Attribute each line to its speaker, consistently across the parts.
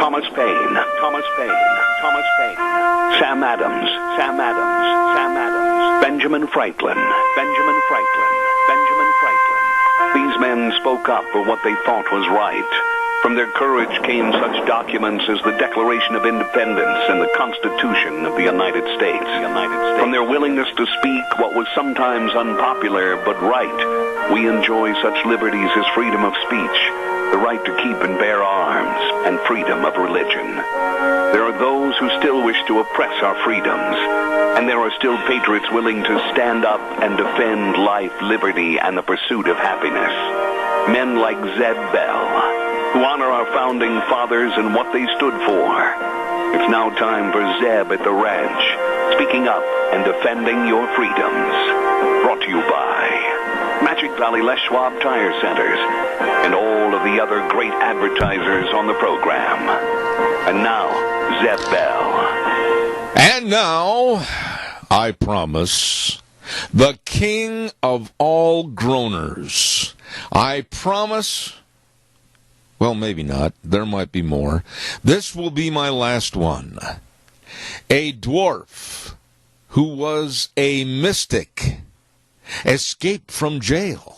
Speaker 1: Thomas Paine, Thomas Paine, Thomas Paine, Sam Adams, Sam Adams, Sam Adams, Benjamin Franklin, Benjamin Franklin, Benjamin Franklin. These men spoke up for what they thought was right. From their courage came such documents as the Declaration of Independence and the Constitution of the United States. From their willingness to speak what was sometimes unpopular but right, we enjoy such liberties as freedom of speech, the right to keep and bear arms, and freedom of religion. There are those who still wish to oppress our freedoms, and there are still patriots willing to stand up and defend life, liberty, and the pursuit of happiness. Men like Zeb Bell, who honor our founding fathers and what they stood for. It's now time for Zeb at the ranch, speaking up and defending your freedoms. Brought to you by Magic Valley Les Schwab Tire Centers and all of the other great advertisers on the program. And now, Zeb Bell.
Speaker 2: And now, I promise, the king of all groaners. I promise... Well, maybe not. There might be more. This will be my last one. A dwarf who was a mystic escaped from jail.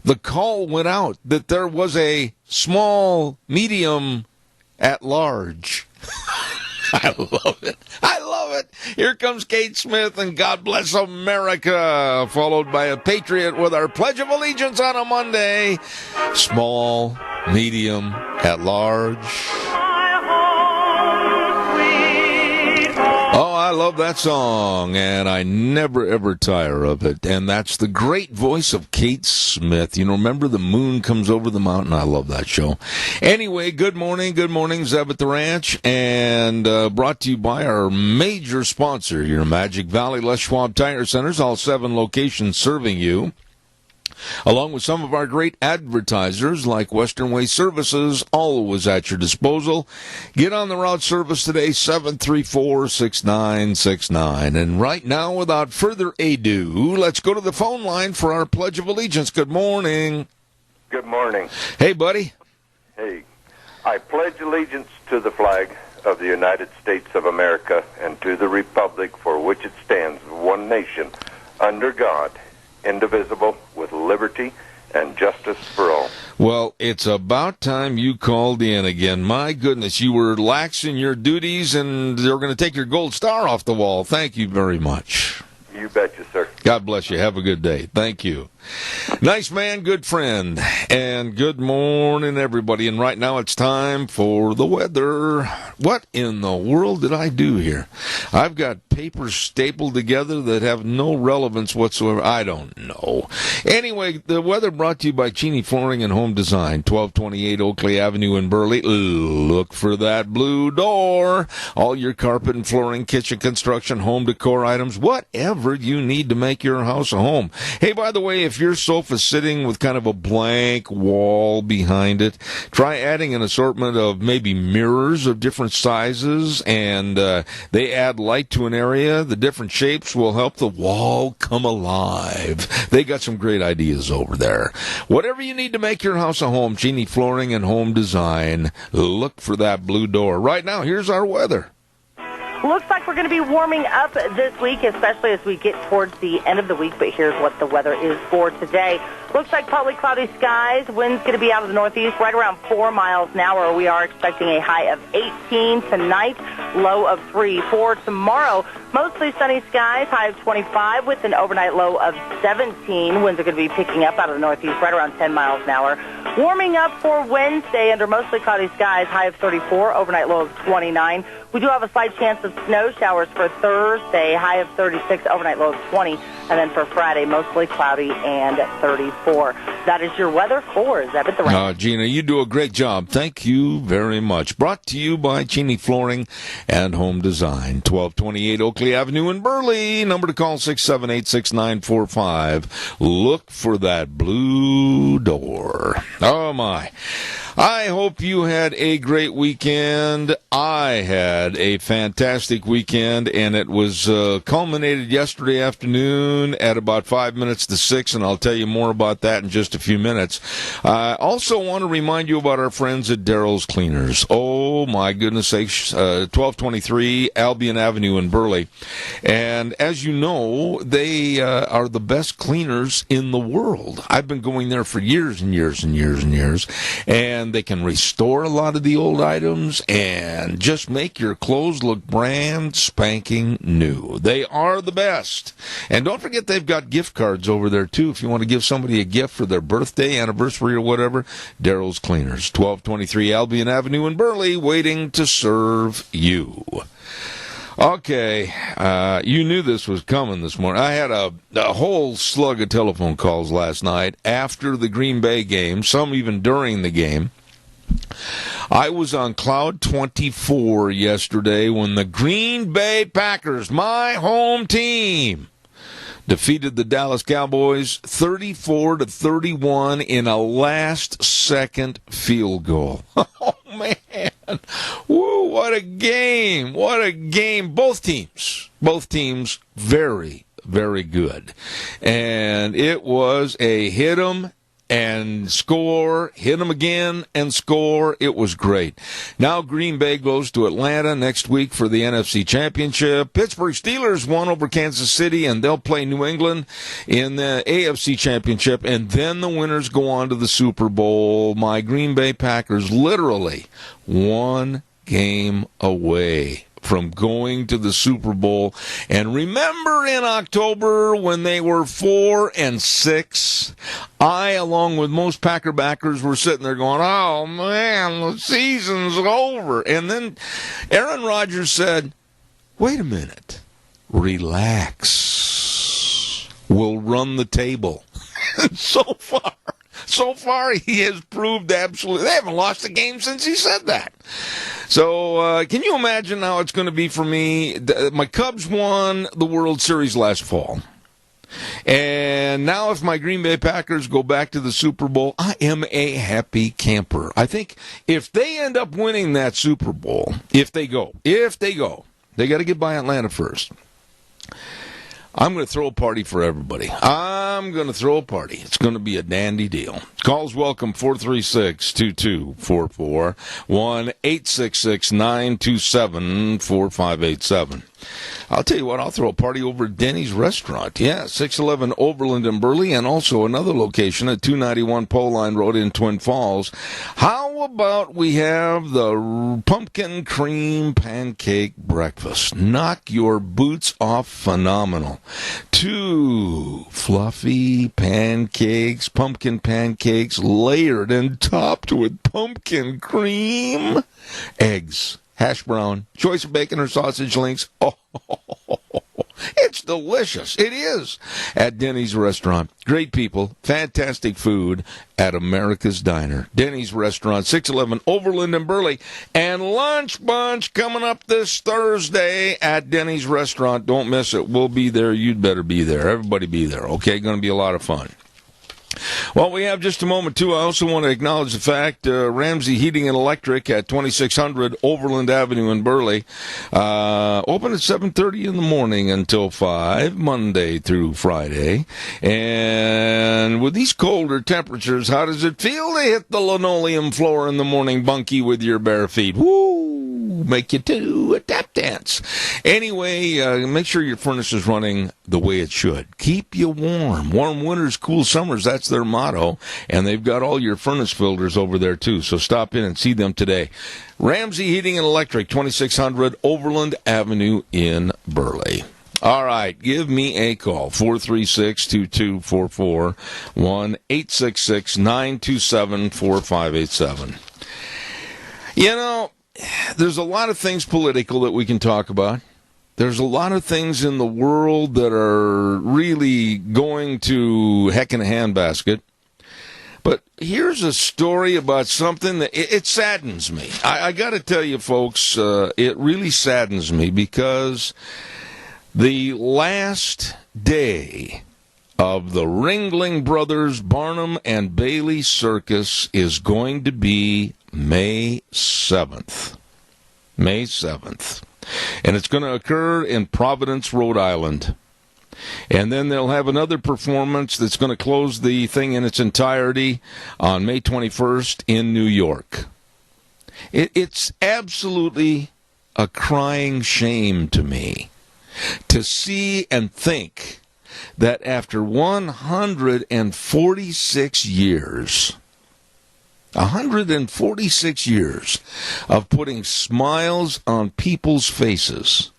Speaker 2: The call went out that there was a small medium at large. I love it. I love it. Here comes Kate Smith and God Bless America, followed by a patriot with our Pledge of Allegiance on a Monday. Small, medium, at large. Oh, I love that song, and I never, ever tire of it. And that's the great voice of Kate Smith. You know, remember The Moon Comes Over the Mountain? I love that show. Anyway, good morning, Zeb at the Ranch, and brought to you by our major sponsor, your Magic Valley Les Schwab Tire Centers, all 7 locations serving you, along with some of our great advertisers like Western Way Services, always at your disposal. Get on the route service today, 734-6969. And right now, without further ado, let's go to the phone line for our Pledge of Allegiance. Good morning.
Speaker 3: Good morning.
Speaker 2: Hey, buddy.
Speaker 3: Hey, I pledge allegiance to the flag of the United States of America and to the republic for which it stands, one nation, under God, indivisible, with liberty and justice for all.
Speaker 2: Well, it's about time you called in again. My goodness, you were lax in your duties, and they're going to take your gold star off the wall. Thank you very much.
Speaker 3: You betcha, sir.
Speaker 2: God bless you. Have a good day. Thank you. Nice man, good friend. And good morning, everybody. And right now it's time for the weather. What in the world did I do here? I've got papers stapled together that have no relevance whatsoever. I don't know. Anyway, the weather brought to you by Cheney Flooring and Home Design, 1228 Oakley Avenue in Burley. Look for that blue door. All your carpet and flooring, kitchen construction, home decor items, whatever you need to make your house a home. Hey, by the way, if your sofa's sitting with kind of a blank wall behind it, try adding an assortment of maybe mirrors of different sizes, and they add light to an area. The different shapes will help the wall come alive. They got some great ideas over there. Whatever you need to make your house a home, Cheney Flooring and Home Design. Look for that blue door. Right now, here's our weather.
Speaker 4: Looks like we're going to be warming up this week, especially as we get towards the end of the week, but here's what the weather is for today. Looks like partly cloudy skies. Wind's going to be out of the northeast right around 4 miles an hour. We are expecting a high of 18 tonight, low of 3. For tomorrow, mostly sunny skies, high of 25 with an overnight low of 17. Winds are going to be picking up out of the northeast right around 10 miles an hour. Warming up for Wednesday under mostly cloudy skies, high of 34, overnight low of 29. We do have a slight chance of snow showers for Thursday, high of 36, overnight low of 20. And then for Friday, mostly cloudy and 34. That is your weather for Zeb at the Ranch.
Speaker 2: Gina, you do a great job. Thank you very much. Brought to you by Cheney Flooring and Home Design, 1228 Oakley Avenue in Burley. Number to call, 678-6945. Look for that blue door. Oh, my. I hope you had a great weekend. I had a fantastic weekend, and it was culminated yesterday afternoon at about 5 minutes to 6, and I'll tell you more about that in just a few minutes. I also want to remind you about our friends at Daryl's Cleaners. Oh, my goodness sakes, 1223 Albion Avenue in Burley. And as you know, they are the best cleaners in the world. I've been going there for years and years and years and years, and they can restore a lot of the old items and just make your clothes look brand spanking new. They are the best. And don't forget they've got gift cards over there too. If you want to give somebody a gift for their birthday, anniversary, or whatever, Daryl's Cleaners, 1223 Albion Avenue in Burley, waiting to serve you. Okay, you knew this was coming this morning. I had a whole slug of telephone calls last night after the Green Bay game, some even during the game. I was on Cloud 24 yesterday when the Green Bay Packers, my home team, defeated the Dallas Cowboys 34-31 in a last-second field goal. Oh, man. Woo, what a game. What a game. Both teams, very, very good. And it was a hit 'em and score, hit them again and score. It was great. Now Green Bay goes to Atlanta next week for the NFC Championship. Pittsburgh Steelers won over Kansas City, and they'll play New England in the AFC Championship, and then the winners go on to the Super Bowl. My Green Bay Packers literally one game away from going to the Super Bowl. And remember in October when they were 4-6, I, along with most Packer backers, were sitting there going, oh man, the season's over. And then Aaron Rodgers said, wait a minute, relax. We'll run the table. So far, he has proved absolutely. They haven't lost a game since he said that. So, can you imagine how it's going to be for me? My Cubs won the World Series last fall. And now if my Green Bay Packers go back to the Super Bowl, I am a happy camper. I think if they end up winning that Super Bowl, if they go, they got to get by Atlanta first. I'm going to throw a party for everybody. I'm going to throw a party. It's going to be a dandy deal. Calls welcome 436-2244, 1-866-927-4587. I'll tell you what, I'll throw a party over at Denny's Restaurant. Yeah, 611 Overland in Burley, and also another location at 291 Pole Line Road in Twin Falls. How about we have the pumpkin cream pancake breakfast? Knock your boots off phenomenal. 2 fluffy pancakes, pumpkin pancakes, layered and topped with pumpkin cream, eggs, hash brown, choice of bacon or sausage links. Oh, it's delicious. It is. At Denny's Restaurant. Great people, fantastic food at America's Diner. Denny's Restaurant, 611 Overland in Burley. And Lunch Bunch coming up this Thursday at Denny's Restaurant. Don't miss it. We'll be there. You'd better be there. Everybody be there. Okay? Going to be a lot of fun. Well, we have just a moment, too. I also want to acknowledge the fact Ramsey Heating and Electric at 2600 Overland Avenue in Burley, open at 7:30 in the morning until 5, Monday through Friday. And with these colder temperatures, how does it feel to hit the linoleum floor in the morning bunkie with your bare feet? Woo! Make you do a tap dance. Anyway, make sure your furnace is running the way it should. Keep you warm. Warm winters, cool summers. That's their motto. And they've got all your furnace filters over there, too. So stop in and see them today. Ramsey Heating and Electric, 2600 Overland Avenue in Burley. All right, give me a call, 436-2244, 1-866-927-4587. You know, there's a lot of things political that we can talk about. There's a lot of things in the world that are really going to heck in a handbasket. But here's a story about something that it saddens me. I got to tell you, folks, it really saddens me because the last day of the Ringling Brothers Barnum and Bailey Circus is going to be May 7th. May 7th. And it's going to occur in Providence, Rhode Island. And then they'll have another performance that's going to close the thing in its entirety on May 21st in New York. It's absolutely a crying shame to me to see and think that after 146 years, 146 years of putting smiles on people's faces,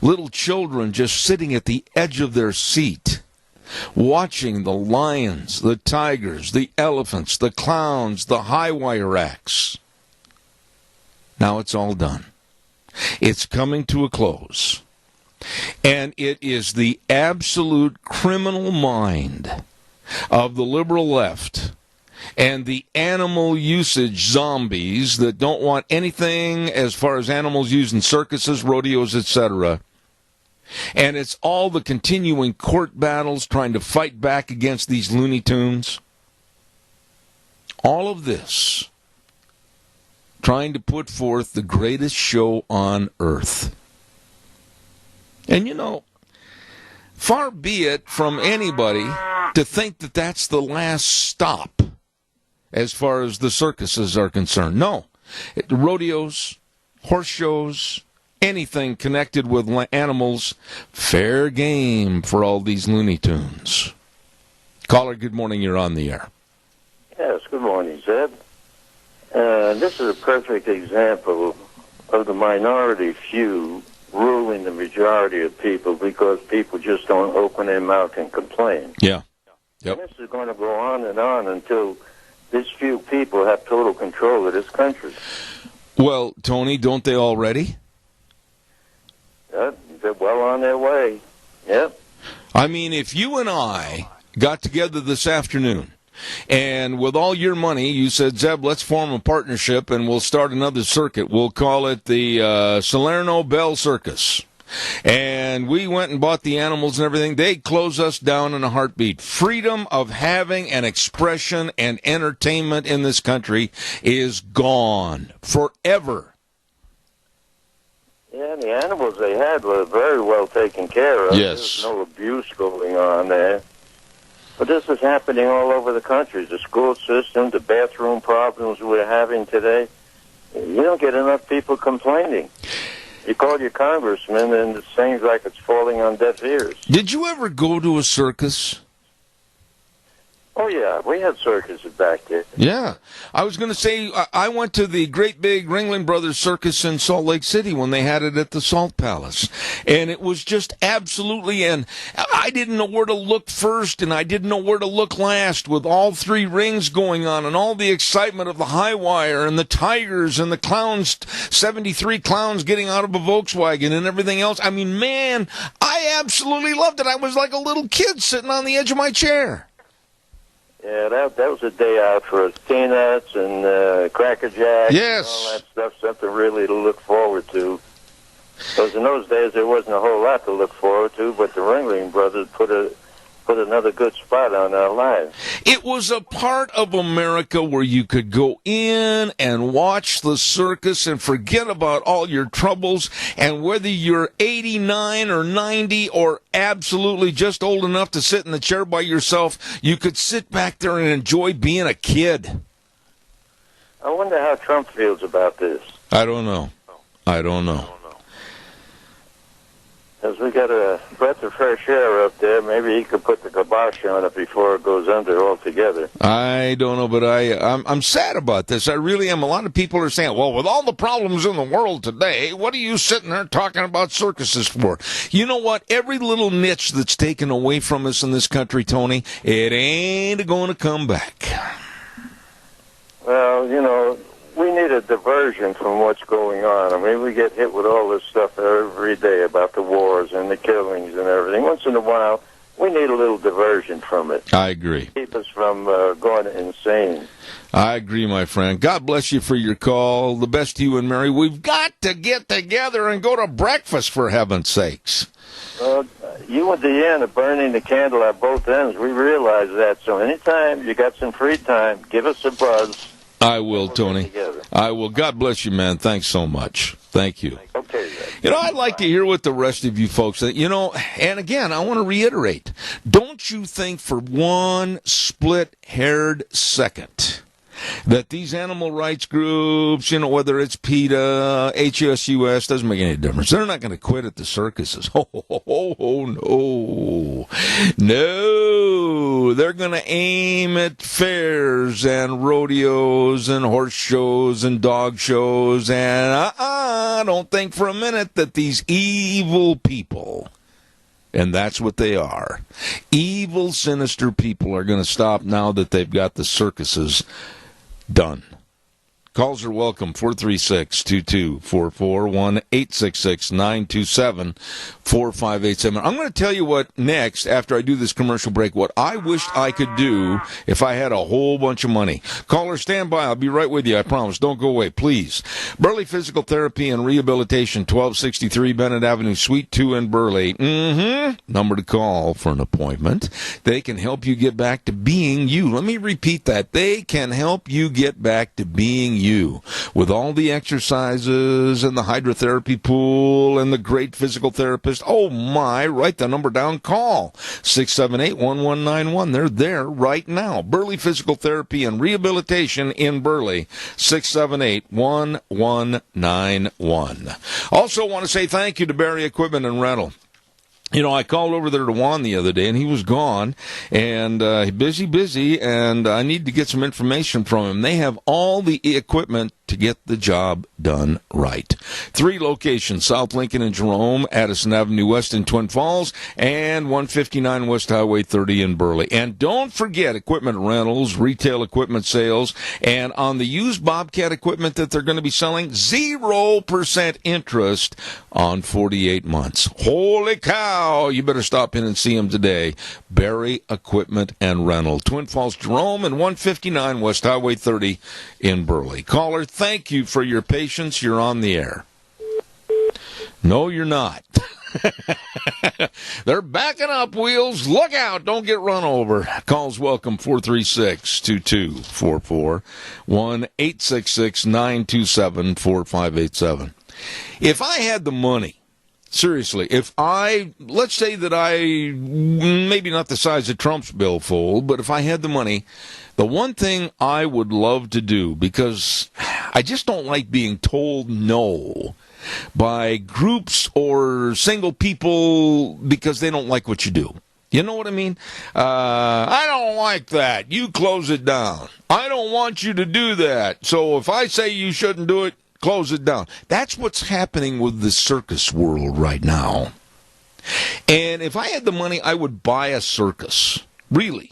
Speaker 2: little children just sitting at the edge of their seat, watching the lions, the tigers, the elephants, the clowns, the high wire acts. Now it's all done. It's coming to a close. And it is the absolute criminal mind of the liberal left and the animal usage zombies that don't want anything as far as animals used in circuses, rodeos, etc. And it's all the continuing court battles trying to fight back against these Looney Tunes. All of this trying to put forth the greatest show on earth. And you know, far be it from anybody to think that that's the last stop as far as the circuses are concerned. No. Rodeos, horse shows, anything connected with animals, fair game for all these Looney Tunes. Caller, good morning. You're on the air.
Speaker 5: Yes, good morning, Zeb. This is a perfect example of the minority few ruling the majority of people because people just don't open their mouth and complain.
Speaker 2: Yeah. Yep.
Speaker 5: And this is going to go on and on until these few people have total control of this country.
Speaker 2: Well, Tony, don't they already?
Speaker 5: They're well on their way. Yep.
Speaker 2: I mean, if you and I got together this afternoon and with all your money, you said, Zeb, let's form a partnership and we'll start another circuit. We'll call it the Salerno Bell Circus. And we went and bought the animals and everything. They'd close us down in a heartbeat. Freedom of having an expression and entertainment in this country is gone forever.
Speaker 5: Yeah, the animals they had were very well taken care of.
Speaker 2: Yes.
Speaker 5: There's no abuse going on there. But this is happening all over the country. The school system, the bathroom problems we're having today. You don't get enough people complaining. You call your congressman, and it seems like it's falling on deaf ears.
Speaker 2: Did you ever go to a circus?
Speaker 5: Oh, yeah. We had circuses back there.
Speaker 2: Yeah. I was going to say, I went to the great big Ringling Brothers Circus in Salt Lake City when they had it at the Salt Palace. And it was just absolutely, and I didn't know where to look first, and I didn't know where to look last with all three rings going on and all the excitement of the high wire and the tigers and the clowns, 73 clowns getting out of a Volkswagen and everything else. I mean, man, I absolutely loved it. I was like a little kid sitting on the edge of my chair.
Speaker 5: Yeah, that was a day out for peanuts and Cracker Jacks.
Speaker 2: Yes.
Speaker 5: And all that stuff, something really to look forward to. Because in those days there wasn't a whole lot to look forward to, but the Ringling Brothers put another good spot on our lives.
Speaker 2: It was a part of America where you could go in and watch the circus and forget about all your troubles, and whether you're 89 or 90 or absolutely just old enough to sit in the chair by yourself, you could sit back there and enjoy being a kid.
Speaker 5: I wonder how Trump feels about this.
Speaker 2: I don't know.
Speaker 5: Because we got a breath of fresh air up there. Maybe he could put the kibosh on it before it goes under altogether.
Speaker 2: I don't know, but I'm sad about this. I really am. A lot of people are saying, well, with all the problems in the world today, what are you sitting there talking about circuses for? You know what? Every little niche that's taken away from us in this country, Tony, it ain't going to come back.
Speaker 5: Well, you know, we need a diversion from what's going on. I mean, we get hit with all this stuff every day about the wars and the killings and everything. Once in a while, we need a little diversion from it.
Speaker 2: I agree.
Speaker 5: Keep us from going insane.
Speaker 2: I agree, my friend. God bless you for your call. The best to you and Mary. We've got to get together and go to breakfast, for heaven's sakes.
Speaker 5: you and Deanna are burning the candle at both ends. We realize that. So anytime you got some free time, give us a buzz.
Speaker 2: I will, Tony. I will. God bless you, man. Thanks so much. Thank you.
Speaker 5: Okay.
Speaker 2: I'd like to hear what the rest of you folks think. And again, I want to reiterate, don't you think for one split-haired second that these animal rights groups, whether it's PETA, HUS, doesn't make any difference. They're not going to quit at the circuses. No. No. They're going to aim at fairs and rodeos and horse shows and dog shows. And don't think for a minute that these evil people, and that's what they are, evil, sinister people, are going to stop now that they've got the circuses done. Calls are welcome, 436-2244, 1-866-927-4587. I'm going to tell you what next, after I do this commercial break, what I wished I could do if I had a whole bunch of money. Caller, stand by. I'll be right with you, I promise. Don't go away, please. Burley Physical Therapy and Rehabilitation, 1263 Bennett Avenue, Suite 2 in Burley. Number to call for an appointment. They can help you get back to being you. Let me repeat that. They can help you get back to being you. With all the exercises and the hydrotherapy pool and the great physical therapist. Oh my, write the number down, call 678-1191. They're there right now. Burley Physical Therapy and Rehabilitation in Burley, 678-1191. Also want to say thank you to Barry Equipment and Rental. I called over there to Juan the other day, and he was gone, and busy, and I need to get some information from him. They have all the equipment to get the job done right. 3 locations, South Lincoln and Jerome, Addison Avenue West in Twin Falls, and 159 West Highway 30 in Burley. And don't forget equipment rentals, retail equipment sales, and on the used Bobcat equipment that they're going to be selling, 0% interest on 48 months. Holy cow! You better stop in and see them today. Barry Equipment and Rental, Twin Falls, Jerome, and 159 West Highway 30 in Burley. Caller, thank you for your patience. You're on the air. No, you're not. They're backing up, Wheels. Look out. Don't get run over. Calls welcome, 436-2244, 1-866-927-4587. If I had the money, seriously, let's say that maybe not the size of Trump's billfold, but if I had the money, the one thing I would love to do, because I just don't like being told no by groups or single people because they don't like what you do. You know what I mean? I don't like that. You close it down. I don't want you to do that. So if I say you shouldn't do it, close it down. That's what's happening with the circus world right now. And if I had the money, I would buy a circus. Really.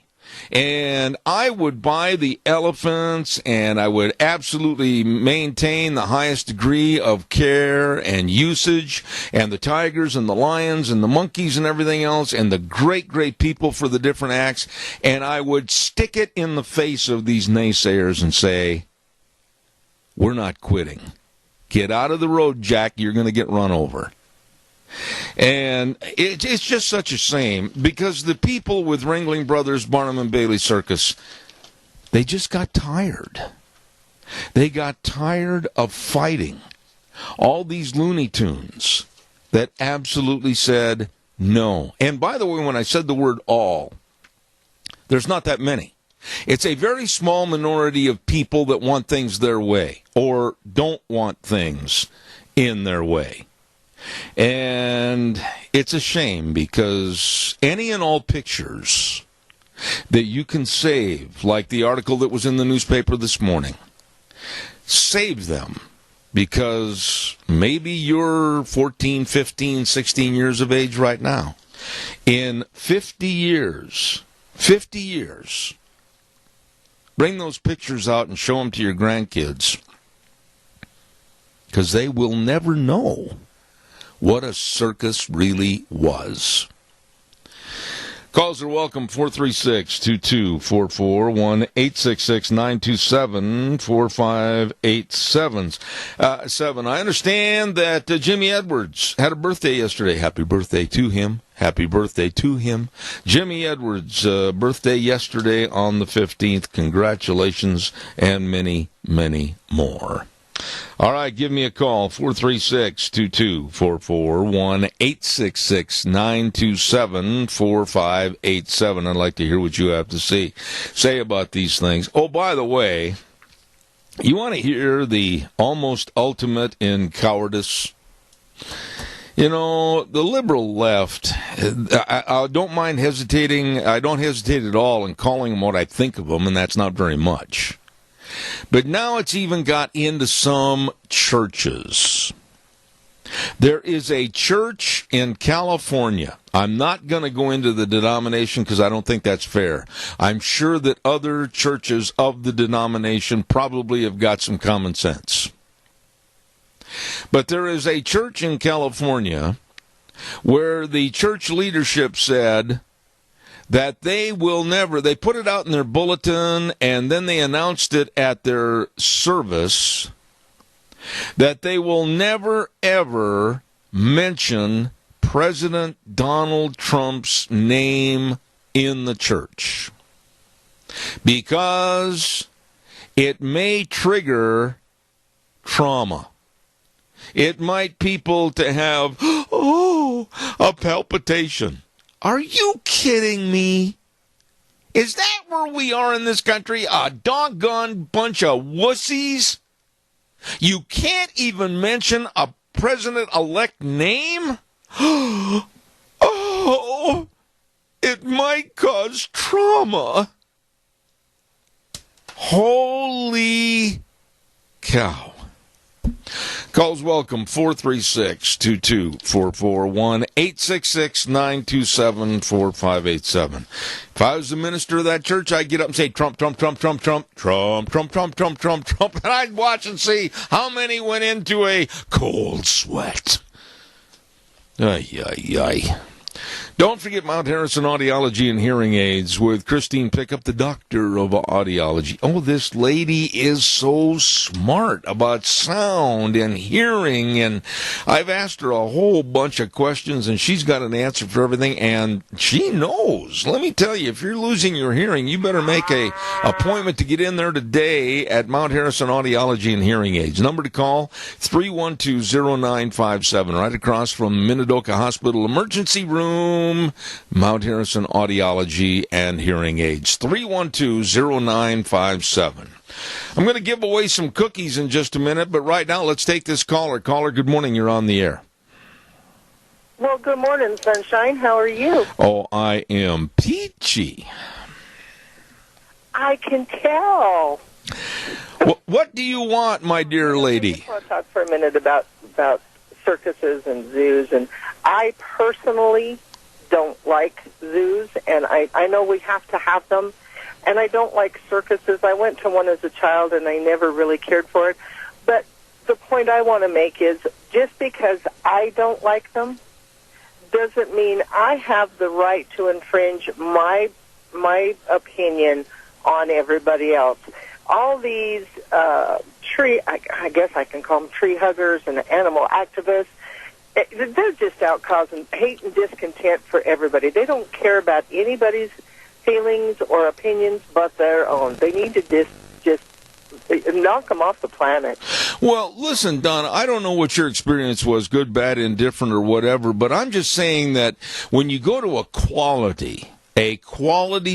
Speaker 2: And I would buy the elephants, and I would absolutely maintain the highest degree of care and usage, and the tigers and the lions and the monkeys and everything else, and the great, great people for the different acts, and I would stick it in the face of these naysayers and say, we're not quitting. Get out of the road, Jack. You're going to get run over. And it's just such a shame, because the people with Ringling Brothers, Barnum and Bailey Circus, they just got tired. They got tired of fighting all these Looney Tunes that absolutely said no. And by the way, when I said the word all, there's not that many. It's a very small minority of people that want things their way or don't want things in their way. And it's a shame, because any and all pictures that you can save, like the article that was in the newspaper this morning, save them, because maybe you're 14, 15, 16 years of age right now. In 50 years, bring those pictures out and show them to your grandkids, because they will never know what a circus really was. Calls are welcome, 436-2244, 1-866-927-4587. I understand that Jimmy Edwards had a birthday yesterday. Happy birthday to him. Happy birthday to him. Jimmy Edwards' birthday yesterday on the 15th. Congratulations, and many, many more. All right, give me a call, 436-2244, 1-866-927-4587. I'd like to hear what you have to say about these things. Oh, by the way, you want to hear the almost ultimate in cowardice? You know, the liberal left, I don't mind hesitating. I don't hesitate at all in calling them what I think of them, and that's not very much. But now it's even got into some churches. There is a church in California. I'm not going to go into the denomination because I don't think that's fair. I'm sure that other churches of the denomination probably have got some common sense. But there is a church in California where the church leadership said that they will never, they put it out in their bulletin and then they announced it at their service, that they will never, ever mention President Donald Trump's name in the church because it may trigger trauma. It might people to have, a palpitation. Are you kidding me? Is that where we are in this country? A doggone bunch of wussies? You can't even mention a president-elect name? Oh, it might cause trauma. Holy cow. Calls welcome, 436-2244, 1-866-927-4587. If I was the minister of that church, I'd get up and say, Trump, Trump, Trump, Trump, Trump, Trump, Trump, Trump, Trump, Trump, Trump, and I'd watch and see how many went into a cold sweat. Ay, ay, ay. Don't forget Mount Harrison Audiology and Hearing Aids with Christine Pickup, the doctor of audiology. Oh, this lady is so smart about sound and hearing, and I've asked her a whole bunch of questions, and she's got an answer for everything, and she knows. Let me tell you, if you're losing your hearing, you better make a appointment to get in there today at Mount Harrison Audiology and Hearing Aids. Number to call, 312-0957, right across from Minidoka Hospital Emergency Room. Mount Harrison Audiology and Hearing Aids, 312-0957. I'm going to give away some cookies in just a minute, but right now let's take this caller. Caller, good morning. You're on the air.
Speaker 6: Well, good morning, Sunshine. How are you?
Speaker 2: Oh, I am peachy.
Speaker 6: I can tell.
Speaker 2: What do you want, my dear lady?
Speaker 6: I want to talk for a minute about circuses and zoos, and I personally don't like zoos, and I know we have to have them, and I don't like circuses. I went to one as a child, and I never really cared for it. But the point I want to make is just because I don't like them doesn't mean I have the right to infringe my opinion on everybody else. All these I guess I can call them tree huggers and animal activists, they're just out causing hate and discontent for everybody. They don't care about anybody's feelings or opinions but their own. They need to just knock them off the planet.
Speaker 2: Well, listen, Donna, I don't know what your experience was, good, bad, indifferent, or whatever, but I'm just saying that when you go to a quality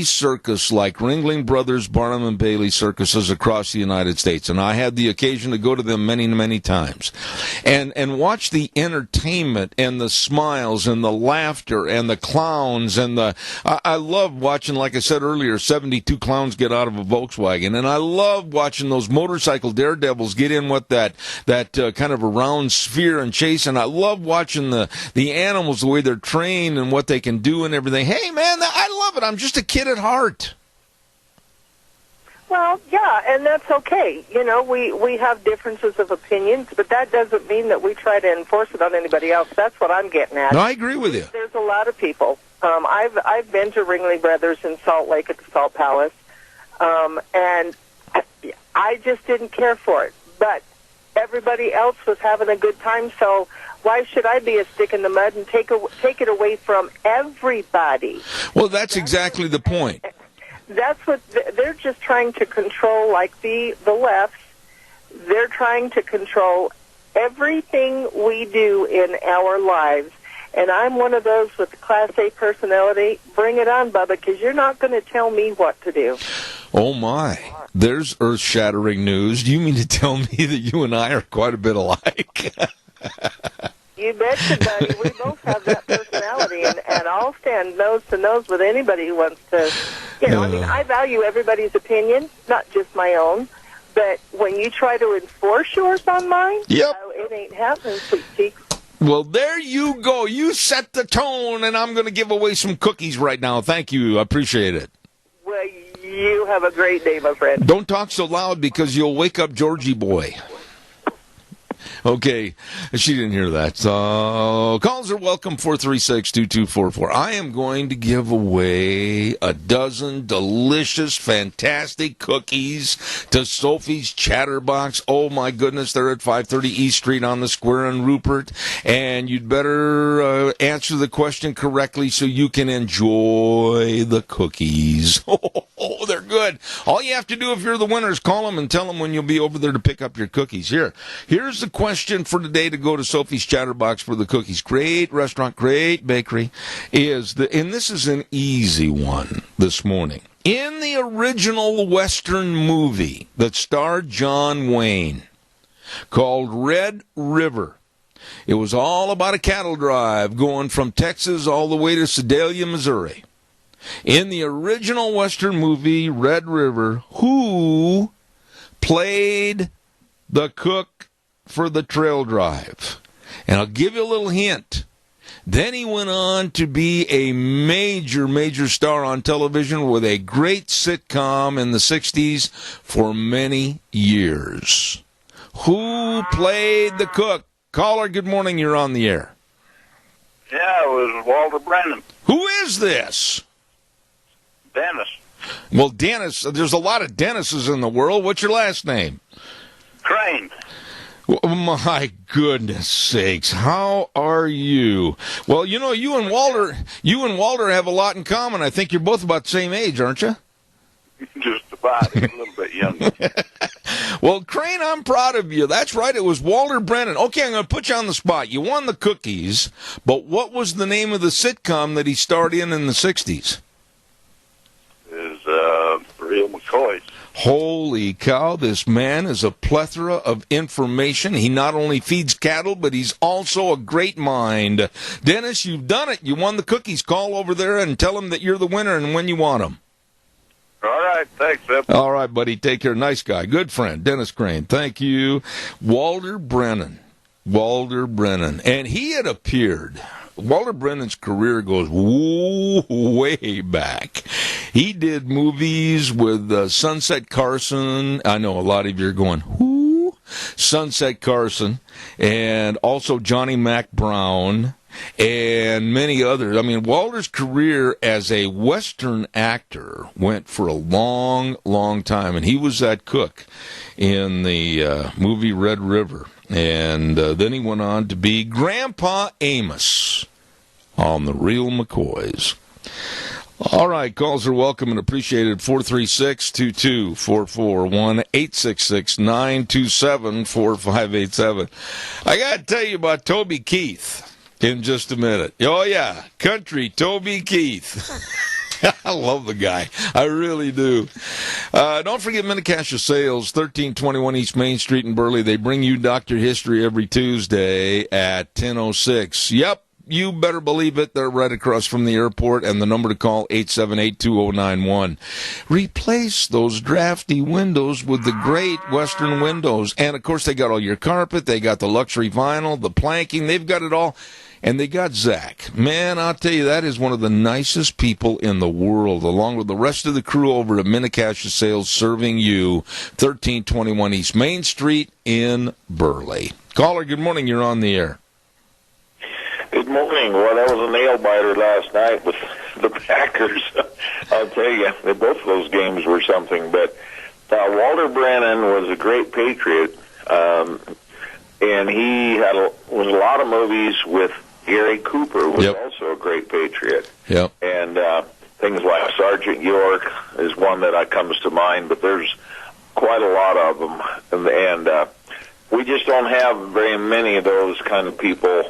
Speaker 2: circus like Ringling Brothers, Barnum and Bailey circuses across the United States, and I had the occasion to go to them many, many times, and watch the entertainment and the smiles and the laughter and the clowns and I love watching, like I said earlier, 72 clowns get out of a Volkswagen, and I love watching those motorcycle daredevils get in with that kind of a round sphere and chase, and I love watching the animals, the way they're trained and what they can do and everything. Hey, man, I love it. I'm just a kid at heart.
Speaker 6: Well, yeah, and that's okay. You know, we have differences of opinions, but that doesn't mean that we try to enforce it on anybody else. That's what I'm getting at.
Speaker 2: No, I agree with you.
Speaker 6: There's a lot of people. I've been to Ringling Brothers in Salt Lake at the Salt Palace, and I just didn't care for it. But everybody else was having a good time, so why should I be a stick in the mud and take it away from everybody?
Speaker 2: Well, that's exactly the point.
Speaker 6: That's what they're just trying to control, like the left. They're trying to control everything we do in our lives. And I'm one of those with the Class A personality. Bring it on, Bubba, because you're not going to tell me what to do.
Speaker 2: Oh, my. There's earth-shattering news. Do you mean to tell me that you and I are quite a bit alike?
Speaker 6: You betcha, buddy. We both have that personality, and I'll stand nose to nose with anybody who wants to. I value everybody's opinion, not just my own. But when you try to enforce yours on mine, it ain't happening, sweet cheeks.
Speaker 2: Well, there you go. You set the tone, and I'm going to give away some cookies right now. Thank you. I appreciate it.
Speaker 6: Well, you have a great day, my friend.
Speaker 2: Don't talk so loud because you'll wake up Georgie boy. Okay, she didn't hear that. Calls are welcome, 436-2244. I am going to give away a dozen delicious, fantastic cookies to Sophie's Chatterbox. Oh, my goodness, they're at 530 East Street on the Square in Rupert. And you'd better answer the question correctly so you can enjoy the cookies. Oh, they're good. All you have to do if you're the winner is call them and tell them when you'll be over there to pick up your cookies. Here's the question for today to go to Sophie's Chatterbox for the cookies. Great restaurant, great bakery. And this is an easy one this morning. In the original Western movie that starred John Wayne called Red River, it was all about a cattle drive going from Texas all the way to Sedalia, Missouri. In the original Western movie, Red River, who played the cook for the trail drive? And I'll give you a little hint. Then he went on to be a major, major star on television with a great sitcom in the 60s for many years. Who played the cook? Caller, good morning. You're on the air.
Speaker 7: Yeah, it was Walter Brennan.
Speaker 2: Who is this?
Speaker 7: Dennis.
Speaker 2: Well, Dennis, there's a lot of Dennises in the world. What's your last name?
Speaker 7: Crane.
Speaker 2: Oh, my goodness sakes. How are you? Well, you and Walter have a lot in common. I think you're both about the same age, aren't you?
Speaker 7: Just about. He's a little bit younger.
Speaker 2: Well, Crane, I'm proud of you. That's right. It was Walter Brennan. Okay, I'm going to put you on the spot. You won the cookies, but what was the name of the sitcom that he starred in the 60s?
Speaker 7: Real McCoys.
Speaker 2: Holy cow, this man is a plethora of information. He not only feeds cattle, but he's also a great mind. Dennis, you've done it. You won the cookies. Call over there and tell them that you're the winner and when you want them.
Speaker 7: All right, thanks, Zip.
Speaker 2: All right, buddy, take care. Nice guy. Good friend, Dennis Crane. Thank you. Walter Brennan. And he had appeared. Walter Brennan's career goes way back. He did movies with Sunset Carson. I know a lot of you are going, who? Sunset Carson. And also Johnny Mac Brown and many others. I mean, Walter's career as a Western actor went for a long, long time. And he was that cook in the movie Red River. And then he went on to be Grandpa Amos on The Real McCoys. All right, calls are welcome and appreciated. 436-2244, 1-866-927-4587. I got to tell you about Toby Keith in just a minute. Oh, yeah, country Toby Keith. I love the guy. I really do. Don't forget Mini-Cash Sales, 1321 East Main Street in Burley. They bring you Dr. History every Tuesday at 10:06. Yep, you better believe it. They're right across from the airport, and the number to call, 878-2091. Replace those drafty windows with the great Western windows. And, of course, they got all your carpet. They got the luxury vinyl, the planking. They've got it all. And they got Zach. Man, I'll tell you, that is one of the nicest people in the world, along with the rest of the crew over at Mini-Cash Sales, serving you 1321 East Main Street in Burley. Caller, good morning. You're on the air.
Speaker 7: Good morning. Well, that was a nail-biter last night with the Packers. I'll tell you, both of those games were something. But Walter Brennan was a great Patriot. and he was a lot of movies with Gary Cooper, who was also a great patriot.
Speaker 2: Yep.
Speaker 7: And things like Sergeant York is one that comes to mind, but there's quite a lot of them, and we just don't have very many of those kind of people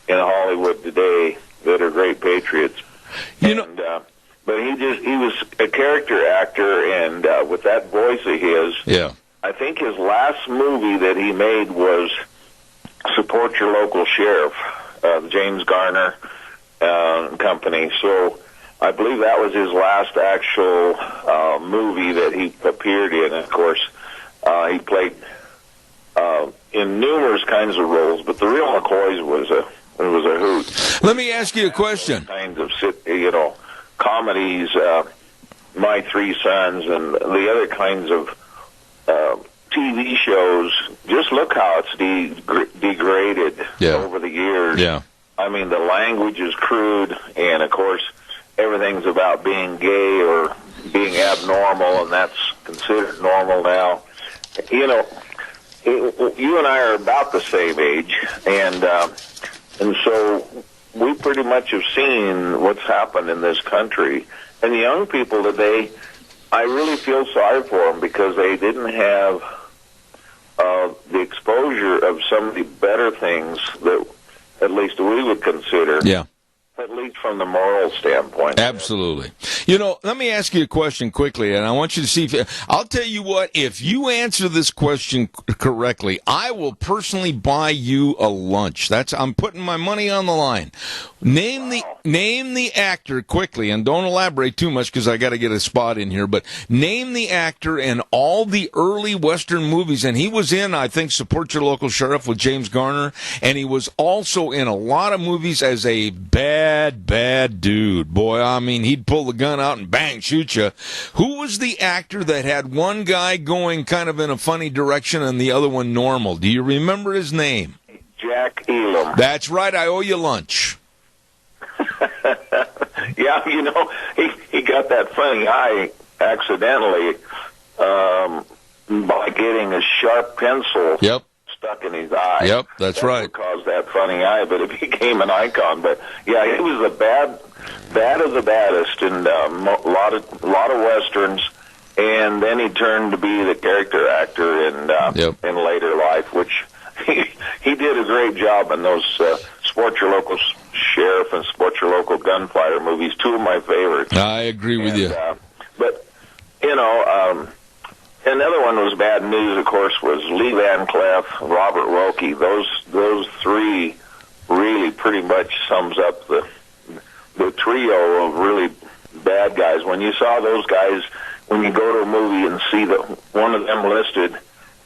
Speaker 7: in Hollywood today that are great patriots. But he was a character actor, and with that voice of his, I think his last movie that he made was Support Your Local Sheriff, James Garner company. So I believe that was his last actual movie that he appeared in. Of course, he played in numerous kinds of roles, but the real McCoy's was a hoot.
Speaker 2: Let me ask you a question.
Speaker 7: Kinds of comedies, My Three Sons, and the other kinds of TV shows. Just look how it's degraded over the years.
Speaker 2: Yeah.
Speaker 7: I mean, the language is crude, and of course, everything's about being gay or being abnormal, and that's considered normal now. You know, you and I are about the same age, and so we pretty much have seen what's happened in this country. And the young people today, I really feel sorry for them because they didn't have the exposure of some of the better things that at least we would consider.
Speaker 2: Yeah.
Speaker 7: At least from the moral standpoint.
Speaker 2: Absolutely. You know, let me ask you a question quickly, and I want you to see I'll tell you what, if you answer this question correctly, I will personally buy you a lunch. I'm putting my money on the line. Name the actor quickly, and don't elaborate too much because I got to get a spot in here, but name the actor in all the early Western movies, and he was in, I think, Support Your Local Sheriff with James Garner, and he was also in a lot of movies as a bad dude. Boy, I mean, he'd pull the gun out and bang, shoot you. Who was the actor that had one guy going kind of in a funny direction and the other one normal? Do you remember his name?
Speaker 7: Jack Elam.
Speaker 2: That's right. I owe you lunch.
Speaker 7: Yeah, you know, he got that funny eye accidentally by getting a sharp pencil stuck in his eye.
Speaker 2: Yep, that's right.
Speaker 7: What caused that funny eye, but it became an icon. But yeah, he was the bad of the baddest in a lot of westerns, and then he turned to be the character actor in later life, which he did a great job in those Support Your Local Sheriff and Support Your Local Gunfighter movies, two of my favorites.
Speaker 2: I agree with you.
Speaker 7: But, you know, another one was bad news, of course, was Lee Van Cleef, Robert Wilkie. Those three really pretty much sums up the trio of really bad guys. When you saw those guys, when you go to a movie and see that one of them listed,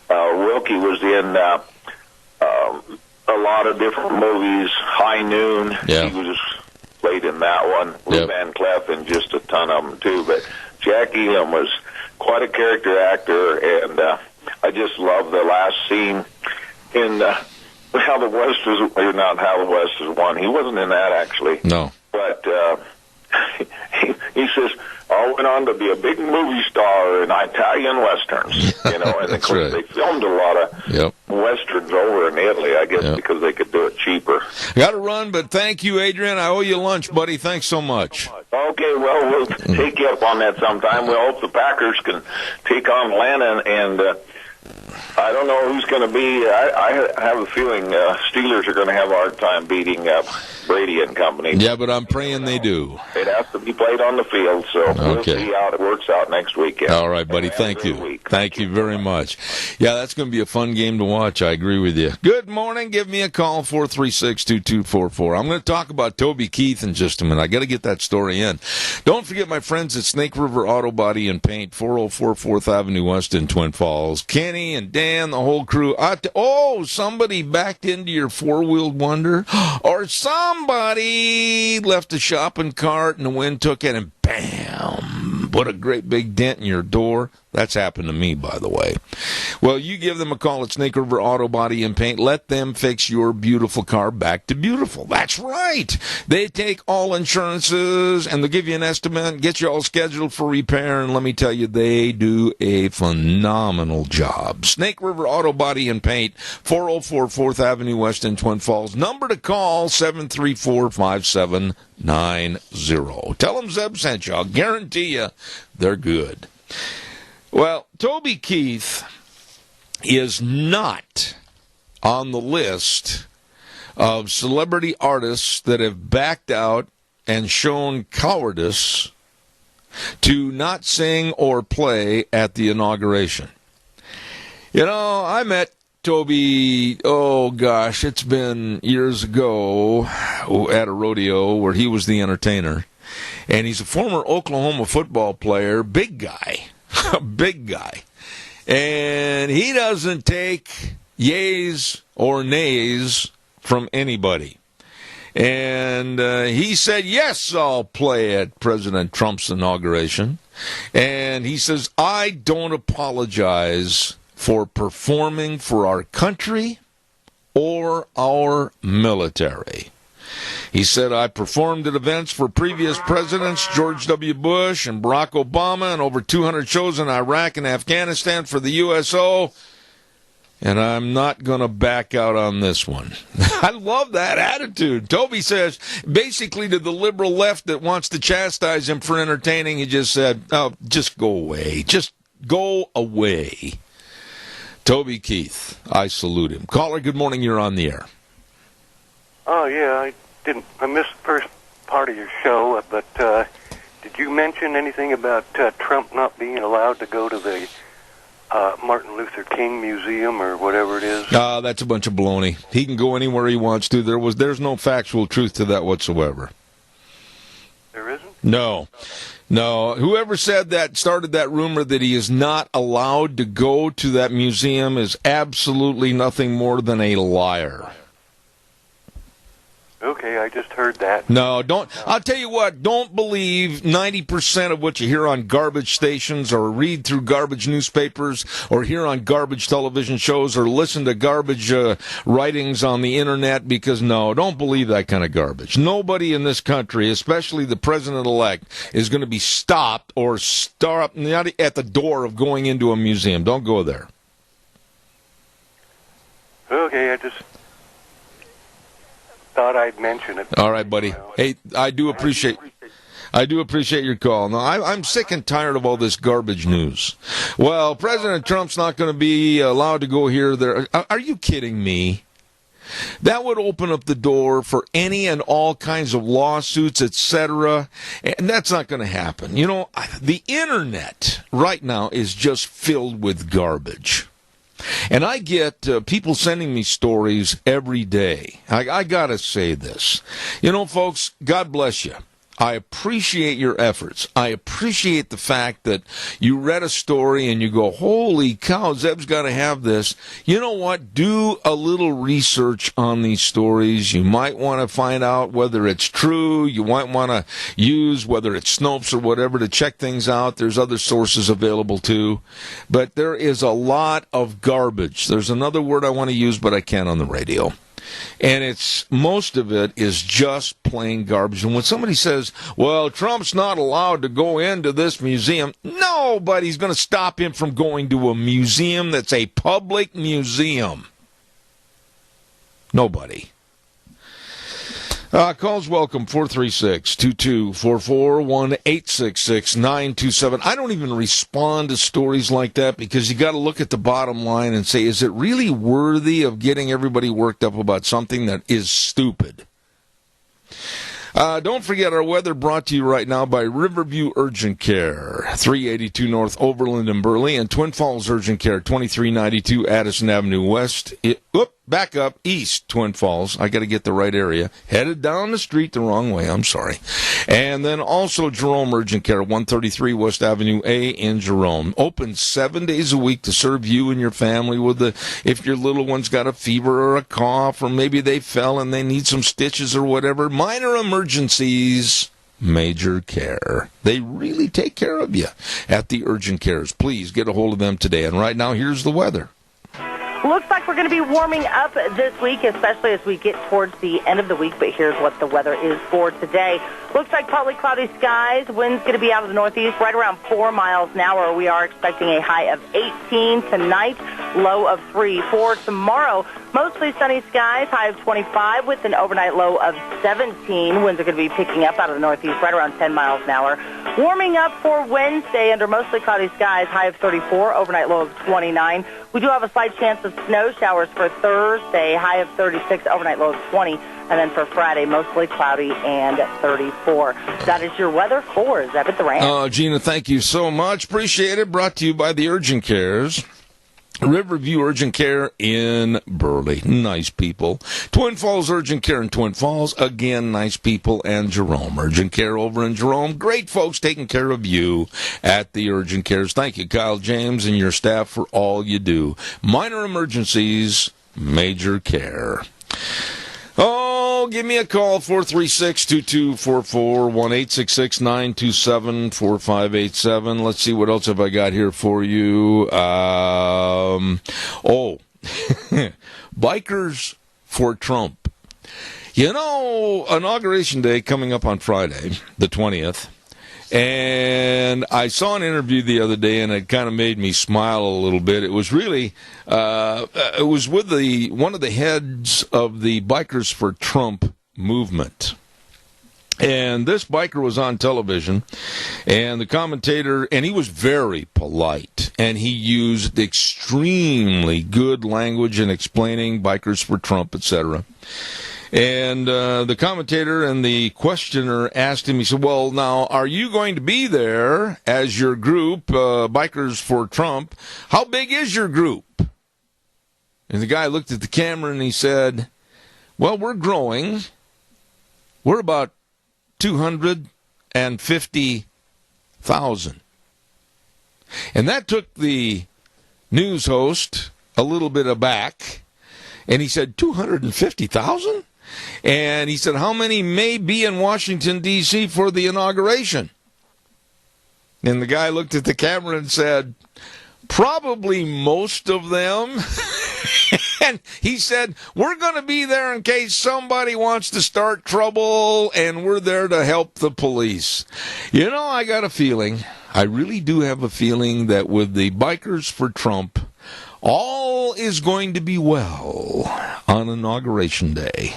Speaker 7: Wilkie was in a lot of different movies. High Noon, he was played in that one. Lee Van Cleef in just a ton of them too. But Jack Elam was quite a character actor, and I just love the last scene in How the West is, or not How the West is Won. He wasn't in that actually.
Speaker 2: No.
Speaker 7: But he says, I went on to be a big movie star in Italian westerns, you know, and of course they filmed a lot of westerns over in Italy, I guess, because they could do it cheaper.
Speaker 2: Got to run, but thank you, Adrian. I owe you lunch, buddy. Thanks so much.
Speaker 7: Okay, well, we'll take you up on that sometime. We hope the Packers can take on Atlanta, and I don't know who's going to be. I have a feeling Steelers are going to have a hard time beating Brady and company.
Speaker 2: Yeah, but I'm praying they do.
Speaker 7: It has to be played on the field, so we'll see how it works out next weekend.
Speaker 2: All right, buddy. Thank you. Thank you very much. Yeah, that's going to be a fun game to watch. I agree with you. Good morning. Give me a call, 436-2244. I'm going to talk about Toby Keith in just a minute. I got to get that story in. Don't forget my friends at Snake River Auto Body and Paint, 404 4th Avenue West in Twin Falls. Kenny and Dan, the whole crew. Somebody backed into your four-wheeled Wonder, or somebody left a shopping cart and the wind took it and bam, put a great big dent in your door. That's happened to me, by the way. Well, you give them a call at Snake River Auto Body and Paint. Let them fix your beautiful car back to beautiful. That's right. They take all insurances, and they'll give you an estimate, get you all scheduled for repair, and let me tell you, they do a phenomenal job. Snake River Auto Body and Paint, 404 4th Avenue West in Twin Falls. Number to call, 734-5790. Tell them Zeb sent you. I'll guarantee you they're good. Well, Toby Keith is not on the list of celebrity artists that have backed out and shown cowardice to not sing or play at the inauguration. You know, I met Toby, it's been years ago at a rodeo where he was the entertainer. And he's a former Oklahoma football player, big guy. Big guy. And he doesn't take yays or nays from anybody. And he said, yes, I'll play at President Trump's inauguration. And he says, I don't apologize for performing for our country or our military. He said, I performed at events for previous presidents, George W. Bush and Barack Obama, and over 200 shows in Iraq and Afghanistan for the USO, and I'm not going to back out on this one. I love that attitude. Toby says, basically to the liberal left that wants to chastise him for entertaining, he just said, oh, just go away. Just go away. Toby Keith, I salute him. Caller, good morning. You're on the air.
Speaker 8: Oh, yeah, I missed the first part of your show, but did you mention anything about Trump not being allowed to go to the Martin Luther King Museum or whatever it is?
Speaker 2: That's a bunch of baloney. He can go anywhere he wants to. There's no factual truth to that whatsoever.
Speaker 8: There isn't?
Speaker 2: No. Whoever said that, started that rumor that he is not allowed to go to that museum is absolutely nothing more than a liar.
Speaker 8: Okay, I just heard that.
Speaker 2: No, don't. I'll tell you what, don't believe 90% of what you hear on garbage stations or read through garbage newspapers or hear on garbage television shows or listen to garbage writings on the internet, because no, don't believe that kind of garbage. Nobody in this country, especially the president-elect, is going to be stopped or not at the door of going into a museum. Don't go there.
Speaker 8: Okay, I just thought I'd mention it.
Speaker 2: All right, buddy. Hey, I do appreciate your call. Now, I'm sick and tired of all this garbage news. Well, President Trump's not going to be allowed to go here or there. Are you kidding me? That would open up the door for any and all kinds of lawsuits, etc., and that's not going to happen. You know, the internet right now is just filled with garbage. And I get people sending me stories every day. I got to say this. You know, folks, God bless you. I appreciate your efforts. I appreciate the fact that you read a story and you go, holy cow, Zeb's got to have this. You know what? Do a little research on these stories. You might want to find out whether it's true. You might want to use whether it's Snopes or whatever to check things out. There's other sources available too. But there is a lot of garbage. There's another word I want to use, but I can't on the radio. And most of it is just plain garbage. And when somebody says, well, Trump's not allowed to go into this museum, nobody's going to stop him from going to a museum that's a public museum. Nobody. Calls welcome, 436-2244, 1-866-927. I don't even respond to stories like that because you got to look at the bottom line and say, is it really worthy of getting everybody worked up about something that is stupid? Don't forget our weather brought to you right now by Riverview Urgent Care, 382 North Overland and Burley, and Twin Falls Urgent Care, 2392 Addison Avenue West. Back up, east Twin Falls. I got to get the right area. Headed down the street the wrong way. I'm sorry. And then also Jerome Urgent Care, 133 West Avenue A in Jerome. Open 7 days a week to serve you and your family if your little one's got a fever or a cough, or maybe they fell and they need some stitches or whatever. Minor emergencies. Major Care. They really take care of you at the urgent cares. Please get a hold of them today. And right now, here's the weather.
Speaker 4: Looks like we're going to be warming up this week, especially as we get towards the end of the week, but here's what the weather is for today. Looks like partly cloudy skies. Wind's going to be out of the northeast, right around 4 miles an hour. We are expecting a high of 18 tonight, low of 3. For tomorrow, mostly sunny skies, high of 25 with an overnight low of 17. Winds are going to be picking up out of the northeast, right around 10 miles an hour. Warming up for Wednesday under mostly cloudy skies, high of 34, overnight low of 29. We do have a slight chance of snow showers for Thursday, high of 36, overnight low of 20. And then for Friday, mostly cloudy and 34. That is your weather for Zebit the Ram.
Speaker 2: Gina, thank you so much. Appreciate it. Brought to you by the Urgent Cares. Riverview Urgent Care in Burley. Nice people. Twin Falls Urgent Care in Twin Falls. Again, nice people. And Jerome Urgent Care over in Jerome. Great folks taking care of you at the Urgent Cares. Thank you, Kyle James and your staff, for all you do. Minor emergencies, major care. Oh, give me a call, 436-2244, 1-866-927-4587. Let's see, what else have I got here for you? Bikers for Trump. You know, Inauguration Day coming up on Friday, the 20th. And I saw an interview the other day, and it kind of made me smile a little bit. It was really, it was with one of the heads of the Bikers for Trump movement. And this biker was on television, and the commentator, and he was very polite, and he used extremely good language in explaining Bikers for Trump, etc. And the commentator and the questioner asked him, he said, well, now, are you going to be there as your group, Bikers for Trump? How big is your group? And the guy looked at the camera and he said, well, we're growing. We're about 250,000. And that took the news host a little bit aback. And he said, 250,000? And he said, how many may be in Washington, D.C. for the inauguration? And the guy looked at the camera and said, probably most of them. And he said, we're going to be there in case somebody wants to start trouble, and we're there to help the police. You know, I got a feeling, I really do have a feeling that with the Bikers for Trump, all is going to be well on Inauguration Day.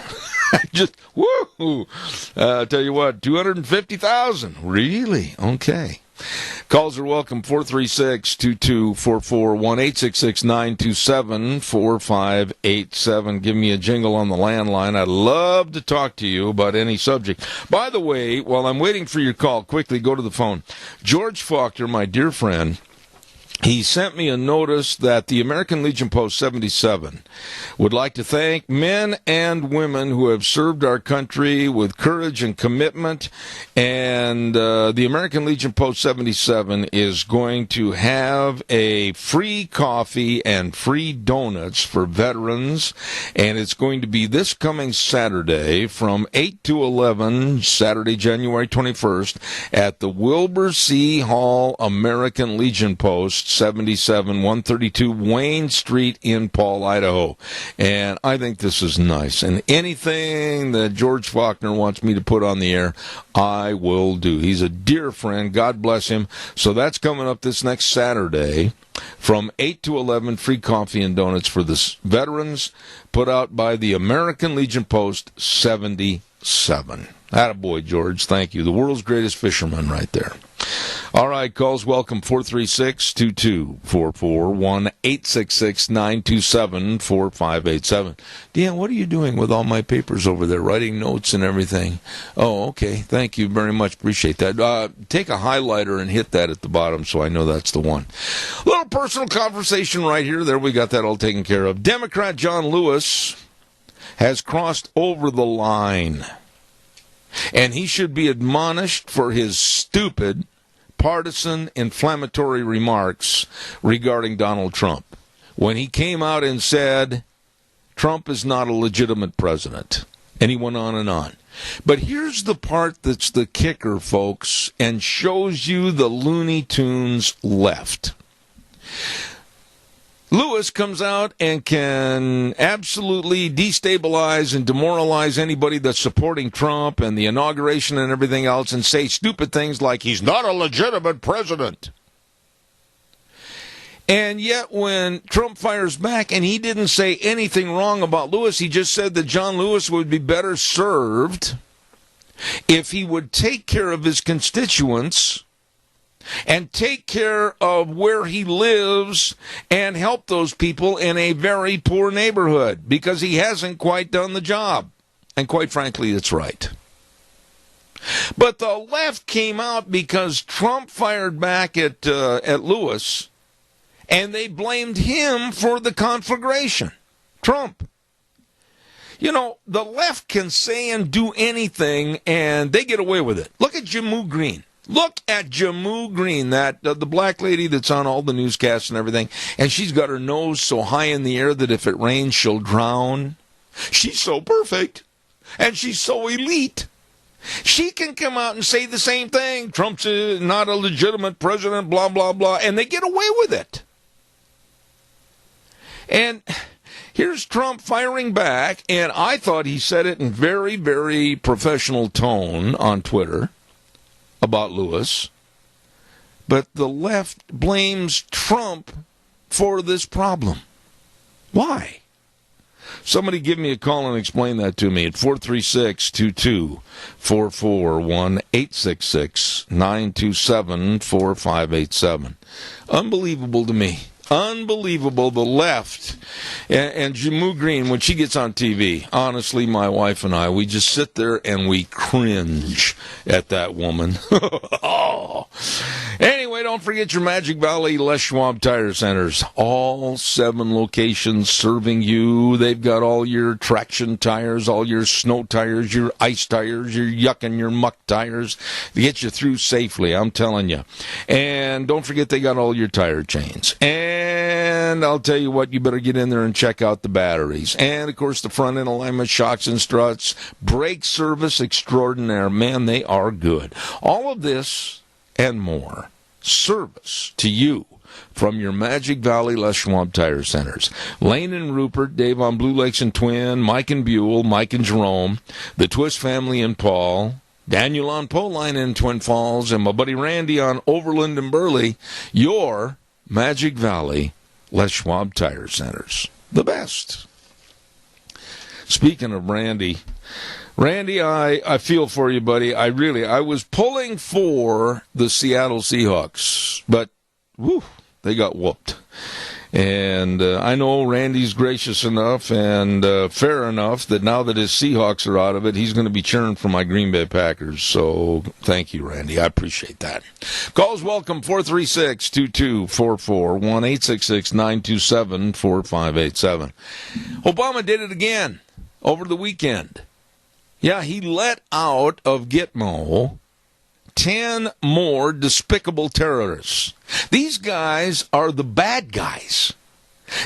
Speaker 2: Just, woo! Tell you what, 250,000. Really? Okay. Calls are welcome, 436-2244, 1-866-927-4587. Give me a jingle on the landline. I'd love to talk to you about any subject. By the way, while I'm waiting for your call, quickly go to the phone. George Faulkner, my dear friend, he sent me a notice that the American Legion Post 77 would like to thank men and women who have served our country with courage and commitment. And the American Legion Post 77 is going to have a free coffee and free donuts for veterans. And it's going to be this coming Saturday from 8 to 11, Saturday, January 21st, at the Wilbur C. Hall American Legion Post 77, 132 Wayne Street in Paul, Idaho. And I think this is nice. And anything that George Faulkner wants me to put on the air, I will do. He's a dear friend. God bless him. So that's coming up this next Saturday from 8 to 11, free coffee and donuts for the veterans, put out by the American Legion Post 77. Attaboy, George. Thank you. The world's greatest fisherman right there. All right, calls welcome, 436-2244, 1-866-927-4587. Dan, what are you doing with all my papers over there, writing notes and everything? Oh, okay, thank you very much, appreciate that. Take a highlighter and hit that at the bottom so I know that's the one. Little personal conversation right here. There, we got that all taken care of. Democrat John Lewis has crossed over the line, and he should be admonished for his stupid, partisan, inflammatory remarks regarding Donald Trump when he came out and said Trump is not a legitimate president. And he went on and on. But here's the part that's the kicker, folks, and shows you the Looney Tunes left. Lewis comes out and can absolutely destabilize and demoralize anybody that's supporting Trump and the inauguration and everything else and say stupid things like he's not a legitimate president. And yet when Trump fires back, and he didn't say anything wrong about Lewis, he just said that John Lewis would be better served if he would take care of his constituents and take care of where he lives and help those people in a very poor neighborhood, because he hasn't quite done the job. And quite frankly, it's right. But the left came out because Trump fired back at Lewis, and they blamed him for the conflagration. Trump. You know, the left can say and do anything, and they get away with it. Look at Jamu Green. Look at Jamu Green, that the black lady that's on all the newscasts and everything, and she's got her nose so high in the air that if it rains, she'll drown. She's so perfect, and she's so elite. She can come out and say the same thing. Trump's not a legitimate president, blah, blah, blah, and they get away with it. And here's Trump firing back, and I thought he said it in very, very professional tone on Twitter about Lewis. But the left blames Trump for this problem. Why? Somebody give me a call and explain that to me at 436-2244, 1-866-927-4587. Unbelievable to me. Unbelievable, the left. And Jamu Green, when she gets on TV, honestly, my wife and I, we just sit there and we cringe at that woman. Oh. Anyway, don't forget your Magic Valley Les Schwab Tire Centers. All 7 locations serving you. They've got all your traction tires, all your snow tires, your ice tires, your yuck and your muck tires to get you through safely, I'm telling you. And don't forget they got all your tire chains. And I'll tell you what, you better get in there and check out the batteries. And, of course, the front end alignment, shocks and struts, brake service extraordinaire. Man, they are good. All of this and more. Service to you from your Magic Valley Les Schwab Tire Centers. Lane and Rupert, Dave on Blue Lakes and Twin, Mike and Buell, Mike and Jerome, the Twist family and Paul, Daniel on Poline in Twin Falls, and my buddy Randy on Overland and Burley. Your Magic Valley Les Schwab Tire Centers. The best. Speaking of Randy, I feel for you, buddy. I was pulling for the Seattle Seahawks, but they got whooped. And I know Randy's gracious enough and fair enough that now that his Seahawks are out of it, he's going to be cheering for my Green Bay Packers. So thank you, Randy. I appreciate that. Calls welcome, 436-2244, 1-866-927-4587. Obama did it again over the weekend. Yeah, he let out of Gitmo 10 more despicable terrorists. These guys are the bad guys.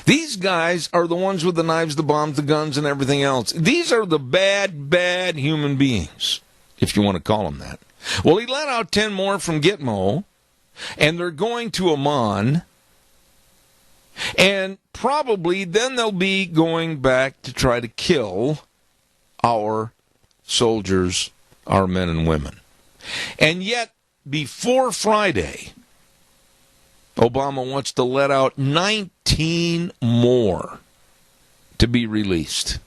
Speaker 2: These guys are the ones with the knives, the bombs, the guns, and everything else. These are the bad, bad human beings, if you want to call them that. Well, he let out 10 more from Gitmo, and they're going to Amman, and probably then they'll be going back to try to kill our soldiers, our men and women. And yet, before Friday, Obama wants to let out 19 more to be released.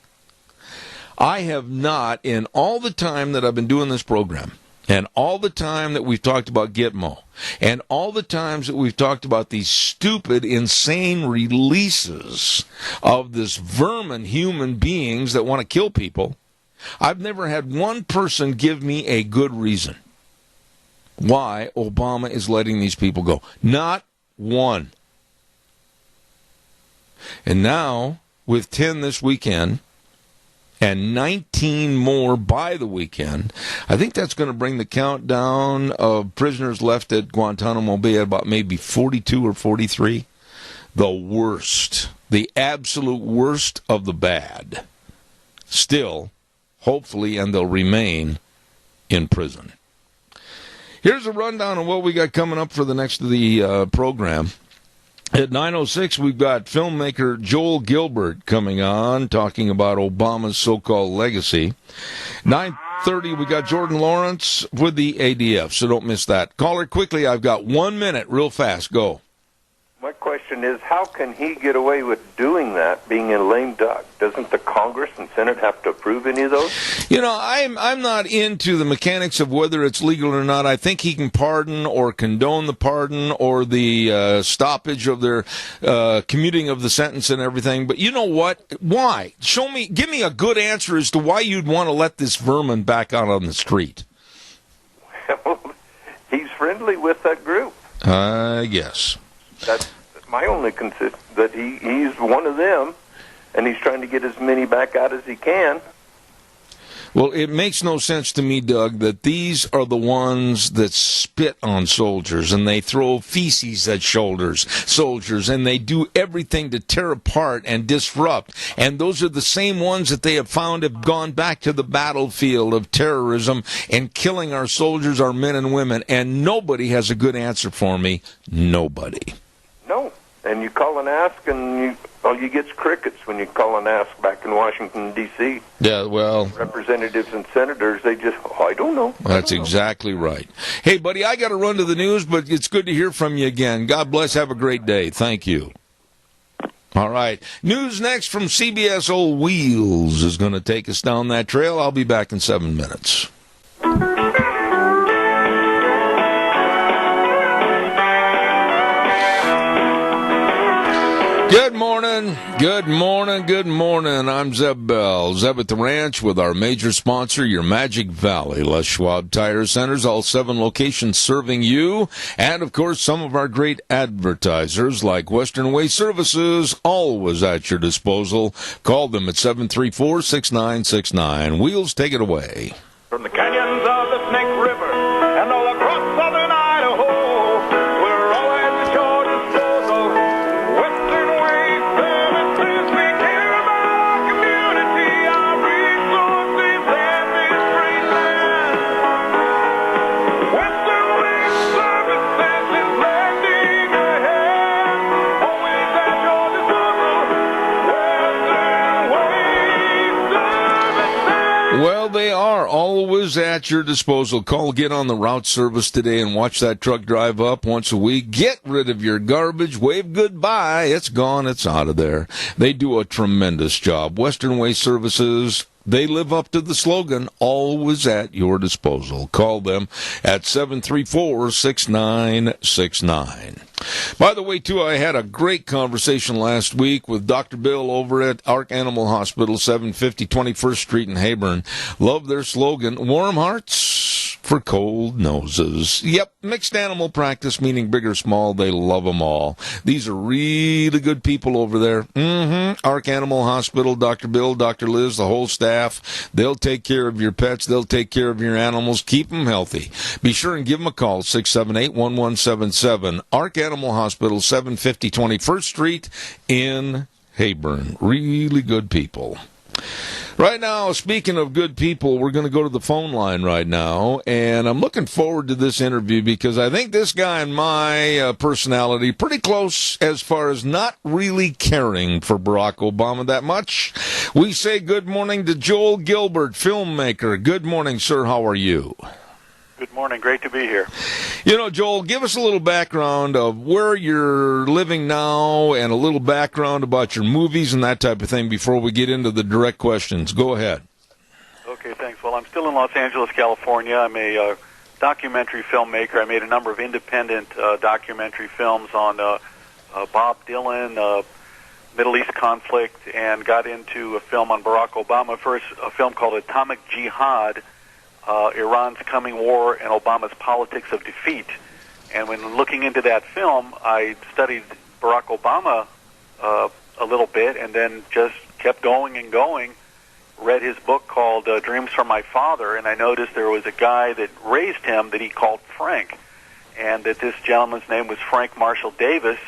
Speaker 2: I have not, in all the time that I've been doing this program, and all the time that we've talked about Gitmo, and all the times that we've talked about these stupid, insane releases of this vermin human beings that want to kill people, I've never had one person give me a good reason why Obama is letting these people go. Not one. And now, with 10 this weekend and 19 more by the weekend, I think that's going to bring the countdown of prisoners left at Guantanamo Bay at about maybe 42 or 43. The worst, the absolute worst of the bad, still hopefully, and they'll remain in prison. Here's a rundown of what we got coming up for the next of the program. At 9:06, we've got filmmaker Joel Gilbert coming on, talking about Obama's so-called legacy. 9:30, we got Jordan Lawrence with the ADF, so don't miss that. Caller, quickly, I've got 1 minute, real fast, go.
Speaker 3: My question is, how can he get away with doing that, being a lame duck? Doesn't the Congress and Senate have to approve any of those?
Speaker 2: You know, I'm not into the mechanics of whether it's legal or not. I think he can pardon or condone the pardon or the stoppage of their commuting of the sentence and everything. But you know what? Why? Give me a good answer as to why you'd want to let this vermin back out on the street.
Speaker 3: Well, he's friendly with that group.
Speaker 2: I guess.
Speaker 3: That's my only concern, that he's one of them, and he's trying to get as many back out as he can.
Speaker 2: Well, it makes no sense to me, Doug, that these are the ones that spit on soldiers, and they throw feces at soldiers, and they do everything to tear apart and disrupt. And those are the same ones that they have found have gone back to the battlefield of terrorism and killing our soldiers, our men and women. And nobody has a good answer for me. Nobody.
Speaker 3: No. And you call and ask, and all you get's crickets when you call and ask back in Washington, D.C.
Speaker 2: Yeah, well...
Speaker 3: Representatives and senators, they just, I don't know.
Speaker 2: That's exactly right. Hey, buddy, I got to run to the news, but it's good to hear from you again. God bless. Have a great day. Thank you. All right. News next from CBS. Old Wheels is going to take us down that trail. I'll be back in 7 minutes. Good morning, good morning, good morning. I'm Zeb Bell. Zeb at the Ranch with our major sponsor, your Magic Valley. Les Schwab Tire Centers, all 7 locations serving you. And, of course, some of our great advertisers like Western Way Services, always at your disposal. Call them at 734-6969. Wheels, take it away.
Speaker 9: From the canyons of the Snake River and all across southern Idaho, we're always at your disposal. Western Way Services, we care about our community, our resources, and this great land. Western Way Services is lending a hand, always at your disposal. Western Way Services.
Speaker 2: Well, they are always at your disposal. Call, get on the route service today and watch that truck drive up once a week. Get rid of your garbage. Wave goodbye. It's gone. It's out of there. They do a tremendous job. Western Way Services, they live up to the slogan, always at your disposal. Call them at 734-6969. By the way, too, I had a great conversation last week with Dr. Bill over at Ark Animal Hospital, 750 21st Street in Heyburn. Love their slogan, warm hearts for cold noses. Yep, mixed animal practice, meaning big or small, they love them all. These are really good people over there. Ark Animal Hospital, Dr. Bill, Dr. Liz, the whole staff. They'll take care of your pets. They'll take care of your animals. Keep them healthy. Be sure and give them a call, 678-1177. Ark Animal Hospital, 750 21st Street in Heyburn. Really good people. Right now, speaking of good people, we're going to go to the phone line right now, and I'm looking forward to this interview because I think this guy and my personality pretty close as far as not really caring for Barack Obama that much. We say good morning to Joel Gilbert, filmmaker. Good morning, sir. How are you?
Speaker 8: Good morning. Great to be here.
Speaker 2: You know, Joel, give us a little background of where you're living now and a little background about your movies and that type of thing before we get into the direct questions. Go ahead.
Speaker 8: Okay, thanks. Well, I'm still in Los Angeles, California. I'm a documentary filmmaker. I made a number of independent documentary films on Bob Dylan, Middle East conflict, and got into a film on Barack Obama. First, a film called Atomic Jihad, Iran's Coming War and Obama's Politics of Defeat. And when looking into that film, I studied Barack Obama a little bit and then just kept going and going, read his book called Dreams from My Father, and I noticed there was a guy that raised him that he called Frank, and that this gentleman's name was Frank Marshall Davis,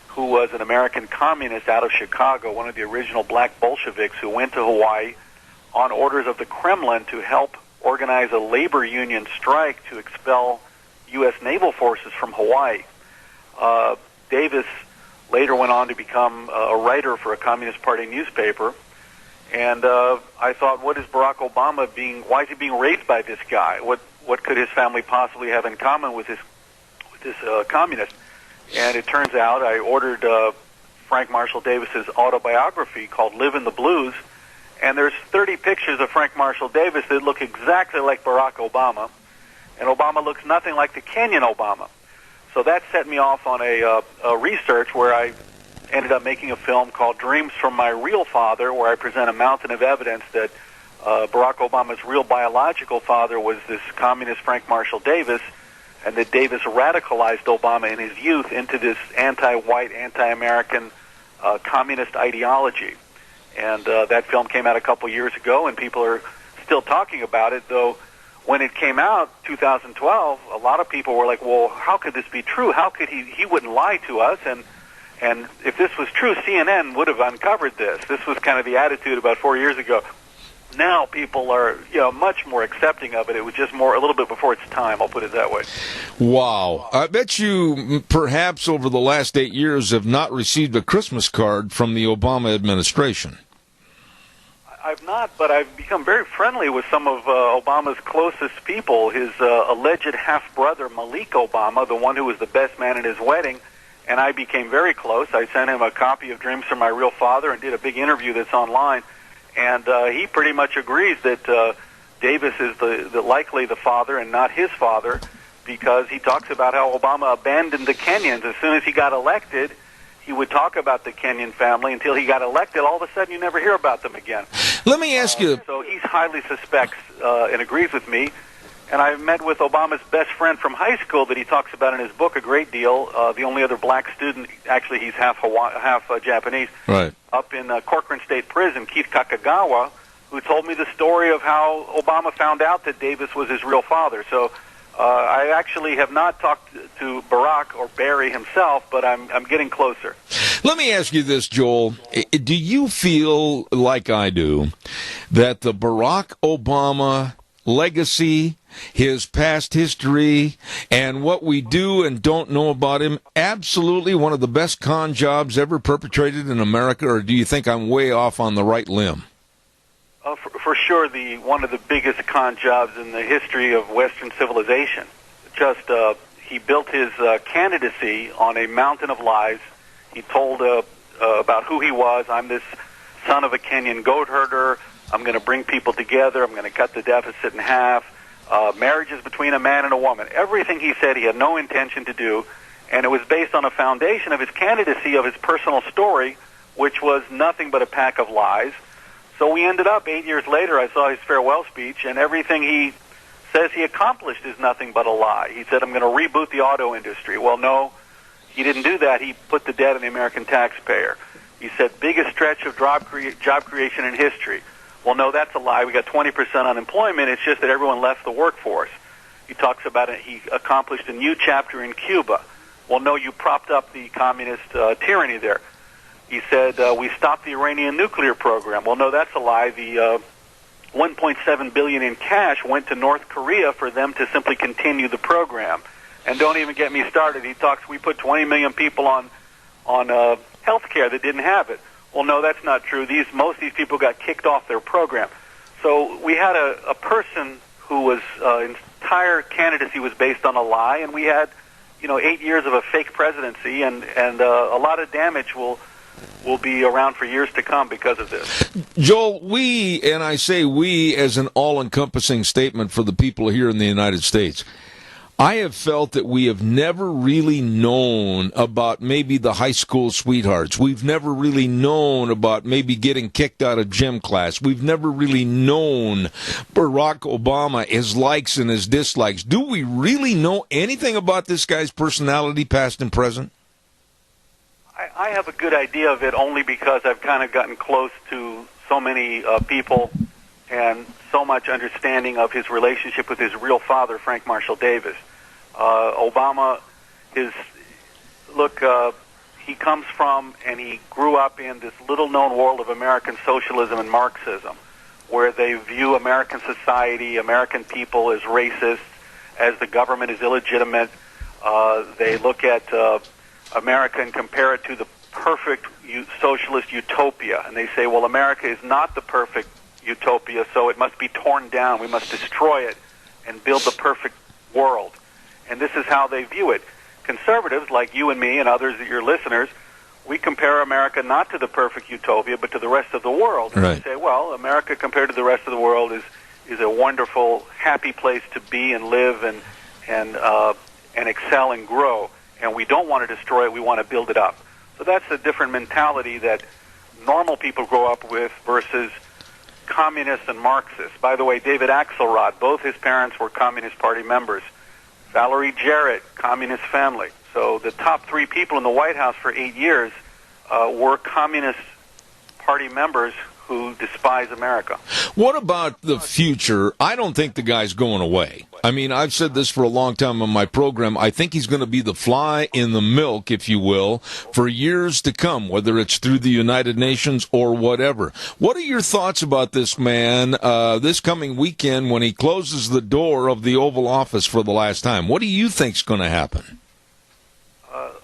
Speaker 8: who was an American communist out of Chicago, one of the original black Bolsheviks who went to Hawaii
Speaker 10: on orders of the Kremlin to help organize a labor union strike to expel U.S. naval forces from Hawaii. Davis later went on to become a writer for a Communist Party newspaper. And I thought, what is Barack Obama why is he being raised by this guy? What could his family possibly have in common with this communist? And it turns out I ordered Frank Marshall Davis's autobiography called Live in the Blues, and there's 30 pictures of Frank Marshall Davis that look exactly like Barack Obama, and Obama looks nothing like the Kenyan Obama. So that set me off on a research where I ended up making a film called Dreams from My Real Father, where I present a mountain of evidence that Barack Obama's real biological father was this communist Frank Marshall Davis, and that Davis radicalized Obama in his youth into this anti-white, anti-American communist ideology. And that film came out a couple years ago, and people are still talking about it, though when it came out, 2012, a lot of people were like, well, how could this be true? How could he wouldn't lie to us? And if this was true, CNN would have uncovered this. This was kind of the attitude about 4 years ago. Now people are, much more accepting of it. It was just a little bit before its time, I'll put it that way.
Speaker 2: Wow. I bet you perhaps over the last 8 years have not received a Christmas card from the Obama administration.
Speaker 10: I've not, but I've become very friendly with some of Obama's closest people. His alleged half-brother, Malik Obama, the one who was the best man at his wedding, and I became very close. I sent him a copy of Dreams from My Real Father and did a big interview that's online. And he pretty much agrees that Davis is likely the father and not his father, because he talks about how Obama abandoned the Kenyans. As soon as he got elected, he would talk about the Kenyan family until he got elected. All of a sudden, you never hear about them again.
Speaker 2: Let me ask you.
Speaker 10: So he highly suspects and agrees with me. And I met with Obama's best friend from high school that he talks about in his book a great deal. The only other black student, actually he's half Japanese,
Speaker 2: right,
Speaker 10: up in Corcoran State Prison, Keith Kakagawa, who told me the story of how Obama found out that Davis was his real father. So I actually have not talked to Barack or Barry himself, but I'm getting closer.
Speaker 2: Let me ask you this, Joel. Do you feel, like I do, that the Barack Obama legacy, his past history, and what we do and don't know about him, absolutely one of the best con jobs ever perpetrated in America, or do you think I'm way off on the right limb?
Speaker 10: For sure, one of the biggest con jobs in the history of Western civilization. He built his candidacy on a mountain of lies. He told about who he was. I'm this son of a Kenyan goat herder. I'm going to bring people together. I'm going to cut the deficit in half. Marriages between a man and a woman. Everything he said he had no intention to do, and it was based on a foundation of his candidacy, of his personal story, which was nothing but a pack of lies. So we ended up, 8 years later, I saw his farewell speech, and everything he says he accomplished is nothing but a lie. He said, I'm going to reboot the auto industry. Well, no, he didn't do that. He put the debt on the American taxpayer. He said, biggest stretch of job creation in history. Well, no, that's a lie. We got 20% unemployment. It's just that everyone left the workforce. He talks about it. He accomplished a new chapter in Cuba. Well, no, you propped up the communist tyranny there. He said, we stopped the Iranian nuclear program. Well, no, that's a lie. The $1.7 billion in cash went to North Korea for them to simply continue the program. And don't even get me started. He talks, we put 20 million people on health care that didn't have it. Well, no, that's not true. Most of these people got kicked off their program. So we had a person who was entire candidacy was based on a lie, and we had 8 years of a fake presidency, and a lot of damage will be around for years to come because of this.
Speaker 2: Joel, and I say we as an all-encompassing statement for the people here in the United States, I have felt that we have never really known about maybe the high school sweethearts. We've never really known about maybe getting kicked out of gym class. We've never really known Barack Obama, his likes and his dislikes. Do we really know anything about this guy's personality, past and present?
Speaker 10: I have a good idea of it only because I've kind of gotten close to so many people and so much understanding of his relationship with his real father, Frank Marshall Davis. Obama, he comes from and he grew up in this little-known world of American socialism and Marxism, where they view American society, American people as racist, as the government is illegitimate. They look at America and compare it to the perfect socialist utopia, and they say, well, America is not the perfect utopia, so it must be torn down. We must destroy it and build the perfect world. And this is how they view it. Conservatives, like you and me and others, your listeners, we compare America not to the perfect utopia, but to the rest of the world.
Speaker 2: Right.
Speaker 10: And we say, well, America compared to the rest of the world is a wonderful, happy place to be and live and excel and grow. And we don't want to destroy it. We want to build it up. So that's a different mentality that normal people grow up with versus communists and Marxists. By the way, David Axelrod, both his parents were Communist Party members. Valerie Jarrett, Communist family. So the top three people in the White House for 8 years were Communist Party members who despise America.
Speaker 2: What about the future? I don't think the guy's going away. I mean, I've said this for a long time on my program. I think he's going to be the fly in the milk, if you will, for years to come, whether it's through the United Nations or whatever. What are your thoughts about this man this coming weekend when he closes the door of the Oval Office for the last time? What do you think's going to happen?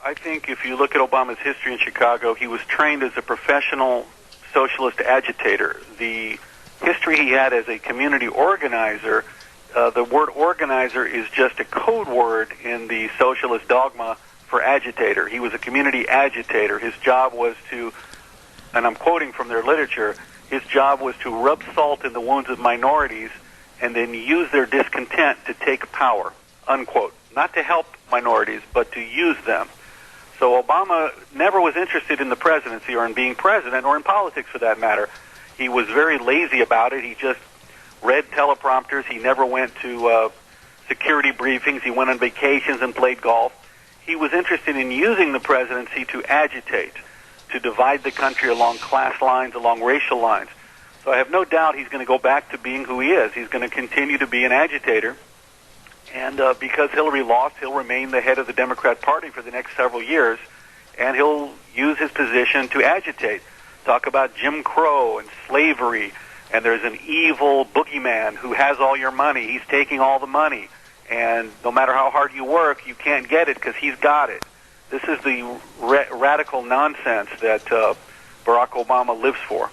Speaker 10: I think if you look at Obama's history in Chicago, he was trained as a professional socialist agitator. The history he had as a community organizer, the word organizer is just a code word in the socialist dogma for agitator. He was a community agitator. His job was to, and I'm quoting from their literature, his job was to rub salt in the wounds of minorities and then use their discontent to take power, unquote. Not to help minorities, but to use them. So Obama never was interested in the presidency or in being president or in politics for that matter. He was very lazy about it. He just read teleprompters. He never went to security briefings. He went on vacations and played golf. He was interested in using the presidency to agitate, to divide the country along class lines, along racial lines. So I have no doubt he's going to go back to being who he is. He's going to continue to be an agitator. And because Hillary lost, he'll remain the head of the Democrat Party for the next several years, and he'll use his position to agitate, talk about Jim Crow and slavery, and there's an evil boogeyman who has all your money. He's taking all the money, and no matter how hard you work, you can't get it because he's got it. This is the radical nonsense that Barack Obama lives for.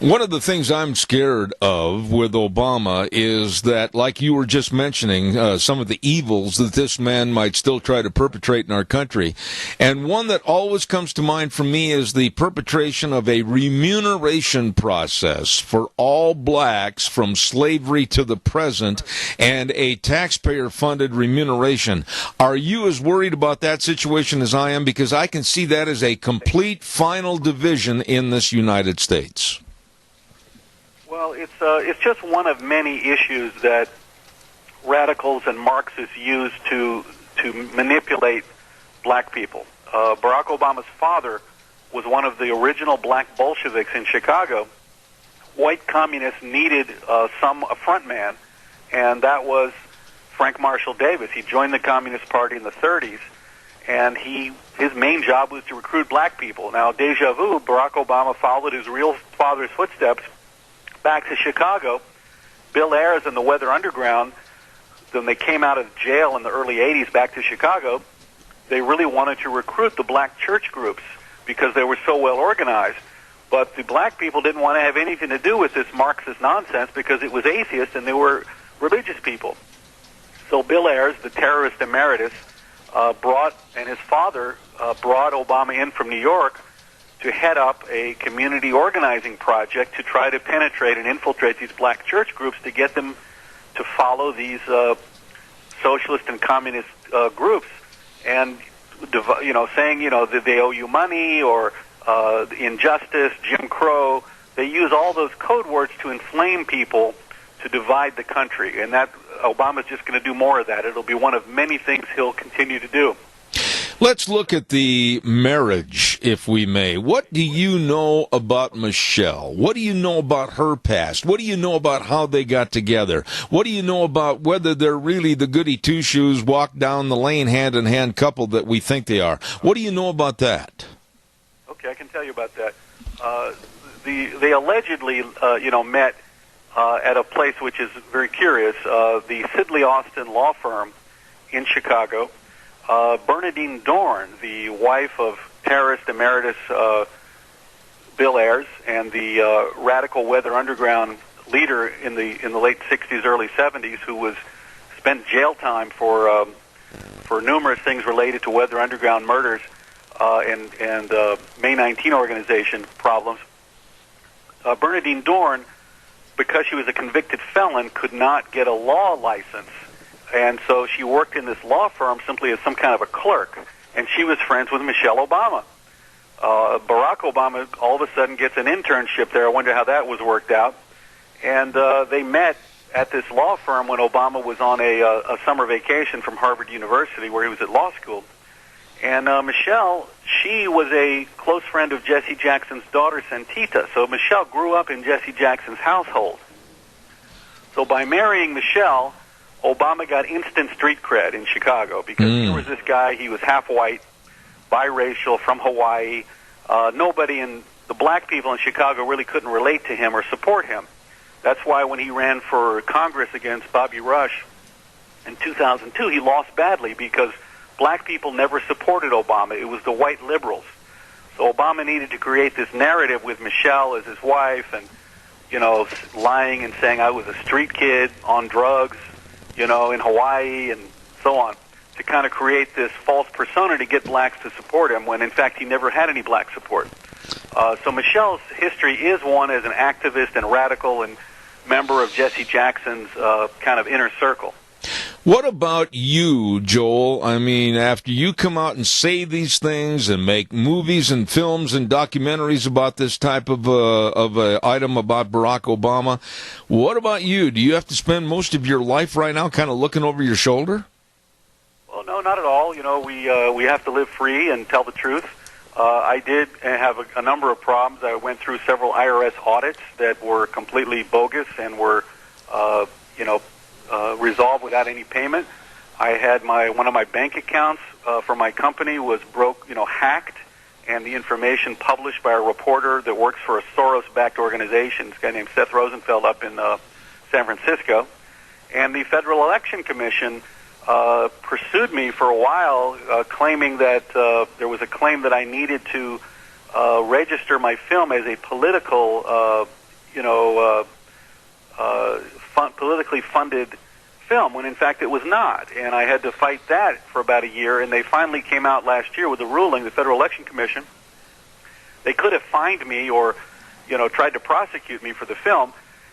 Speaker 2: One of the things I'm scared of with Obama is that, like you were just mentioning, some of the evils that this man might still try to perpetrate in our country. And one that always comes to mind for me is the perpetration of a remuneration process for all blacks from slavery to the present and a taxpayer-funded remuneration. Are you as worried about that situation as I am? Because I can see that as a complete final division in this United States.
Speaker 10: Well, it's just one of many issues that radicals and Marxists use to manipulate black people. Barack Obama's father was one of the original black Bolsheviks in Chicago. White communists needed a front man, and that was Frank Marshall Davis. He joined the Communist Party in the 30s, and his main job was to recruit black people. Now, deja vu, Barack Obama followed his real father's footsteps back to Chicago. Bill Ayers and the Weather Underground, when they came out of jail in the early 80s back to Chicago, they really wanted to recruit the black church groups because they were so well organized. But the black people didn't want to have anything to do with this Marxist nonsense because it was atheist and they were religious people. So Bill Ayers, the terrorist emeritus, and his father brought Obama in from New York to head up a community organizing project to try to penetrate and infiltrate these black church groups to get them to follow these socialist and communist groups, and saying that they owe you money or injustice, Jim Crow. They use all those code words to inflame people to divide the country, and that Obama's just going to do more of that. It'll be one of many things he'll continue to do.
Speaker 2: Let's look at the marriage, if we may. What do you know about Michelle? What do you know about her past? What do you know about how they got together? What do you know about whether they're really the goody two-shoes, walk down the lane hand-in-hand couple that we think they are? What do you know about that?
Speaker 10: Okay, I can tell you about that. They allegedly, met at a place which is very curious, the Sidley Austin law firm in Chicago. Bernadine Dorn, the wife of terrorist emeritus Bill Ayers and the radical Weather Underground leader in the late 60s, early 70s, who was spent jail time for numerous things related to Weather Underground murders and May 19 organization problems. Bernadine Dorn, because she was a convicted felon, could not get a law license. And so she worked in this law firm simply as some kind of a clerk. And she was friends with Michelle Obama. Barack Obama all of a sudden gets an internship there. I wonder how that was worked out. And they met at this law firm when Obama was on a summer vacation from Harvard University, where he was at law school. And Michelle, she was a close friend of Jesse Jackson's daughter, Santita. So Michelle grew up in Jesse Jackson's household. So by marrying Michelle, Obama got instant street cred in Chicago, because here was this guy, he was half white, biracial, from Hawaii. Nobody in the black people in Chicago really couldn't relate to him or support him. That's why when he ran for Congress against Bobby Rush in 2002, he lost badly, because black people never supported Obama. It was the white liberals. So Obama needed to create this narrative with Michelle as his wife, and, you know, lying and saying I was a street kid on drugs, you know, in Hawaii and so on, to kind of create this false persona to get blacks to support him, when in fact he never had any black support. So Michelle's history is one as an activist and radical and member of Jesse Jackson's kind of inner circle.
Speaker 2: What about you, Joel? I mean, after you come out and say these things and make movies and films and documentaries about this type of item about Barack Obama, what about you? Do you have to spend most of your life right now kind of looking over your shoulder?
Speaker 10: Well, no, not at all. You know, we have to live free and tell the truth. I did have a number of problems. I went through several IRS audits that were completely bogus and were, resolved without any payment. I had one of my bank accounts for my company was hacked, and the information published by a reporter that works for a Soros-backed organization, this guy named Seth Rosenfeld up in San Francisco. And the Federal Election Commission pursued me for a while, claiming that there was a claim that I needed to register my film as a political, politically funded film, when in fact it was not. And I had to fight that for about a year, and they finally came out last year with a ruling, the Federal Election Commission. They could have fined me or, tried to prosecute me for the film,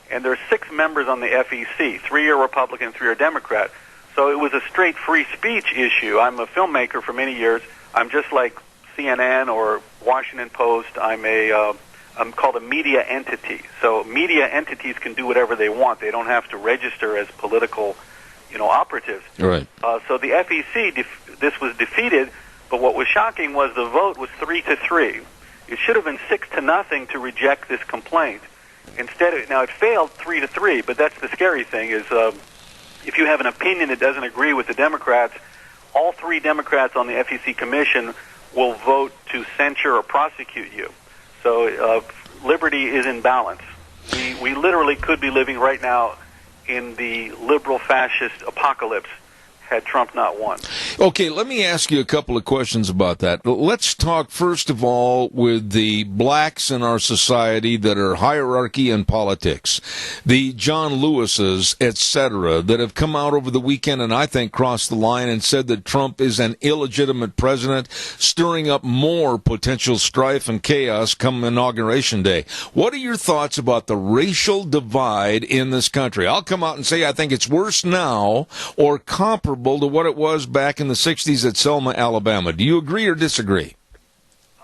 Speaker 10: and there's 6 members on the FEC. 3 are Republican, 3 are Democrat. So it was a straight free speech issue. I'm a filmmaker for many years. I'm just like CNN or Washington Post. I'm called a media entity. So media entities can do whatever they want. They don't have to register as political, operatives.
Speaker 2: Right.
Speaker 10: So the FEC, this was defeated, but what was shocking was the vote was 3-3. It should have been 6-0 to reject this complaint. Instead, it failed 3-3, but that's the scary thing is if you have an opinion that doesn't agree with the Democrats, all 3 Democrats on the FEC commission will vote to censure or prosecute you. So liberty is in balance. We literally could be living right now in the liberal fascist apocalypse had Trump not won.
Speaker 2: Okay, let me ask you a couple of questions about that. Let's talk, first of all, with the blacks in our society that are hierarchy in politics, the John Lewises, etc., that have come out over the weekend and I think crossed the line and said that Trump is an illegitimate president, stirring up more potential strife and chaos come Inauguration Day. What are your thoughts about the racial divide in this country? I'll come out and say I think it's worse now or comparable to what it was back in the 60s at Selma, Alabama. Do you agree or disagree?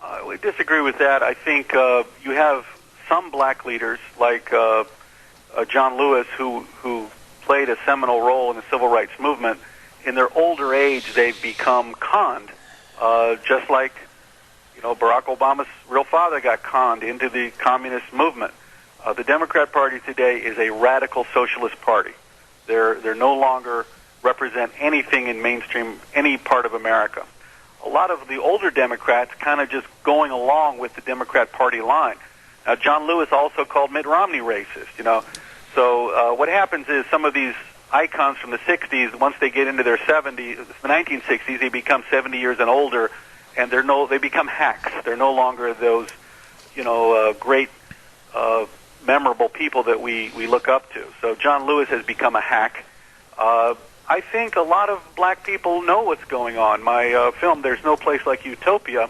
Speaker 10: I disagree with that. I think you have some black leaders like John Lewis who played a seminal role in the civil rights movement. In their older age, they've become conned, just like Barack Obama's real father got conned into the communist movement. The Democrat Party today is a radical socialist party. They're no longer represent anything in mainstream, any part of America. A lot of the older Democrats kind of just going along with the Democrat Party line. Now, John Lewis also called Mitt Romney racist, So what happens is some of these icons from the 60s, once they get into their 70s, the 1960s, they become 70 years and older, and they become hacks. They're no longer those, great, memorable people that we look up to. So John Lewis has become a hack. I think a lot of black people know what's going on. My film, There's No Place Like Utopia,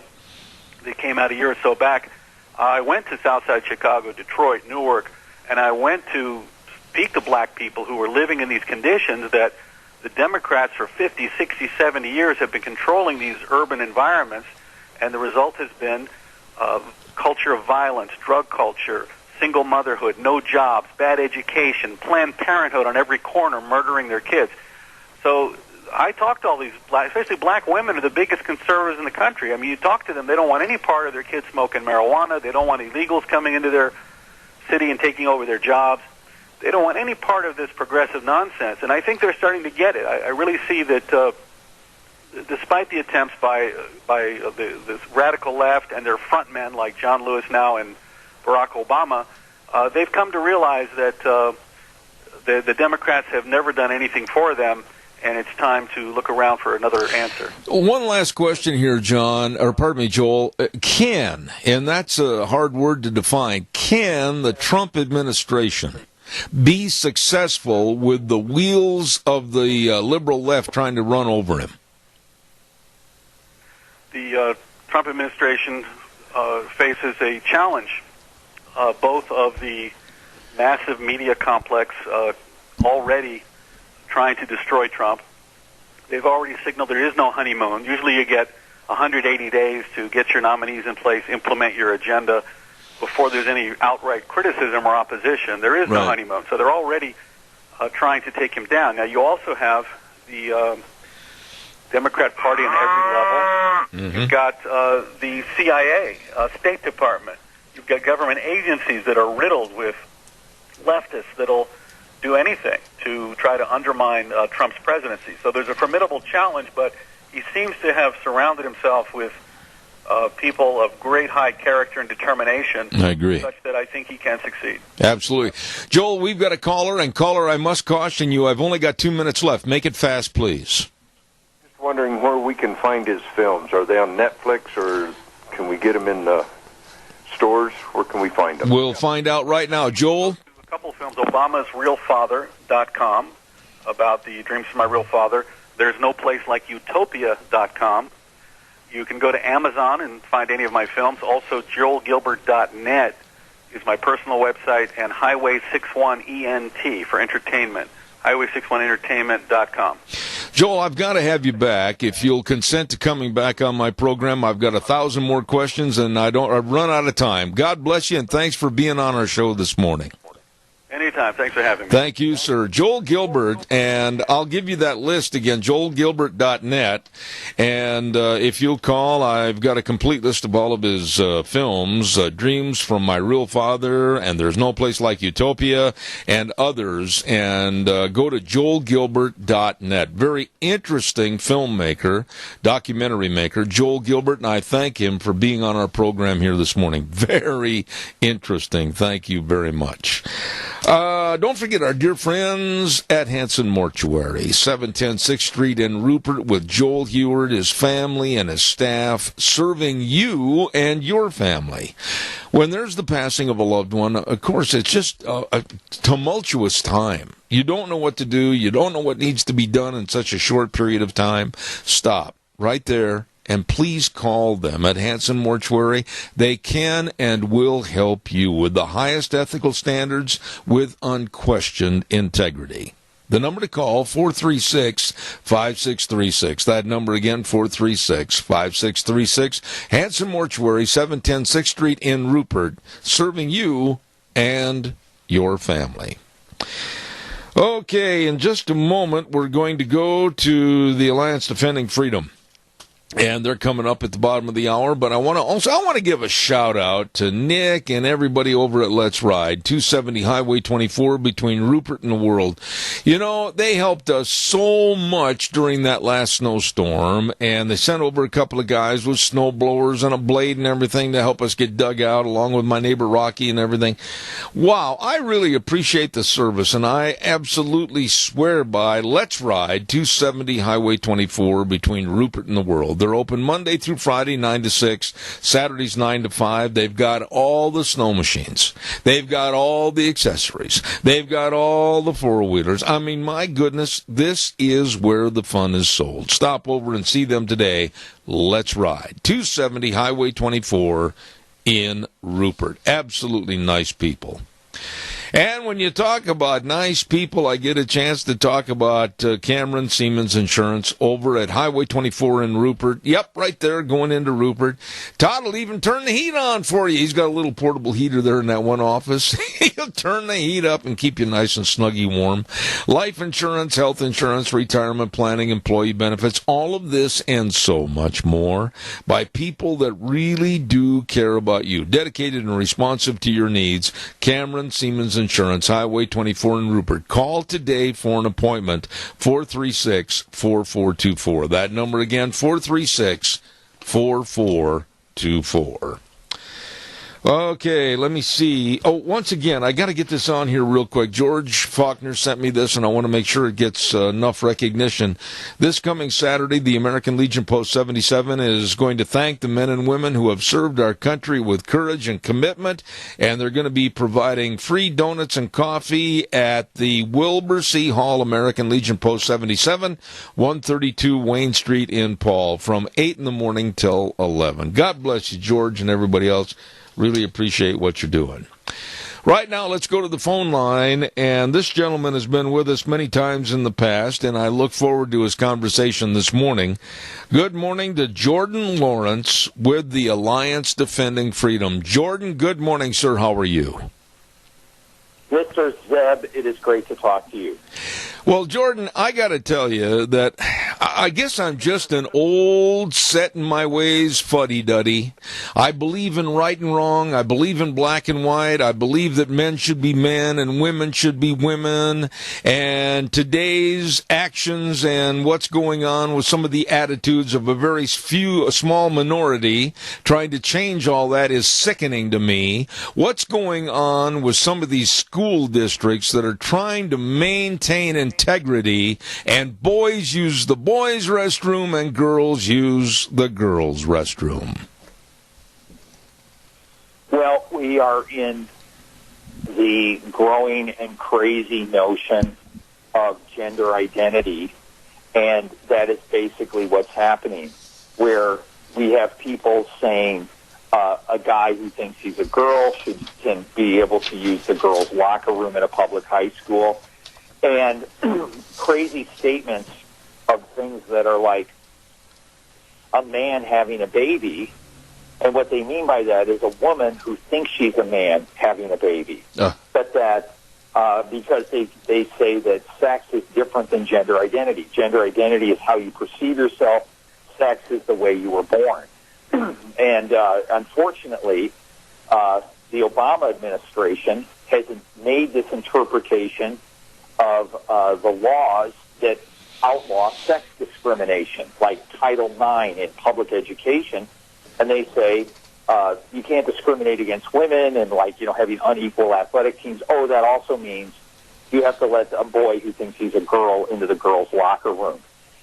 Speaker 10: that came out a year or so back, I went to Southside Chicago, Detroit, Newark, and I went to speak to black people who were living in these conditions that the Democrats for 50, 60, 70 years have been controlling these urban environments, and the result has been culture of violence, drug culture, single motherhood, no jobs, bad education, Planned Parenthood on every corner murdering their kids. So I talk to all these especially black women are the biggest conservatives in the country. I mean, you talk to them, they don't want any part of their kids smoking marijuana. They don't want illegals coming into their city and taking over their jobs. They don't want any part of this progressive nonsense. And I think they're starting to get it. I really see that despite the attempts by this radical left and their front men like John Lewis now and Barack Obama, they've come to realize that the Democrats have never done anything for them, and it's time to look around for another answer.
Speaker 2: One last question here, Joel. Can, and that's a hard word to define, can the Trump administration be successful with the wheels of the liberal left trying to run over him?
Speaker 10: The Trump administration faces a challenge, both of the massive media complex already trying to destroy Trump. They've already signaled there is no honeymoon. Usually you get 180 days to get your nominees in place, implement your agenda before there's any outright criticism or opposition. There is no honeymoon. So they're already trying to take him down. Now, you also have the Democrat Party on every level. Mm-hmm. You've got the CIA, State Department. You've got government agencies that are riddled with leftists that'll do anything to try to undermine Trump's presidency. So there's a formidable challenge, but he seems to have surrounded himself with people of great high character and determination.
Speaker 2: I agree.
Speaker 10: Such that I think he can succeed.
Speaker 2: Absolutely. Joel, we've got a caller, and caller, I must caution you, I've only got 2 minutes left. Make it fast, please.
Speaker 3: Just wondering where we can find his films. Are they on Netflix, or can we get them in the stores? Where can we find them?
Speaker 2: We'll find out right now. Joel?
Speaker 10: A couple of films, ObamasRealFather.com, about the dreams of my real father. There's no place like Utopia.com. You can go to Amazon and find any of my films. Also, JoelGilbert.net is my personal website, and Highway61ENT for entertainment. Highway61entertainment.com.
Speaker 2: Joel, I've got to have you back. If you'll consent to coming back on my program, I've got 1,000 more questions, and I've run out of time. God bless you, and thanks for being on our show this morning.
Speaker 10: Anytime. Thanks for having me.
Speaker 2: Thank you, sir. Joel Gilbert, and I'll give you that list again, joelgilbert.net. And if you'll call, I've got a complete list of all of his films, Dreams from My Real Father, and There's No Place Like Utopia, and others. And go to joelgilbert.net. Very interesting filmmaker, documentary maker, Joel Gilbert, and I thank him for being on our program here this morning. Very interesting. Thank you very much. Don't forget our dear friends at Hanson Mortuary, 710 6th Street in Rupert, with Joel Heward, his family, and his staff, serving you and your family. When there's the passing of a loved one, of course, it's just a tumultuous time. You don't know what to do. You don't know what needs to be done in such a short period of time. Stop right there. And please call them at Hanson Mortuary. They can and will help you with the highest ethical standards with unquestioned integrity. The number to call, 436-5636. That number again, 436-5636. Hanson Mortuary, 710 6th Street in Rupert, serving you and your family. Okay, in just a moment, we're going to go to the Alliance Defending Freedom. And they're coming up at the bottom of the hour, but I want to give a shout out to Nick and everybody over at Let's Ride, 270 Highway 24 between Rupert and the World. You know, they helped us so much during that last snowstorm, and they sent over a couple of guys with snow blowers and a blade and everything to help us get dug out, along with my neighbor Rocky and everything. Wow, I really appreciate the service, and I absolutely swear by Let's Ride, 270 Highway 24 between Rupert and the World. They're open Monday through Friday, 9 to 6, Saturdays, 9 to 5. They've got all the snow machines. They've got all the accessories. They've got all the four-wheelers. I mean, my goodness, this is where the fun is sold. Stop over and see them today. Let's Ride. 270 Highway 24 in Rupert. Absolutely nice people. And when you talk about nice people, I get a chance to talk about Cameron Siemens Insurance over at Highway 24 in Rupert. Yep, right there going into Rupert. Todd will even turn the heat on for you. He's got a little portable heater there in that one office. He'll turn the heat up and keep you nice and snuggy warm. Life insurance, health insurance, retirement planning, employee benefits, all of this and so much more by people that really do care about you. Dedicated and responsive to your needs. Cameron Siemens Insurance, Highway 24 in Rupert. Call today for an appointment, 436-4424. That number again, 436-4424. Okay, let me see. Oh, once again, I got to get this on here real quick. George Faulkner sent me this, and I want to make sure it gets enough recognition. This coming Saturday, the American Legion Post 77 is going to thank the men and women who have served our country with courage and commitment, and they're going to be providing free donuts and coffee at the Wilbur C. Hall, American Legion Post 77, 132 Wayne Street in Paul, from 8 in the morning till 11. God bless you, George, and everybody else. Really appreciate what you're doing. Right now, let's go to the phone line, and this gentleman has been with us many times in the past, and I look forward to his conversation this morning. Good morning to Jordan Lawrence with the Alliance Defending Freedom. Jordan, good morning, sir. How are you?
Speaker 11: Mr. Zeb, it is great to talk to you.
Speaker 2: Well, Jordan, I got to tell you that I guess I'm just an old, set-in-my-ways fuddy-duddy. I believe in right and wrong. I believe in black and white. I believe that men should be men and women should be women. And today's actions and what's going on with some of the attitudes of a small minority trying to change all that is sickening to me. What's going on with some of these school districts that are trying to maintain integrity, and boys use the boys' restroom and girls use the girls' restroom?
Speaker 11: Well, we are in the growing and crazy notion of gender identity, and that is basically what's happening, where we have people saying a guy who thinks he's a girl can be able to use the girls' locker room at a public high school, and crazy statements of things that are like a man having a baby, and what they mean by that is a woman who thinks she's a man having a baby. But that because they say that sex is different than gender identity. Gender identity is how you perceive yourself. Sex is the way you were born. And unfortunately, the Obama administration has made this interpretation of the laws that outlaw sex discrimination, like Title IX in public education, and they say you can't discriminate against women and, having unequal athletic teams. Oh, that also means you have to let a boy who thinks he's a girl into the girls' locker room.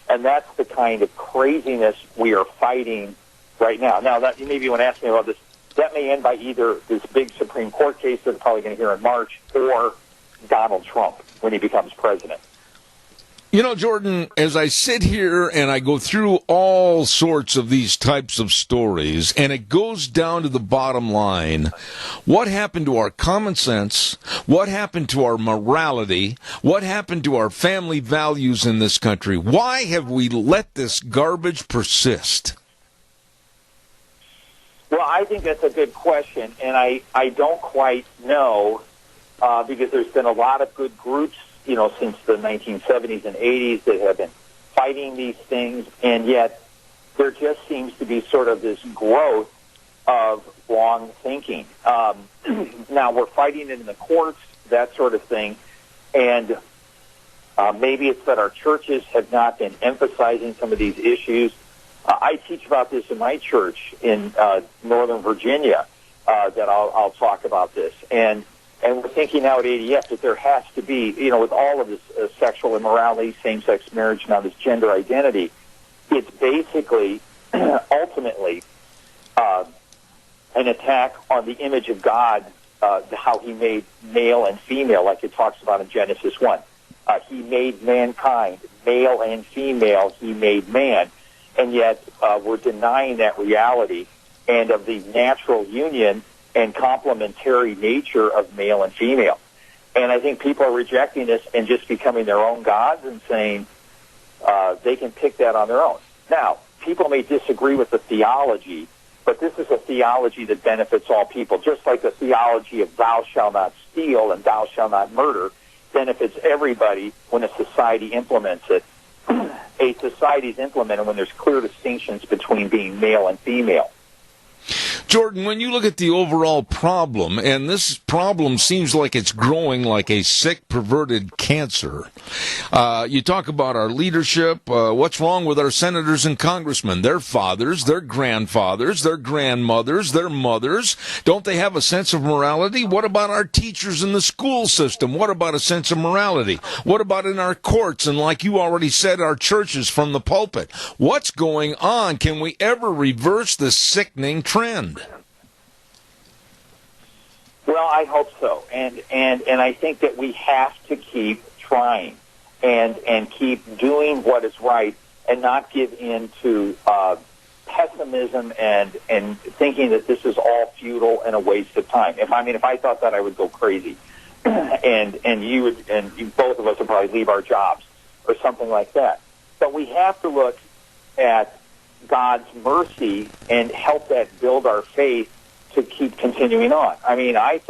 Speaker 11: And that's the kind of craziness we are fighting right now. Now, that maybe you want to ask me about this. That may end by either this big Supreme Court case that we're probably going to hear in March or Donald Trump when he becomes president.
Speaker 2: You know, Jordan, as I sit here and I go through all sorts of these types of stories, and it goes down to the bottom line, what happened to our common sense? What happened to our morality? What happened to our family values in this country? Why have we let this garbage persist?
Speaker 11: Well, I think that's a good question, and I don't quite know because there's been a lot of good groups since the 1970s and 80s that have been fighting these things, and yet there just seems to be sort of this growth of wrong thinking. Now, we're fighting it in the courts, that sort of thing, and maybe it's that our churches have not been emphasizing some of these issues. I teach about this in my church in Northern Virginia, that I'll talk about this. And we're thinking now at ADF that there has to be, with all of this sexual immorality, same-sex marriage, now this gender identity, it's basically, ultimately, an attack on the image of God, how he made male and female, like it talks about in Genesis 1. He made mankind, male and female, he made man. And yet we're denying that reality and of the natural union and complementary nature of male and female. And I think people are rejecting this and just becoming their own gods and saying they can pick that on their own. Now, people may disagree with the theology, but this is a theology that benefits all people, just like the theology of thou shalt not steal and thou shalt not murder benefits everybody when a society implements it. A society is implemented when there's clear distinctions between being male and female.
Speaker 2: Jordan, when you look at the overall problem, and this problem seems like it's growing like a sick, perverted cancer, you talk about our leadership. What's wrong with our senators and congressmen? Their fathers, their grandfathers, their grandmothers, their mothers. Don't they have a sense of morality? What about our teachers in the school system? What about a sense of morality? What about in our courts and, like you already said, our churches from the pulpit? What's going on? Can we ever reverse this sickening trend?
Speaker 11: Well, I hope so, and I think that we have to keep trying and keep doing what is right and not give in to pessimism and thinking that this is all futile and a waste of time. If I thought that, I would go crazy, and both of us would probably leave our jobs or something like that. But we have to look at God's mercy and help that build our faith to keep continuing on. I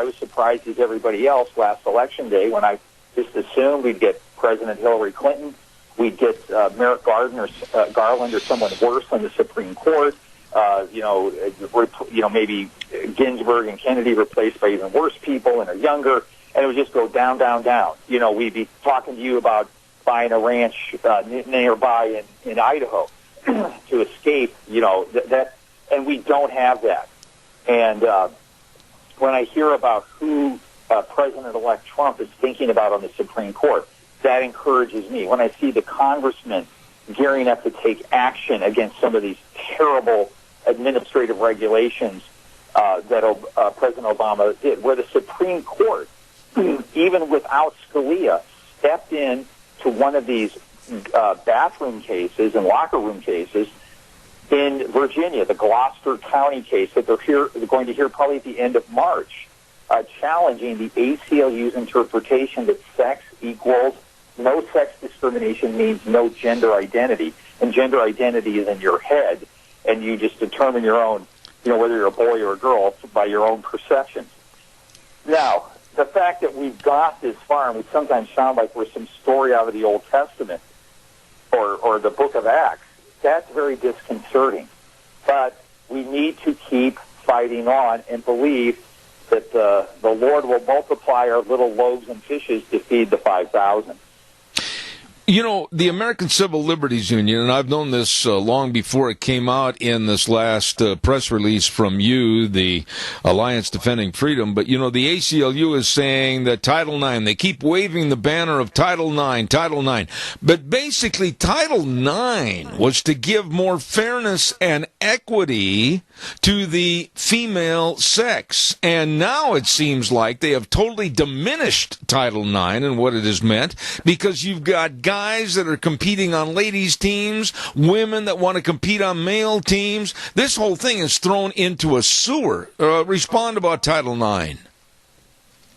Speaker 11: was surprised as everybody else last election day when I just assumed we'd get President Hillary Clinton, we'd get Merrick Garland or someone worse on the Supreme Court, maybe Ginsburg and Kennedy replaced by even worse people and are younger, and it would just go down, down, down. We'd be talking to you about buying a ranch nearby in Idaho to escape, that, and we don't have that. And when I hear about who President-elect Trump is thinking about on the Supreme Court, that encourages me. When I see the congressmen gearing up to take action against some of these terrible administrative regulations that President Obama did, where the Supreme Court, even without Scalia, stepped in to one of these bathroom cases and locker room cases in Virginia, the Gloucester County case that they're going to hear probably at the end of March, challenging the ACLU's interpretation that sex equals no sex discrimination means no gender identity, and gender identity is in your head, and you just determine your own, whether you're a boy or a girl by your own perceptions. Now, the fact that we've got this far, and we sometimes sound like we're some story out of the Old Testament or the book of Acts, that's very disconcerting. But we need to keep fighting on and believe that the Lord will multiply our little loaves and fishes to feed the 5,000.
Speaker 2: The American Civil Liberties Union, and I've known this long before it came out in this last press release from you, the Alliance Defending Freedom, but, the ACLU is saying that Title IX, they keep waving the banner of Title IX. But basically, Title IX was to give more fairness and equity to the female sex. And now it seems like they have totally diminished Title IX and what it has meant, because you've got guys that are competing on ladies' teams, women that want to compete on male teams. This whole thing is thrown into a sewer. Respond about Title IX.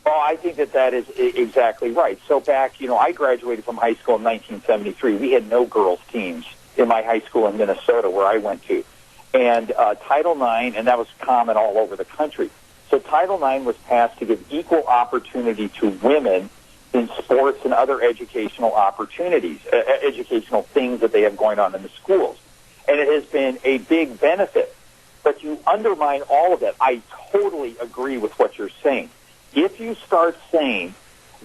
Speaker 11: Well, I think that is exactly right. So back, I graduated from high school in 1973. We had no girls' teams in my high school in Minnesota where I went to. And Title IX, and that was common all over the country. So Title IX was passed to give equal opportunity to women in sports and other educational opportunities, educational things that they have going on in the schools. and it has been a big benefit. But you undermine all of that. I totally agree with what you're saying. If you start saying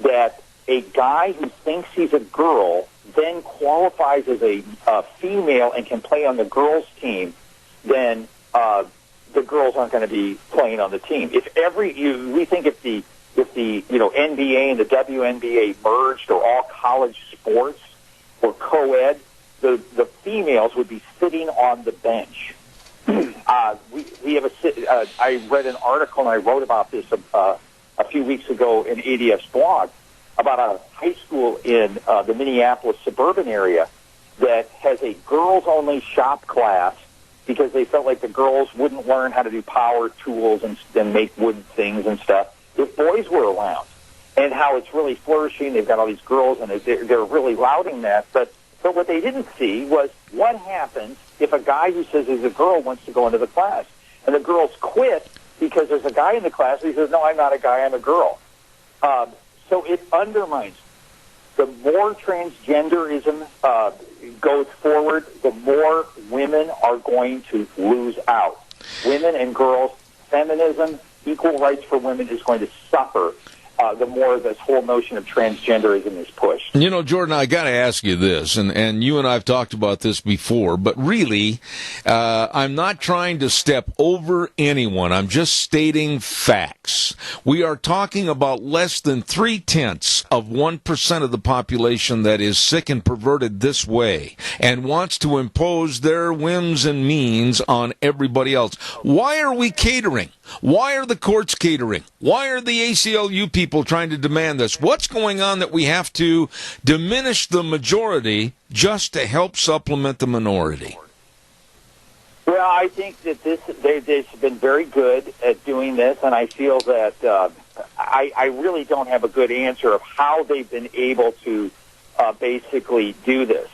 Speaker 11: that a guy who thinks he's a girl then qualifies as a female and can play on the girls' team, then the girls aren't going to be playing on the team. If the NBA and the WNBA merged, or all college sports were co-ed, the females would be sitting on the bench. We have I read an article and I wrote about this a few weeks ago in ADF's blog about a high school in the Minneapolis suburban area that has a girls-only shop class because they felt like the girls wouldn't learn how to do power tools and make wood things and stuff if boys were around, and how it's really flourishing. They've got all these girls, and they're really lauding that. But what they didn't see was what happens if a guy who says he's a girl wants to go into the class, and the girls quit because there's a guy in the class who says, no, I'm not a guy, I'm a girl. So it undermines. The more transgenderism goes forward, the more women are going to lose out. Women and girls, feminism, equal rights for women is going to suffer the more this whole notion of transgenderism is pushed.
Speaker 2: You know, Jordan, I got to ask you this, and you and I have talked about this before, but really, I'm not trying to step over anyone. I'm just stating facts. We are talking about less than 0.3% of the population that is sick and perverted this way and wants to impose their whims and means on everybody else. Why are we catering? Why are the courts catering? Why are the ACLU people trying to demand this? What's going on that we have to diminish the majority just to help supplement the minority?
Speaker 11: Well, I think that they've been very good at doing this, and I feel that I really don't have a good answer of how they've been able to basically do this.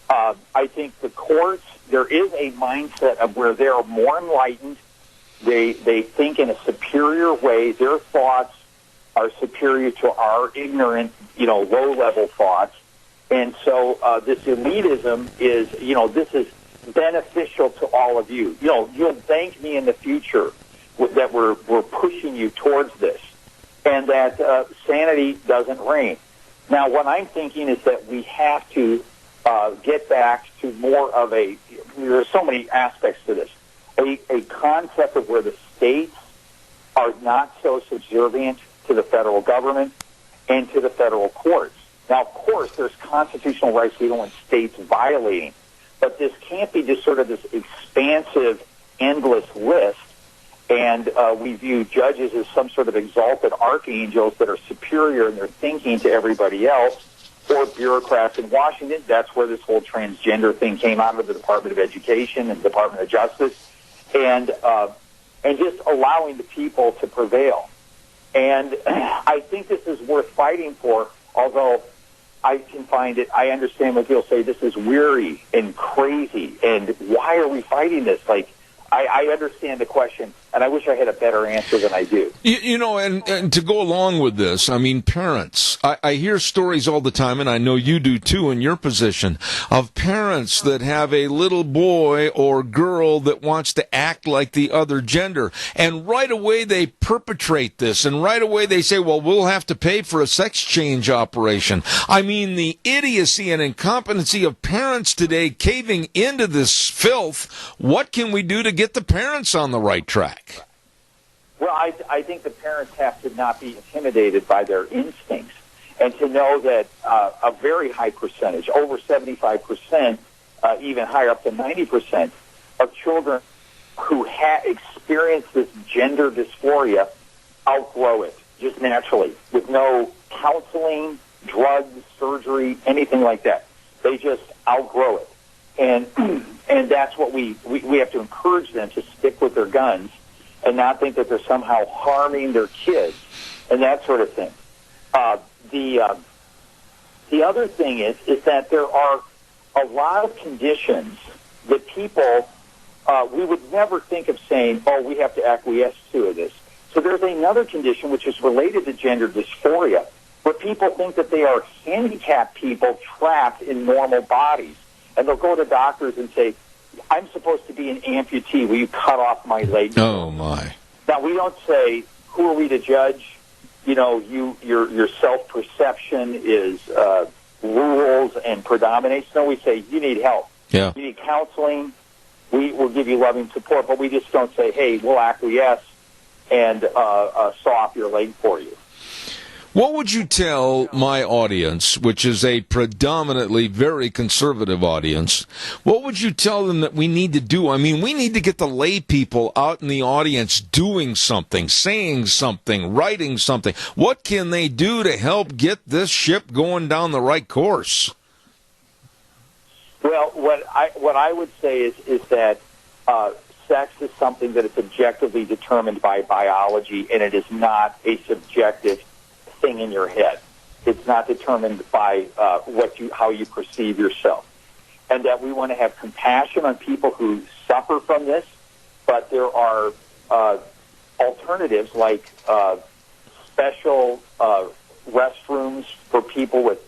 Speaker 11: I think the courts, there is a mindset of where they're more enlightened. They think in a superior way. Their thoughts are superior to our ignorant, low-level thoughts. And so this elitism is, this is beneficial to all of you. You'll thank me in the future that we're pushing you towards this, and that sanity doesn't reign. Now, what I'm thinking is that we have to get back to more of there's so many aspects to this. A concept of where the states are not so subservient to the federal government and to the federal courts. Now, of course, there's constitutional rights we don't want states violating, but this can't be just sort of this expansive, endless list, and we view judges as some sort of exalted archangels that are superior in their thinking to everybody else, or bureaucrats in Washington. That's where this whole transgender thing came out of the Department of Education and the Department of Justice. And just allowing the people to prevail. And I think this is worth fighting for, although I understand when people say this is weary and crazy, and why are we fighting this? I understand the question, and I wish I had a better answer than I do.
Speaker 2: And to go along with this, I mean, parents, I hear stories all the time, and I know you do too in your position, of parents that have a little boy or girl that wants to act like the other gender, and right away they perpetrate this, and right away they say, well, we'll have to pay for a sex change operation. I mean, the idiocy and incompetency of parents today caving into this filth. What can we do to get the parents on the right track?
Speaker 11: Well, I think the parents have to not be intimidated by their instincts, and to know that a very high percentage, over 75%, even higher, up to 90%, of children who experience this gender dysphoria outgrow it just naturally, with no counseling, drugs, surgery, anything like that. They just outgrow it. And that's what we have to encourage them to stick with their guns and not think that they're somehow harming their kids and that sort of thing. The other thing is that there are a lot of conditions that people, we would never think of saying, oh, we have to acquiesce to this. So there's another condition which is related to gender dysphoria, where people think that they are handicapped people trapped in normal bodies. And they'll go to doctors and say, I'm supposed to be an amputee. Will you cut off my leg?
Speaker 2: Oh, my.
Speaker 11: Now, we don't say, who are we to judge? You know, your self-perception is rules and predominates. No, we say, you need help.
Speaker 2: Yeah.
Speaker 11: You need counseling. We will give you loving support, but we just don't say, hey, we'll acquiesce and saw off your leg for you.
Speaker 2: What would you tell my audience, which is a predominantly very conservative audience, what would you tell them that we need to do? I mean, we need to get the lay people out in the audience doing something, saying something, writing something. What can they do to help get this ship going down the right course?
Speaker 11: Well, what I would say is that sex is something that is objectively determined by biology, and it is not a subjective thing in your head. It's not determined by how you perceive yourself, and that we want to have compassion on people who suffer from this. But there are alternatives like special restrooms for people with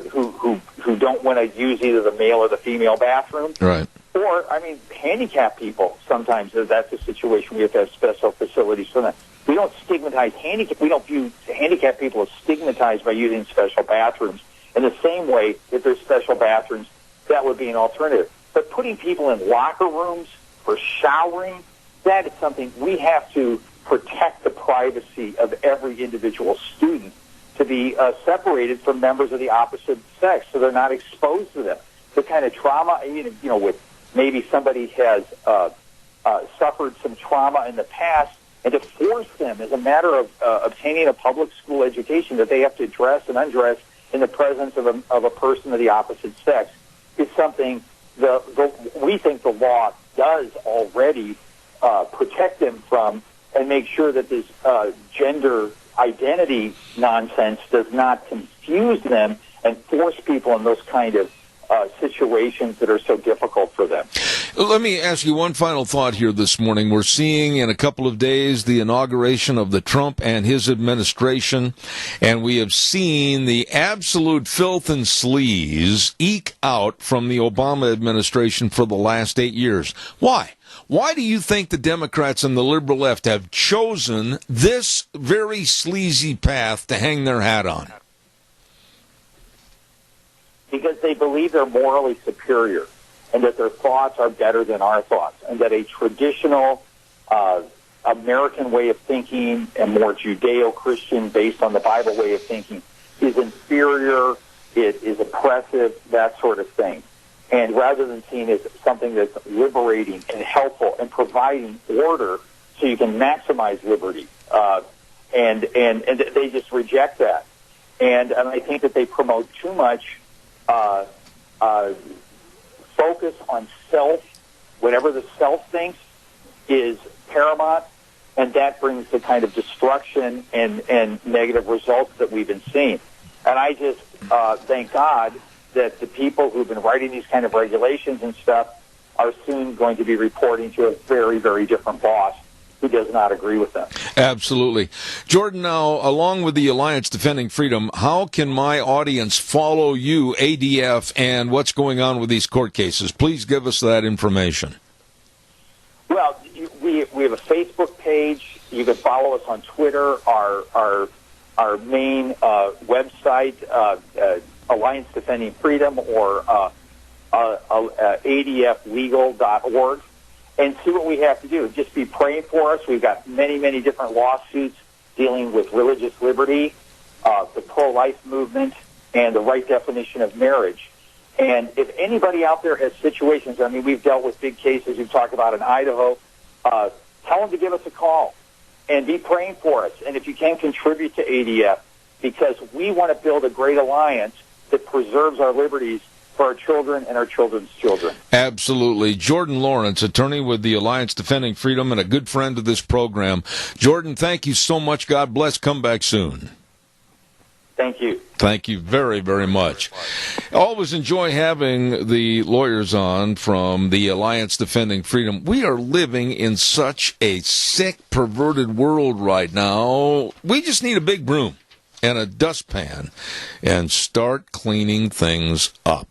Speaker 11: who don't want to use either the male or the female bathroom.
Speaker 2: Right.
Speaker 11: Or, I mean, handicapped people, sometimes that's a situation we have to have special facilities for that. We don't stigmatize we don't view handicapped people as stigmatized by using special bathrooms. In the same way, if there's special bathrooms, that would be an alternative. But putting people in locker rooms for showering, that is something we have to protect the privacy of every individual student to be separated from members of the opposite sex so they're not exposed to them. The kind of trauma, you know, with maybe somebody has suffered some trauma in the past, and to force them as a matter of obtaining a public school education that they have to dress and undress in the presence of a person of the opposite sex is something we think the law does already protect them from and make sure that this gender identity nonsense does not confuse them and force people in those kind of situations that are so difficult for them.
Speaker 2: Let me ask you one final thought here this morning. We're seeing in a couple of days the inauguration of the Trump and his administration, and we have seen the absolute filth and sleaze eke out from the Obama administration for the last 8 years. Why? Why do you think the Democrats and the liberal left have chosen this very sleazy path to hang their hat on?
Speaker 11: Because they believe they're morally superior and that their thoughts are better than our thoughts, and that a traditional American way of thinking and more Judeo-Christian based on the Bible way of thinking is inferior, it is oppressive, that sort of thing. And rather than seeing it as something that's liberating and helpful and providing order so you can maximize liberty, and they just reject that. And I think that they promote too much focus on self, whatever the self thinks is paramount, and that brings the kind of destruction and negative results that we've been seeing. And I just thank God that the people who've been writing these kind of regulations and stuff are soon going to be reporting to a very, very different boss who does not agree with them.
Speaker 2: Absolutely. Jordan, now, along with the Alliance Defending Freedom, how can my audience follow you, ADF, and what's going on with these court cases? Please give us that information. Well,
Speaker 11: we have a Facebook page. You can follow us on Twitter. Our main website, Alliance Defending Freedom, or adflegal.org. And see what we have to do. Just be praying for us. We've got many, many different lawsuits dealing with religious liberty, the pro-life movement, and the right definition of marriage. And if anybody out there has situations, I mean, we've dealt with big cases we've talked about in Idaho, tell them to give us a call and be praying for us. And if you can, contribute to ADF, because we want to build a great alliance that preserves our liberties for our children and our children's children.
Speaker 2: Absolutely. Jordan Lawrence, attorney with the Alliance Defending Freedom and a good friend of this program. Jordan, thank you so much. God bless. Come back soon.
Speaker 11: Thank you.
Speaker 2: Thank you very, very much. Always enjoy having the lawyers on from the Alliance Defending Freedom. We are living in such a sick, perverted world right now. We just need a big broom and a dustpan and start cleaning things up.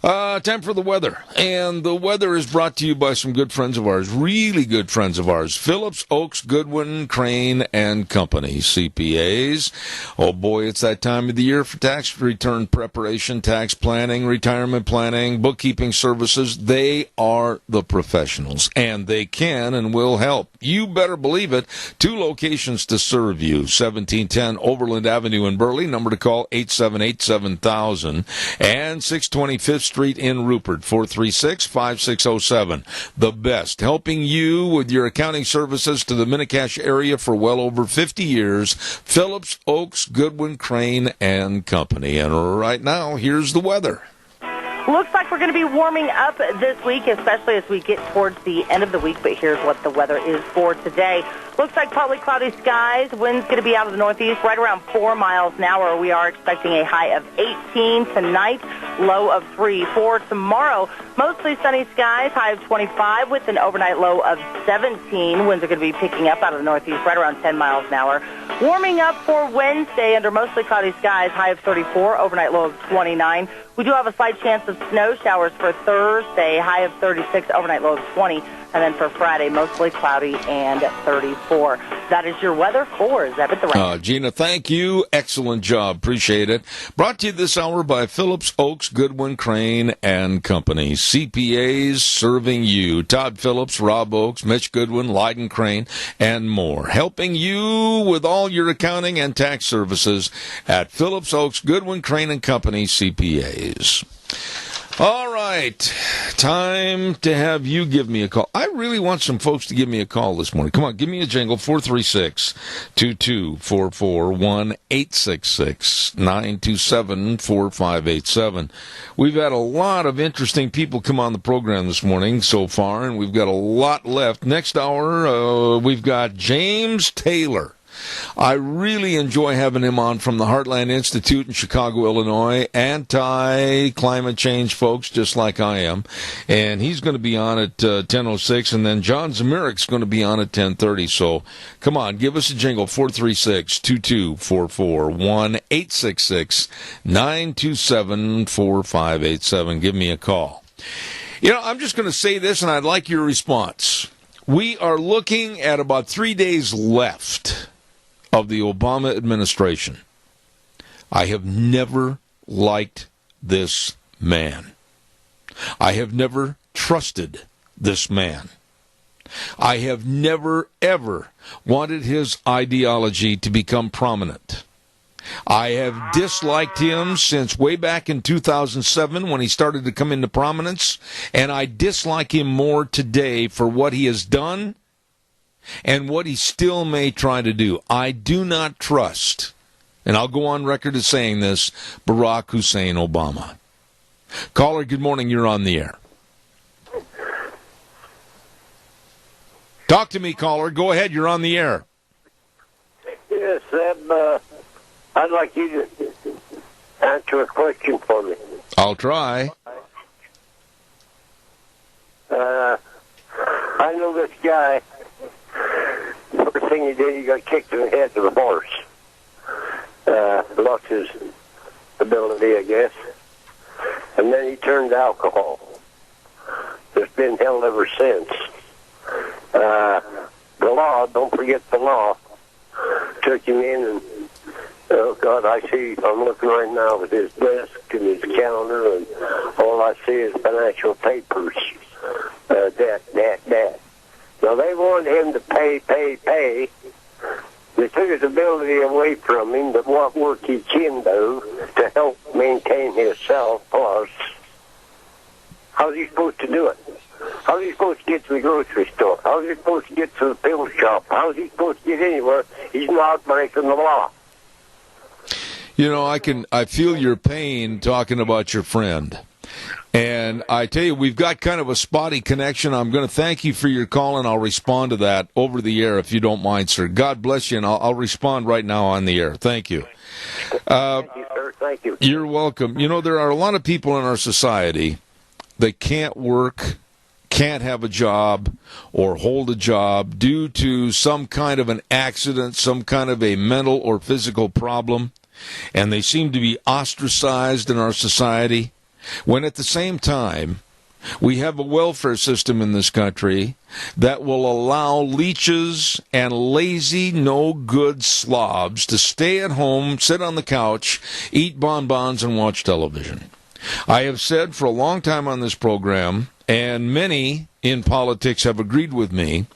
Speaker 2: Time for the weather. And the weather is brought to you by some good friends of ours, really good friends of ours, Phillips, Oaks, Goodwin, Crane, and Company, CPAs. Oh, boy, it's that time of the year for tax return preparation, tax planning, retirement planning, bookkeeping services. They are the professionals, and they can and will help. You better believe it. 2 locations to serve you, 1710 Overland Avenue in Burley, number to call 878-7000, and 625th Street in Rupert, 436-5607. The best, helping you with your accounting services to the Minicash area for well over 50 years. Phillips, Oaks, Goodwin, Crane, and Company. And right now, here's the weather.
Speaker 4: Looks like we're going to be warming up this week, especially as we get towards the end of the week, but here's what the weather is for today. Looks like partly cloudy skies. Wind's going to be out of the northeast, right around 4 miles an hour. We are expecting a high of 18 tonight, low of 3. For tomorrow, mostly sunny skies, high of 25 with an overnight low of 17. Winds are going to be picking up out of the northeast, right around 10 miles an hour. Warming up for Wednesday under mostly cloudy skies, high of 34, overnight low of 29. We do have a slight chance of snow showers for Thursday, high of 36, overnight low of 20. And then for Friday, mostly cloudy and 34. That is your weather for Zebit the Rain.
Speaker 2: Gina, thank you. Excellent job. Appreciate it. Brought to you this hour by Phillips, Oaks, Goodwin, Crane, and Company. CPAs serving you. Todd Phillips, Rob Oaks, Mitch Goodwin, Leiden Crane, and more. Helping you with all your accounting and tax services at Phillips, Oaks, Goodwin, Crane, and Company, CPAs. All right, time to have you give me a call. I really want some folks to give me a call this morning. Come on, give me a jingle, 436-2244, 1-866-927-4587. We've had a lot of interesting people come on the program this morning so far, and we've got a lot left. Next hour, we've got James Taylor. I really enjoy having him on from the Heartland Institute in Chicago, Illinois. Anti-climate change folks, just like I am. And he's going to be on at 10:06, and then John Zamirek's going to be on at 10:30. So come on, give us a jingle, 436-2244, 1-866-927-4587. Give me a call. You know, I'm just going to say this, and I'd like your response. We are looking at about 3 days left of the Obama administration. I have never liked this man. I have never trusted this man. I have never, ever wanted his ideology to become prominent. I have disliked him since way back in 2007 when he started to come into prominence, and I dislike him more today for what he has done and what he still may try to do. I do not trust, and I'll go on record as saying this, Barack Hussein Obama. Caller, good morning. You're on the air. Talk to me, caller. Go ahead. You're on the air.
Speaker 12: Yes, I'd like you to answer a question for me.
Speaker 2: I'll try.
Speaker 12: I know this guy. First thing he did, he got kicked in the head with a horse. Lost his ability, I guess. And then he turned to alcohol. It's been held ever since. The law, don't forget the law, took him in and, oh God, I'm looking right now at his desk and his counter, and all I see is financial papers. Debt. Now, they wanted him to pay. They took his ability away from him, but what work he can do to help maintain himself. Plus, how's he supposed to do it? How's he supposed to get to the grocery store? How's he supposed to get to the pill shop? How's he supposed to get anywhere? He's not breaking the law.
Speaker 2: You know, I feel your pain talking about your friend. And I tell you, we've got kind of a spotty connection. I'm going to thank you for your call, and I'll respond to that over the air if you don't mind, sir. God bless you, and I'll respond right now on the air. Thank you.
Speaker 12: Thank you, sir. Thank you.
Speaker 2: You're welcome. You know, there are a lot of people in our society that can't work, can't have a job, or hold a job due to some kind of an accident, some kind of a mental or physical problem, and they seem to be ostracized in our society. when at the same time we have a welfare system in this country that will allow leeches and lazy, no-good slobs to stay at home, sit on the couch, eat bonbons, and watch television. I have said for a long time on this program, and many in politics have agreed with me,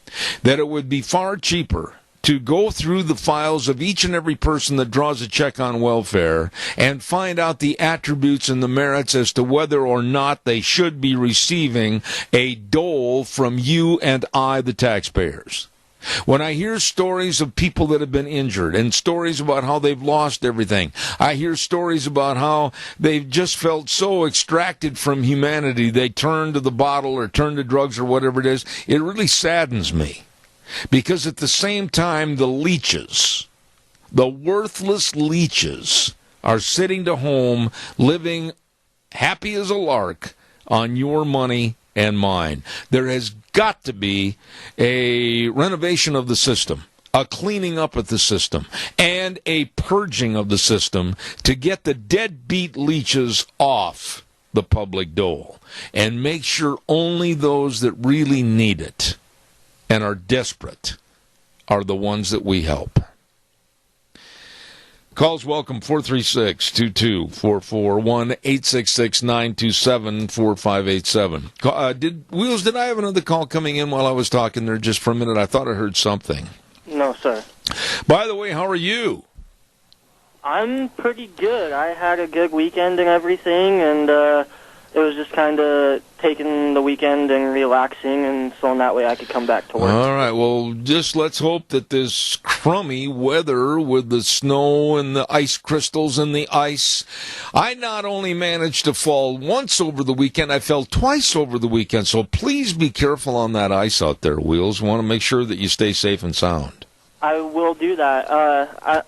Speaker 2: that it would be far cheaper to go through the files of each and every person that draws a check on welfare and find out the attributes and the merits as to whether or not they should be receiving a dole from you and I, the taxpayers. When I hear stories of people that have been injured and stories about how they've lost everything, I hear stories about how they've just felt so extracted from humanity they turn to the bottle or turn to drugs or whatever it is, it really saddens me. Because at the same time, the leeches, the worthless leeches, are sitting to home, living happy as a lark on your money and mine. There has got to be a renovation of the system, a cleaning up of the system, and a purging of the system to get the deadbeat leeches off the public dole and make sure only those that really need it and are desperate are the ones that we help. Calls welcome, 436-2244, 1-866-927-4587. Did I have another call coming in while I was talking there just for a minute? I thought I heard something.
Speaker 13: No, sir.
Speaker 2: By the way, how are you?
Speaker 13: I'm pretty good. I had a good weekend and everything, and it was just kind of taking the weekend and relaxing, and so in that way I could come back to work.
Speaker 2: All right, well, just let's hope that this crummy weather with the snow and the ice crystals and the ice, I not only managed to fall once over the weekend, I fell twice over the weekend, so please be careful on that ice out there, Wheels. Want to make sure that you stay safe and sound.
Speaker 13: I will do that.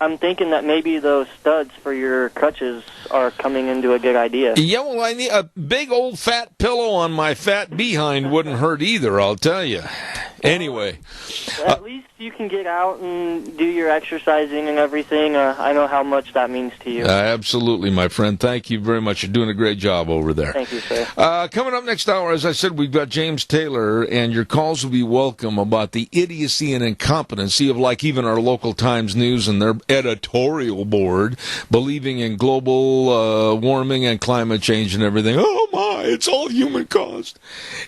Speaker 13: I'm thinking that maybe those studs for your crutches are coming into a good idea.
Speaker 2: Yeah, well, I need a big old fat pillow on my fat behind wouldn't hurt either, I'll tell you. Anyway.
Speaker 13: At least you can get out and do your exercising and everything. I know how much that means to you.
Speaker 2: Absolutely, my friend. Thank you very much. You're doing a great job over there.
Speaker 13: Thank you, sir.
Speaker 2: Coming up next hour, as I said, we've got James Taylor, and your calls will be welcome about the idiocy and incompetency of, like, even our local Times News and their editorial board believing in global warming and climate change and everything. Oh, my, it's all human caused.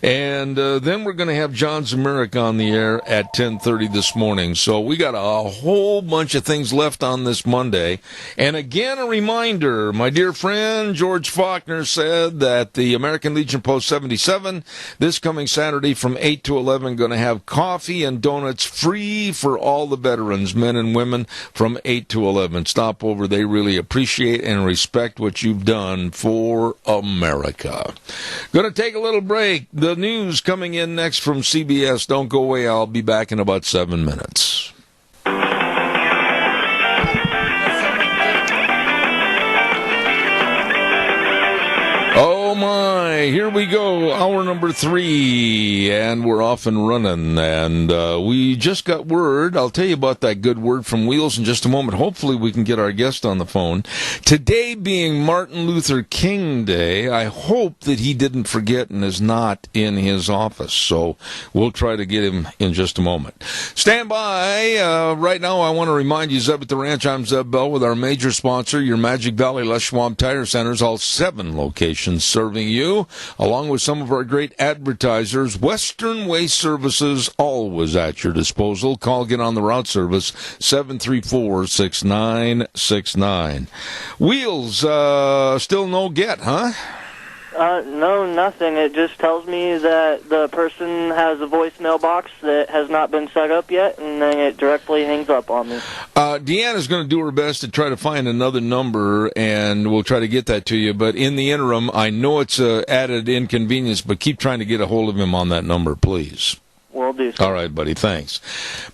Speaker 2: And then we're going to have John Zemerick on the air at 10:30 this morning. So we got a whole bunch of things left on this Monday. And again, a reminder, my dear friend George Faulkner said that the American Legion Post 77, this coming Saturday from 8 to 11, going to have coffee and donuts free for all the veterans, men and women, from 8 to 11. Stop over. They really appreciate and respect what you've done for America. Going to take a little break. The news coming in next from CBS. Don't go away. I'll be back in about 7 minutes. Oh my, here we go, hour number 3, and we're off and running, and we just got word. I'll tell you about that good word from Wheels in just a moment. Hopefully we can get our guest on the phone. Today being Martin Luther King Day, I hope that he didn't forget and is not in his office, so we'll try to get him in just a moment. Stand by. Right now I want to remind you, Zeb at the Ranch, I'm Zeb Bell with our major sponsor, your Magic Valley Les Schwab Tire Centers, all 7 locations serving you, along with some of our great advertisers. Western Waste Services, always at your disposal. Call, get on the route service, 734-6969. Wheels, still no get, huh?
Speaker 13: No, nothing. It just tells me that the person has a voicemail box that has not been set up yet, and then it directly hangs up on me.
Speaker 2: Deanna's going to do her best to try to find another number, and we'll try to get that to you. But in the interim, I know it's an added inconvenience, but keep trying to get a hold of him on that number, please.
Speaker 13: Will do, sir.
Speaker 2: All right, buddy, thanks.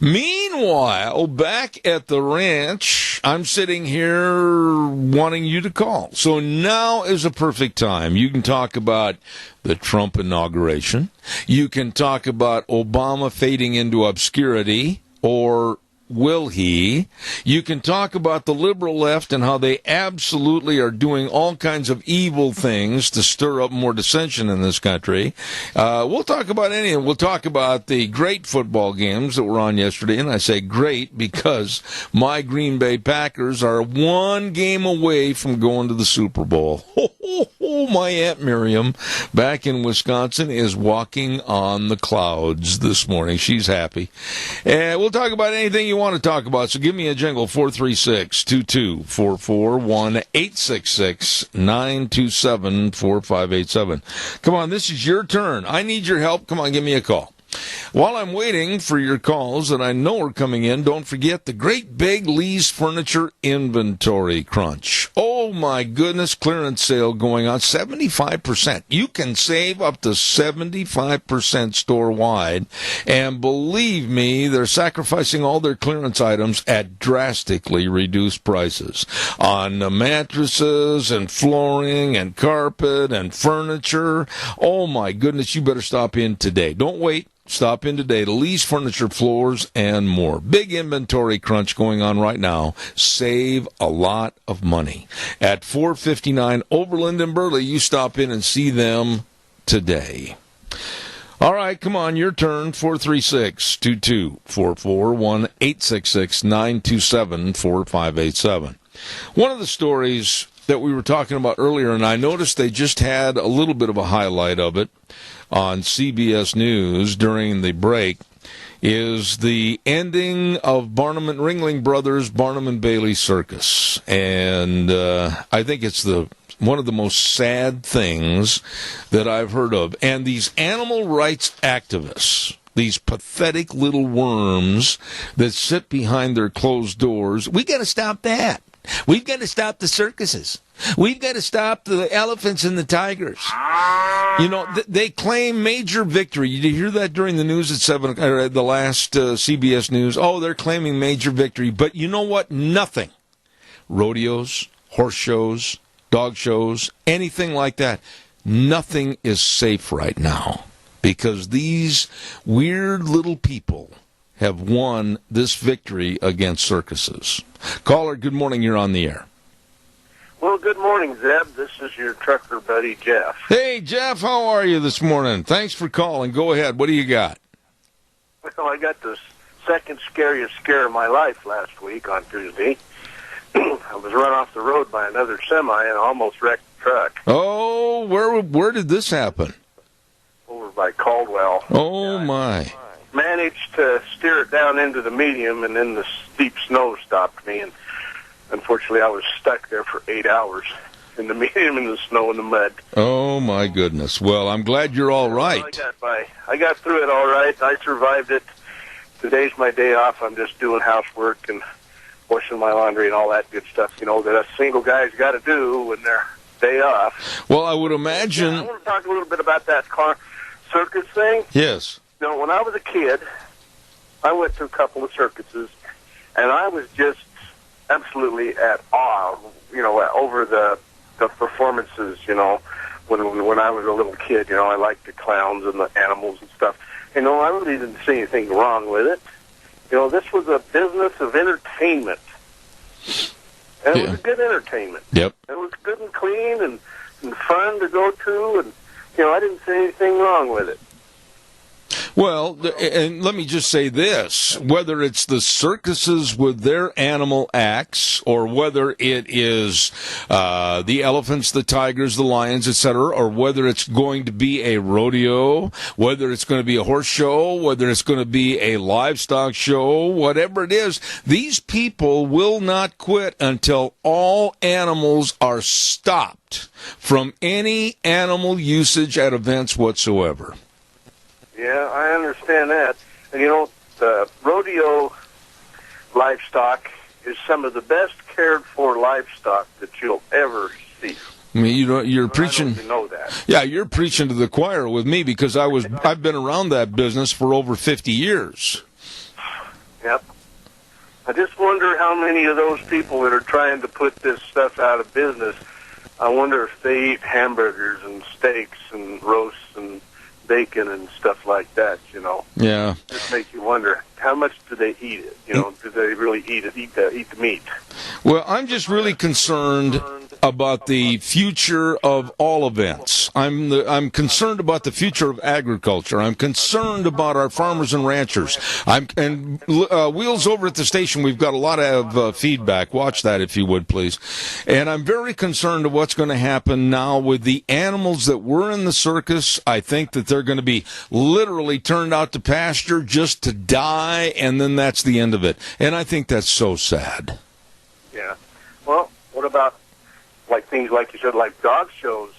Speaker 2: Meanwhile, back at the ranch, I'm sitting here wanting you to call. So now is a perfect time. You can talk about the Trump inauguration. You can talk about Obama fading into obscurity, or will he? You can talk about the liberal left and how they absolutely are doing all kinds of evil things to stir up more dissension in this country. We'll talk about anything. We'll talk about the great football games that were on yesterday, and I say great because my Green Bay Packers are one game away from going to the Super Bowl. My Aunt Miriam back in Wisconsin is walking on the clouds this morning. She's happy. And we'll talk about anything you want to talk about. So give me a jingle, 436-2244, 1-866-927-4587. Come on, this is your turn. I need your help. Come on, give me a call. While I'm waiting for your calls that I know are coming in, don't forget the great big Lee's Furniture Inventory Crunch. Oh my goodness, clearance sale going on, 75%. You can save up to 75% store-wide, and believe me, they're sacrificing all their clearance items at drastically reduced prices on mattresses and flooring and carpet and furniture. Oh my goodness, you better stop in today. Don't wait. Stop in today to Lee's Furniture, Floors, and more. Big inventory crunch going on right now. Save a lot of money. At 459 Overland and Burley, you stop in and see them today. All right, come on, your turn, 436-2244, 1-866-927-4587. One of the stories that we were talking about earlier, and I noticed they just had a little bit of a highlight of it on CBS News during the break, is the ending of Barnum and Ringling Brothers, Barnum and Bailey Circus. And I think it's one of the most sad things that I've heard of. And these animal rights activists, these pathetic little worms that sit behind their closed doors, we got to stop that. We've got to stop the circuses. We've got to stop the elephants and the tigers. You know, they claim major victory. Did you hear that during the news at the last CBS News? Oh, they're claiming major victory. But you know what? Nothing. Rodeos, horse shows, dog shows, anything like that. Nothing is safe right now because these weird little people have won this victory against circuses. Caller, good morning. You're on the air.
Speaker 14: Well, good morning, Zeb. This is your trucker buddy, Jeff.
Speaker 2: Hey, Jeff, how are you this morning? Thanks for calling. Go ahead. What do you got?
Speaker 14: Well, I got the second scariest scare of my life last week on Tuesday. I was run off the road by another semi and almost wrecked the truck.
Speaker 2: Oh, where did this happen?
Speaker 14: Over by Caldwell.
Speaker 2: Oh, my.
Speaker 14: Managed to steer it down into the medium, and then the steep snow stopped me, and unfortunately I was stuck there for 8 hours in the medium, in the snow and the mud.
Speaker 2: Oh, my goodness. Well, I'm glad you're all right.
Speaker 14: I got through it all right. I survived it. Today's my day off. I'm just doing housework and washing my laundry and all that good stuff, you know, that us single guys got to do when they're day off.
Speaker 2: Well, I would imagine...
Speaker 14: I want to talk a little bit about that car circus thing.
Speaker 2: Yes.
Speaker 14: You know, when I was a kid, I went to a couple of circuses, and I was just absolutely at awe, you know, over the performances, you know, when I was a little kid. You know, I liked the clowns and the animals and stuff. You know, I really didn't see anything wrong with it. You know, this was a business of entertainment. And it was a good entertainment.
Speaker 2: Yep.
Speaker 14: It was good and clean and fun to go to, and, you know, I didn't see anything wrong with it.
Speaker 2: Well, and let me just say this, whether it's the circuses with their animal acts or whether it is the elephants, the tigers, the lions, etc., or whether it's going to be a rodeo, whether it's going to be a horse show, whether it's going to be a livestock show, whatever it is, these people will not quit until all animals are stopped from any animal usage at events whatsoever.
Speaker 14: Yeah, I understand that. And, you know, the rodeo livestock is some of the best cared for livestock that you'll ever see.
Speaker 2: I mean, you're preaching.
Speaker 14: I don't even know that.
Speaker 2: Yeah, you're preaching to the choir with me because I've been around that business for over 50 years.
Speaker 14: Yep. I just wonder how many of those people that are trying to put this stuff out of business, I wonder if they eat hamburgers and steaks and roasts and bacon and stuff like that, you know.
Speaker 2: Yeah.
Speaker 14: Just make you wonder. how much do they eat it? You know, do they really eat the meat?
Speaker 2: Well, I'm just really concerned about the future of all events. I'm concerned about the future of agriculture. I'm concerned about our farmers and ranchers. Wheels over at the station, we've got a lot of feedback. Watch that if you would, please. And I'm very concerned of what's going to happen now with the animals that were in the circus. I think that they're going to be literally turned out to pasture just to die, and then that's the end of it. And I think that's so sad.
Speaker 14: Yeah. Well, what about like things like you said, like dog shows,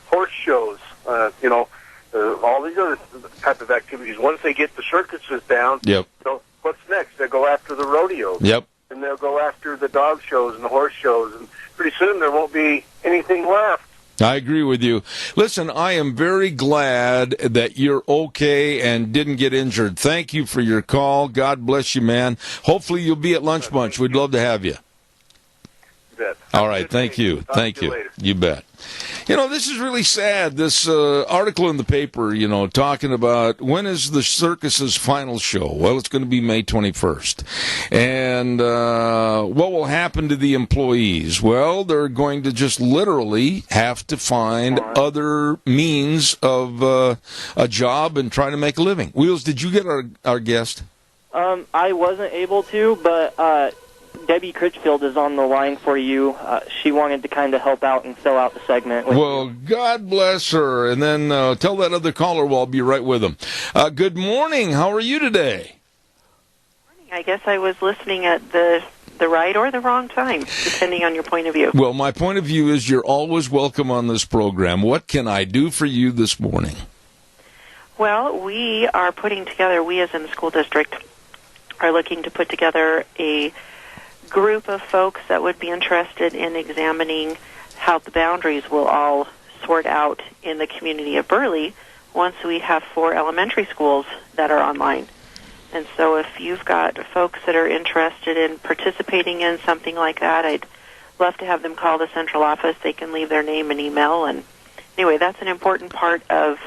Speaker 14: horse shows, all these other type of activities? Once they get the circuses down,
Speaker 2: yep.
Speaker 14: So what's next? They'll go after the rodeos.
Speaker 2: Yep.
Speaker 14: And they'll go after the dog shows and the horse shows, and pretty soon there won't be anything left.
Speaker 2: I agree with you. Listen, I am very glad that you're okay and didn't get injured. Thank you for your call. God bless you, man. Hopefully you'll be at Lunch Bunch. We'd love to have you.
Speaker 14: You bet.
Speaker 2: All right, thank you. Thank you. You bet. You know, this is really sad, this article in the paper, talking about when is the circus's final show. Well, it's going to be May 21st. And what will happen to the employees? Well, they're going to just literally have to find other means of a job and try to make a living. Wheels, did you get our guest?
Speaker 13: I wasn't able to, but Debbie Critchfield is on the line for you. She wanted to kind of help out and fill out the segment.
Speaker 2: Well, God bless her. And then tell that other caller I'll be right with them. Good morning. How are you today?
Speaker 15: I guess I was listening at the right or the wrong time, depending on your point of view.
Speaker 2: Well, my point of view is you're always welcome on this program. What can I do for you this morning?
Speaker 15: Well, we are putting together, we as in the school district, are looking to put together a group of folks that would be interested in examining how the boundaries will all sort out in the community of Burley once we have 4 elementary schools that are online. And so if you've got folks that are interested in participating in something like that, I'd love to have them call the central office. They can leave their name and email. And anyway, that's an important part of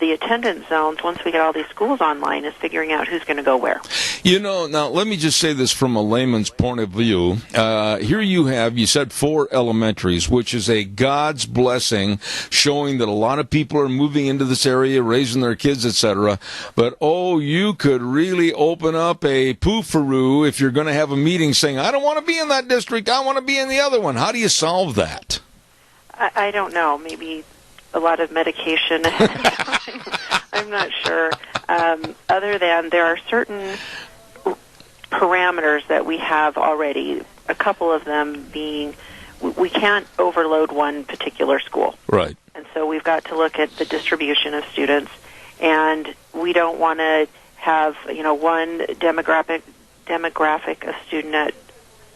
Speaker 15: the attendance zones once we get all these schools online, is figuring out who's going to go where.
Speaker 2: Now let me just say this from a layman's point of view. Here you said 4 elementaries, which is a God's blessing, showing that a lot of people are moving into this area, raising their kids, etc. But, you could really open up a poofaroo if you're going to have a meeting saying, I don't want to be in that district, I want to be in the other one. How do you solve that?
Speaker 15: I don't know. Maybe a lot of medication. I'm not sure. Other than there are certain parameters that we have already, a couple of them being we can't overload one particular school.
Speaker 2: Right.
Speaker 15: And so we've got to look at the distribution of students, and we don't want to have, one demographic of student at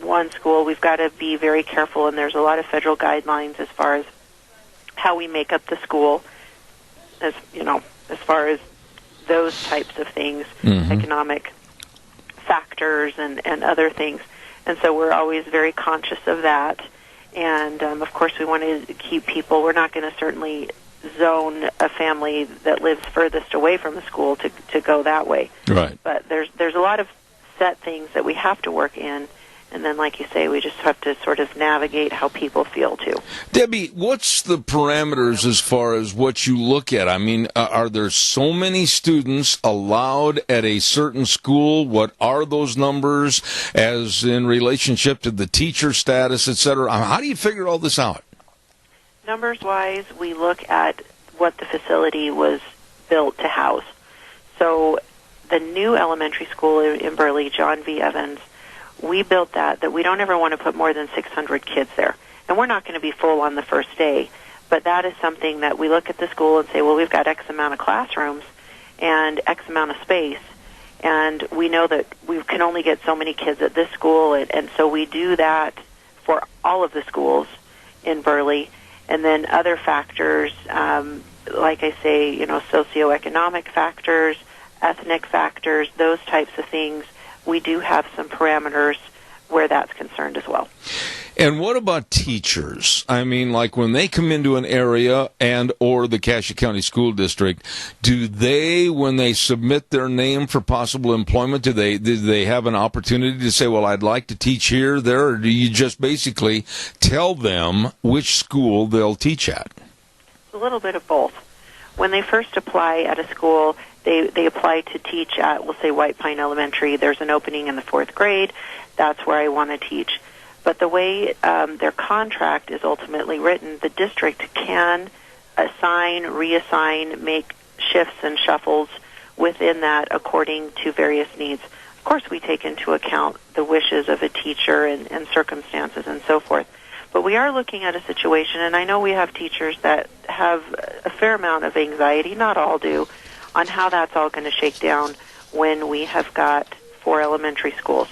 Speaker 15: one school. We've got to be very careful, and there's a lot of federal guidelines as far as how we make up the school, as far as those types of things, economic factors and other things. And so we're always very conscious of that. And, of course, we want to keep people. We're not going to certainly zone a family that lives furthest away from the school to go that way.
Speaker 2: Right.
Speaker 15: But there's a lot of set things that we have to work in. And then, like you say, we just have to sort of navigate how people feel, too.
Speaker 2: Debbie, what's the parameters as far as what you look at? I mean, are there so many students allowed at a certain school? What are those numbers as in relationship to the teacher status, et cetera? How do you figure all this out?
Speaker 15: Numbers-wise, we look at what the facility was built to house. So the new elementary school in Burley, John V. Evans, we built that we don't ever want to put more than 600 kids there. And we're not going to be full on the first day, but that is something that we look at the school and say, well, we've got X amount of classrooms and X amount of space, and we know that we can only get so many kids at this school, and so we do that for all of the schools in Burley. And then other factors, like I say, socioeconomic factors, ethnic factors, those types of things, we do have some parameters where that's concerned as well.
Speaker 2: And what about teachers? I mean, like when they come into an area and or the Cassia County School District, do they, when they submit their name for possible employment, do they have an opportunity to say, well, I'd like to teach here, there, or do you just basically tell them which school they'll teach at?
Speaker 15: A little bit of both. When they first apply at a school, they apply to teach at, we'll say, White Pine Elementary. There's an opening in the 4th grade. That's where I want to teach. But the way their contract is ultimately written, the district can assign, reassign, make shifts and shuffles within that according to various needs. Of course, we take into account the wishes of a teacher and circumstances and so forth. But we are looking at a situation, and I know we have teachers that have a fair amount of anxiety, not all do, on how that's all going to shake down when we have got 4 elementary schools.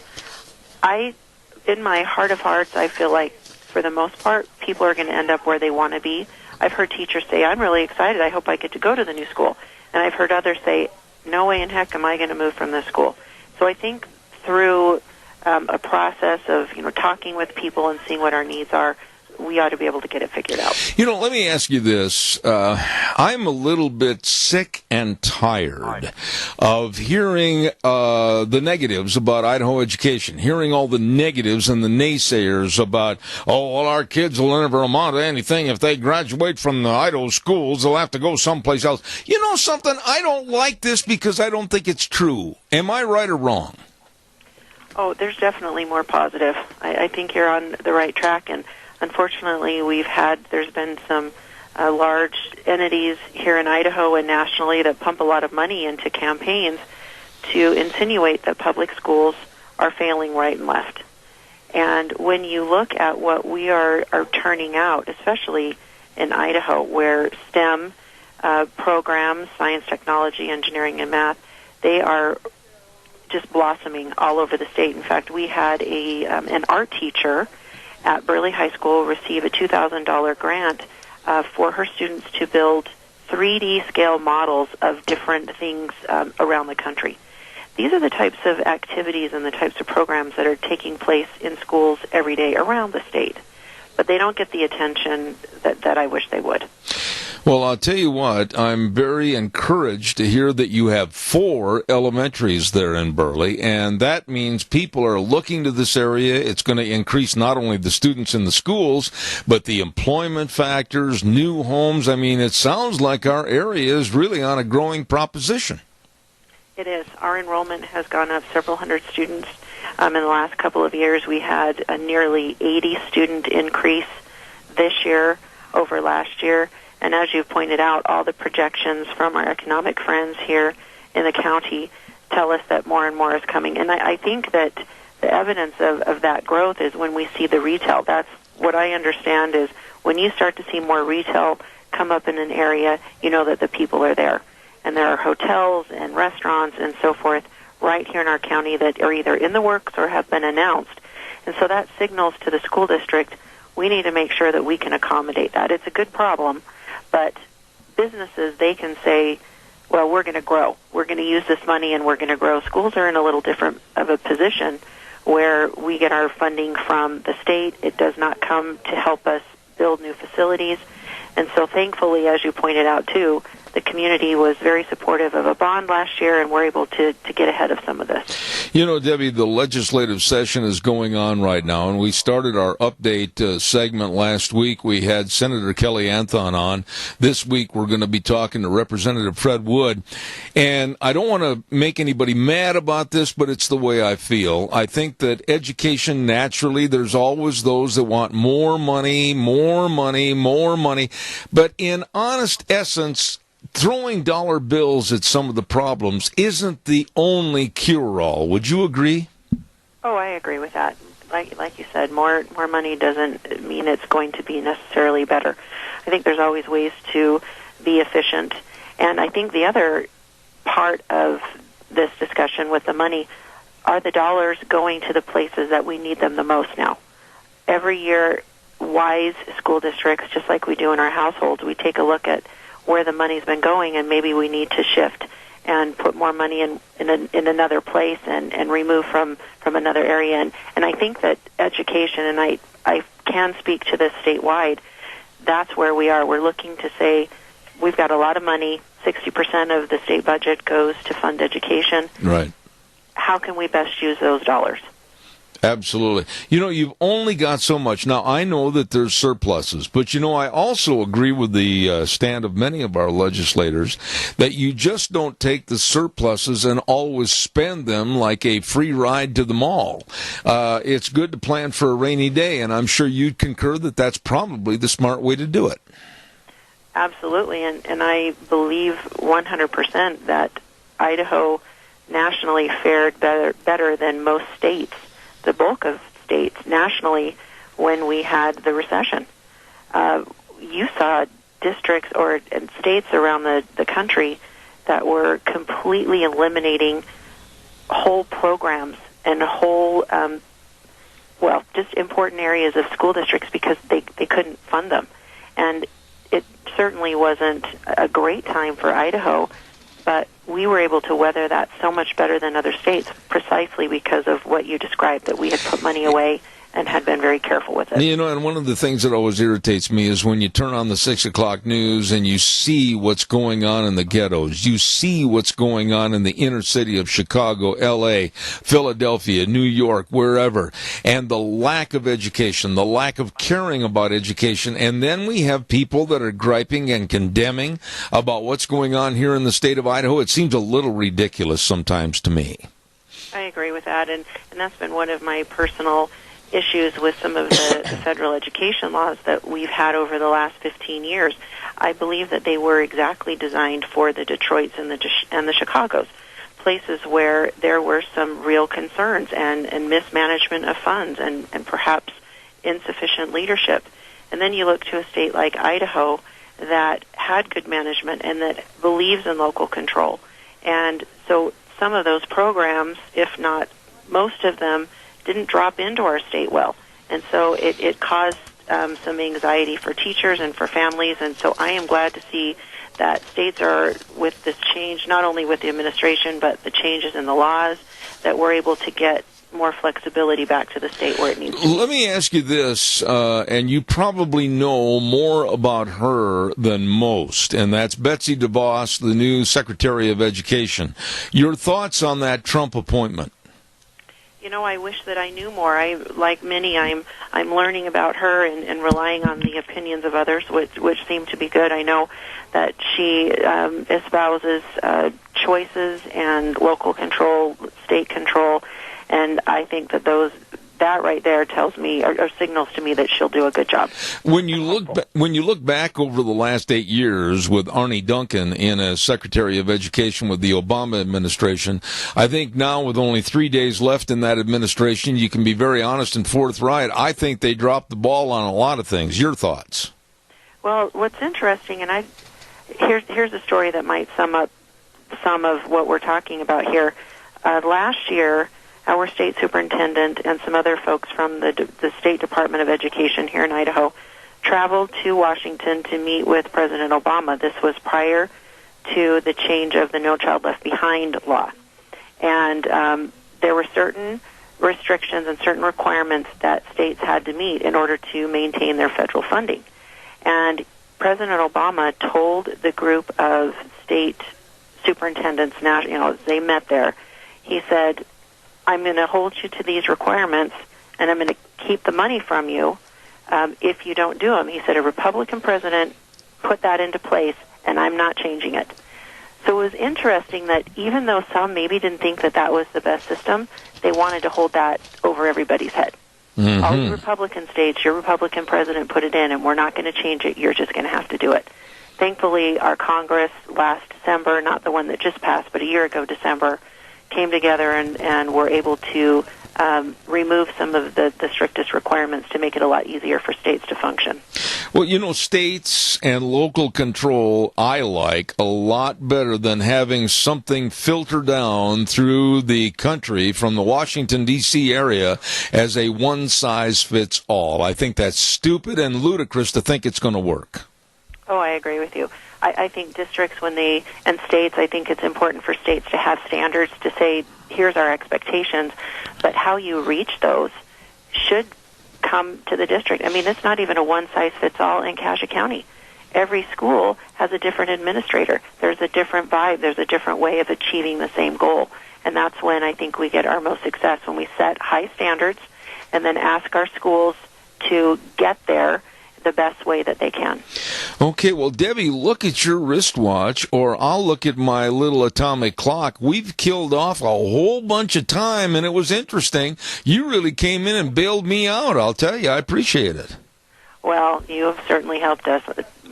Speaker 15: In my heart of hearts, I feel like, for the most part, people are going to end up where they want to be. I've heard teachers say, I'm really excited. I hope I get to go to the new school. And I've heard others say, no way in heck am I going to move from this school. So I think through a process of talking with people and seeing what our needs are, we ought to be able to get it figured out.
Speaker 2: Let me ask you this. I'm a little bit sick and tired of hearing the negatives about Idaho education, hearing all the negatives and the naysayers about, our kids will never amount to anything. If they graduate from the Idaho schools, they'll have to go someplace else. You know something? I don't like this because I don't think it's true. Am I right or wrong?
Speaker 15: Oh, there's definitely more positive. I think you're on the right track, and unfortunately, there's been some large entities here in Idaho and nationally that pump a lot of money into campaigns to insinuate that public schools are failing right and left. And when you look at what we are turning out, especially in Idaho, where STEM programs, science, technology, engineering, and math, they are just blossoming all over the state. In fact, we had an art teacher at Burley High School receive a $2,000 grant for her students to build 3D scale models of different things around the country. These are the types of activities and the types of programs that are taking place in schools every day around the state. But they don't get the attention that I wish they would.
Speaker 2: Well, I'll tell you what, I'm very encouraged to hear that you have 4 elementaries there in Burley, and that means people are looking to this area. It's going to increase not only the students in the schools, but the employment factors, new homes. I mean, it sounds like our area is really on a growing proposition.
Speaker 15: It is. Our enrollment has gone up several hundred students. In the last couple of years, we had a nearly 80-student increase this year over last year. And as you've pointed out, all the projections from our economic friends here in the county tell us that more and more is coming. And I think that the evidence of that growth is when we see the retail. That's what I understand is when you start to see more retail come up in an area, you know that the people are there. And there are hotels and restaurants and so forth right here in our county that are either in the works or have been announced. And so that signals to the school district, we need to make sure that we can accommodate that. It's a good problem. But businesses, they can say, well, we're going to grow. We're going to use this money and we're going to grow. Schools are in a little different of a position where we get our funding from the state. It does not come to help us build new facilities. And so thankfully, as you pointed out too, the community was very supportive of a bond last year, and we're able to get ahead of some of this.
Speaker 2: Debbie, the legislative session is going on right now, and we started our update segment last week. We had Senator Kelly Anthon on. This week, we're going to be talking to Representative Fred Wood. And I don't want to make anybody mad about this, but it's the way I feel. I think that education, naturally, there's always those that want more money, more money, more money. But in honest essence, throwing dollar bills at some of the problems isn't the only cure-all. Would you agree?
Speaker 15: Oh, I agree with that. Like you said, more money doesn't mean it's going to be necessarily better. I think there's always ways to be efficient. And I think the other part of this discussion with the money are the dollars going to the places that we need them the most now. Every year, wise school districts, just like we do in our households, we take a look at where the money's been going, and maybe we need to shift and put more money in another place and remove from another area. And I think that education, and I can speak to this statewide, that's where we are. We're looking to say we've got a lot of money. 60% of the state budget goes to fund education.
Speaker 2: Right.
Speaker 15: How can we best use those dollars?
Speaker 2: Absolutely. You've only got so much. Now, I know that there's surpluses, but, I also agree with the stand of many of our legislators that you just don't take the surpluses and always spend them like a free ride to the mall. It's good to plan for a rainy day, and I'm sure you'd concur that that's probably the smart way to do it.
Speaker 15: Absolutely, and I believe 100% that Idaho nationally fared better than most states, the bulk of states nationally, when we had the recession. You saw districts or states around the country that were completely eliminating whole programs and whole, just important areas of school districts because they couldn't fund them. And it certainly wasn't a great time for Idaho, but we were able to weather that so much better than other states precisely because of what you described, that we had put money away and had been very careful with it.
Speaker 2: And one of the things that always irritates me is when you turn on the 6 o'clock news and you see what's going on in the ghettos. You see what's going on in the inner city of Chicago, L.A., Philadelphia, New York, wherever. And the lack of education, the lack of caring about education. And then we have people that are griping and condemning about what's going on here in the state of Idaho. It seems a little ridiculous sometimes to me.
Speaker 15: I agree with that. And that's been one of my personal issues with some of the federal education laws that we've had over the last 15 years. I believe that they were exactly designed for the Detroits and the Chicagos, places where there were some real concerns and mismanagement of funds and perhaps insufficient leadership. And then you look to a state like Idaho that had good management and that believes in local control. And so some of those programs, if not most of them, didn't drop into our state well. And so it caused some anxiety for teachers and for families. And so I am glad to see that states are, with this change, not only with the administration, but the changes in the laws, that we're able to get more flexibility back to the state where it needs to be.
Speaker 2: Let me ask you this, and you probably know more about her than most, and that's Betsy DeVos, the new Secretary of Education. Your thoughts on that Trump appointment?
Speaker 15: I wish that I knew more. Like many, I'm learning about her and relying on the opinions of others, which seem to be good. I know that she espouses choices and local control, state control, and I think that that right there tells me or signals to me that she'll do a good job.
Speaker 2: When you look back over the last 8 years with Arne Duncan as Secretary of Education with the Obama administration, I think now with only 3 days left in that administration, you can be very honest and forthright. I think they dropped the ball on a lot of things. Your thoughts?
Speaker 15: Well, what's interesting, and here's a story that might sum up some of what we're talking about here. Last year, our state superintendent and some other folks from the State Department of Education here in Idaho traveled to Washington to meet with President Obama. This was prior to the change of the No Child Left Behind law. And there were certain restrictions and certain requirements that states had to meet in order to maintain their federal funding. And President Obama told the group of state superintendents, as they met there, he said, I'm going to hold you to these requirements, and I'm going to keep the money from you if you don't do them. He said a Republican president put that into place, and I'm not changing it. So it was interesting that even though some maybe didn't think that was the best system, they wanted to hold that over everybody's head. Mm-hmm. All the Republican states, your Republican president put it in, and we're not going to change it. You're just going to have to do it. Thankfully, our Congress last December, not the one that just passed, but a year ago, December, came together and were able to remove some of the strictest requirements to make it a lot easier for states to function.
Speaker 2: Well, states and local control I like a lot better than having something filter down through the country from the Washington, D.C. area as a one-size-fits-all. I think that's stupid and ludicrous to think it's going to work.
Speaker 15: Oh, I agree with you. I think districts and states, I think it's important for states to have standards to say, here's our expectations, but how you reach those should come to the district. I mean, it's not even a one-size-fits-all in Cassia County. Every school has a different administrator. There's a different vibe. There's a different way of achieving the same goal. And that's when I think we get our most success, when we set high standards and then ask our schools to get there the best way that they can.
Speaker 2: Okay, well, Debbie, look at your wristwatch, or I'll look at my little atomic clock. We've killed off a whole bunch of time, and it was interesting. You really came in and bailed me out, I'll tell you. I appreciate it.
Speaker 15: Well, you have certainly helped us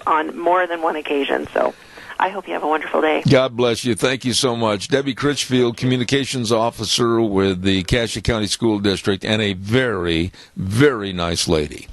Speaker 15: on more than one occasion, so I hope you have a wonderful day.
Speaker 2: God bless you. Thank you so much. Debbie Critchfield, Communications Officer with the Cassia County School District, and a very, very nice lady.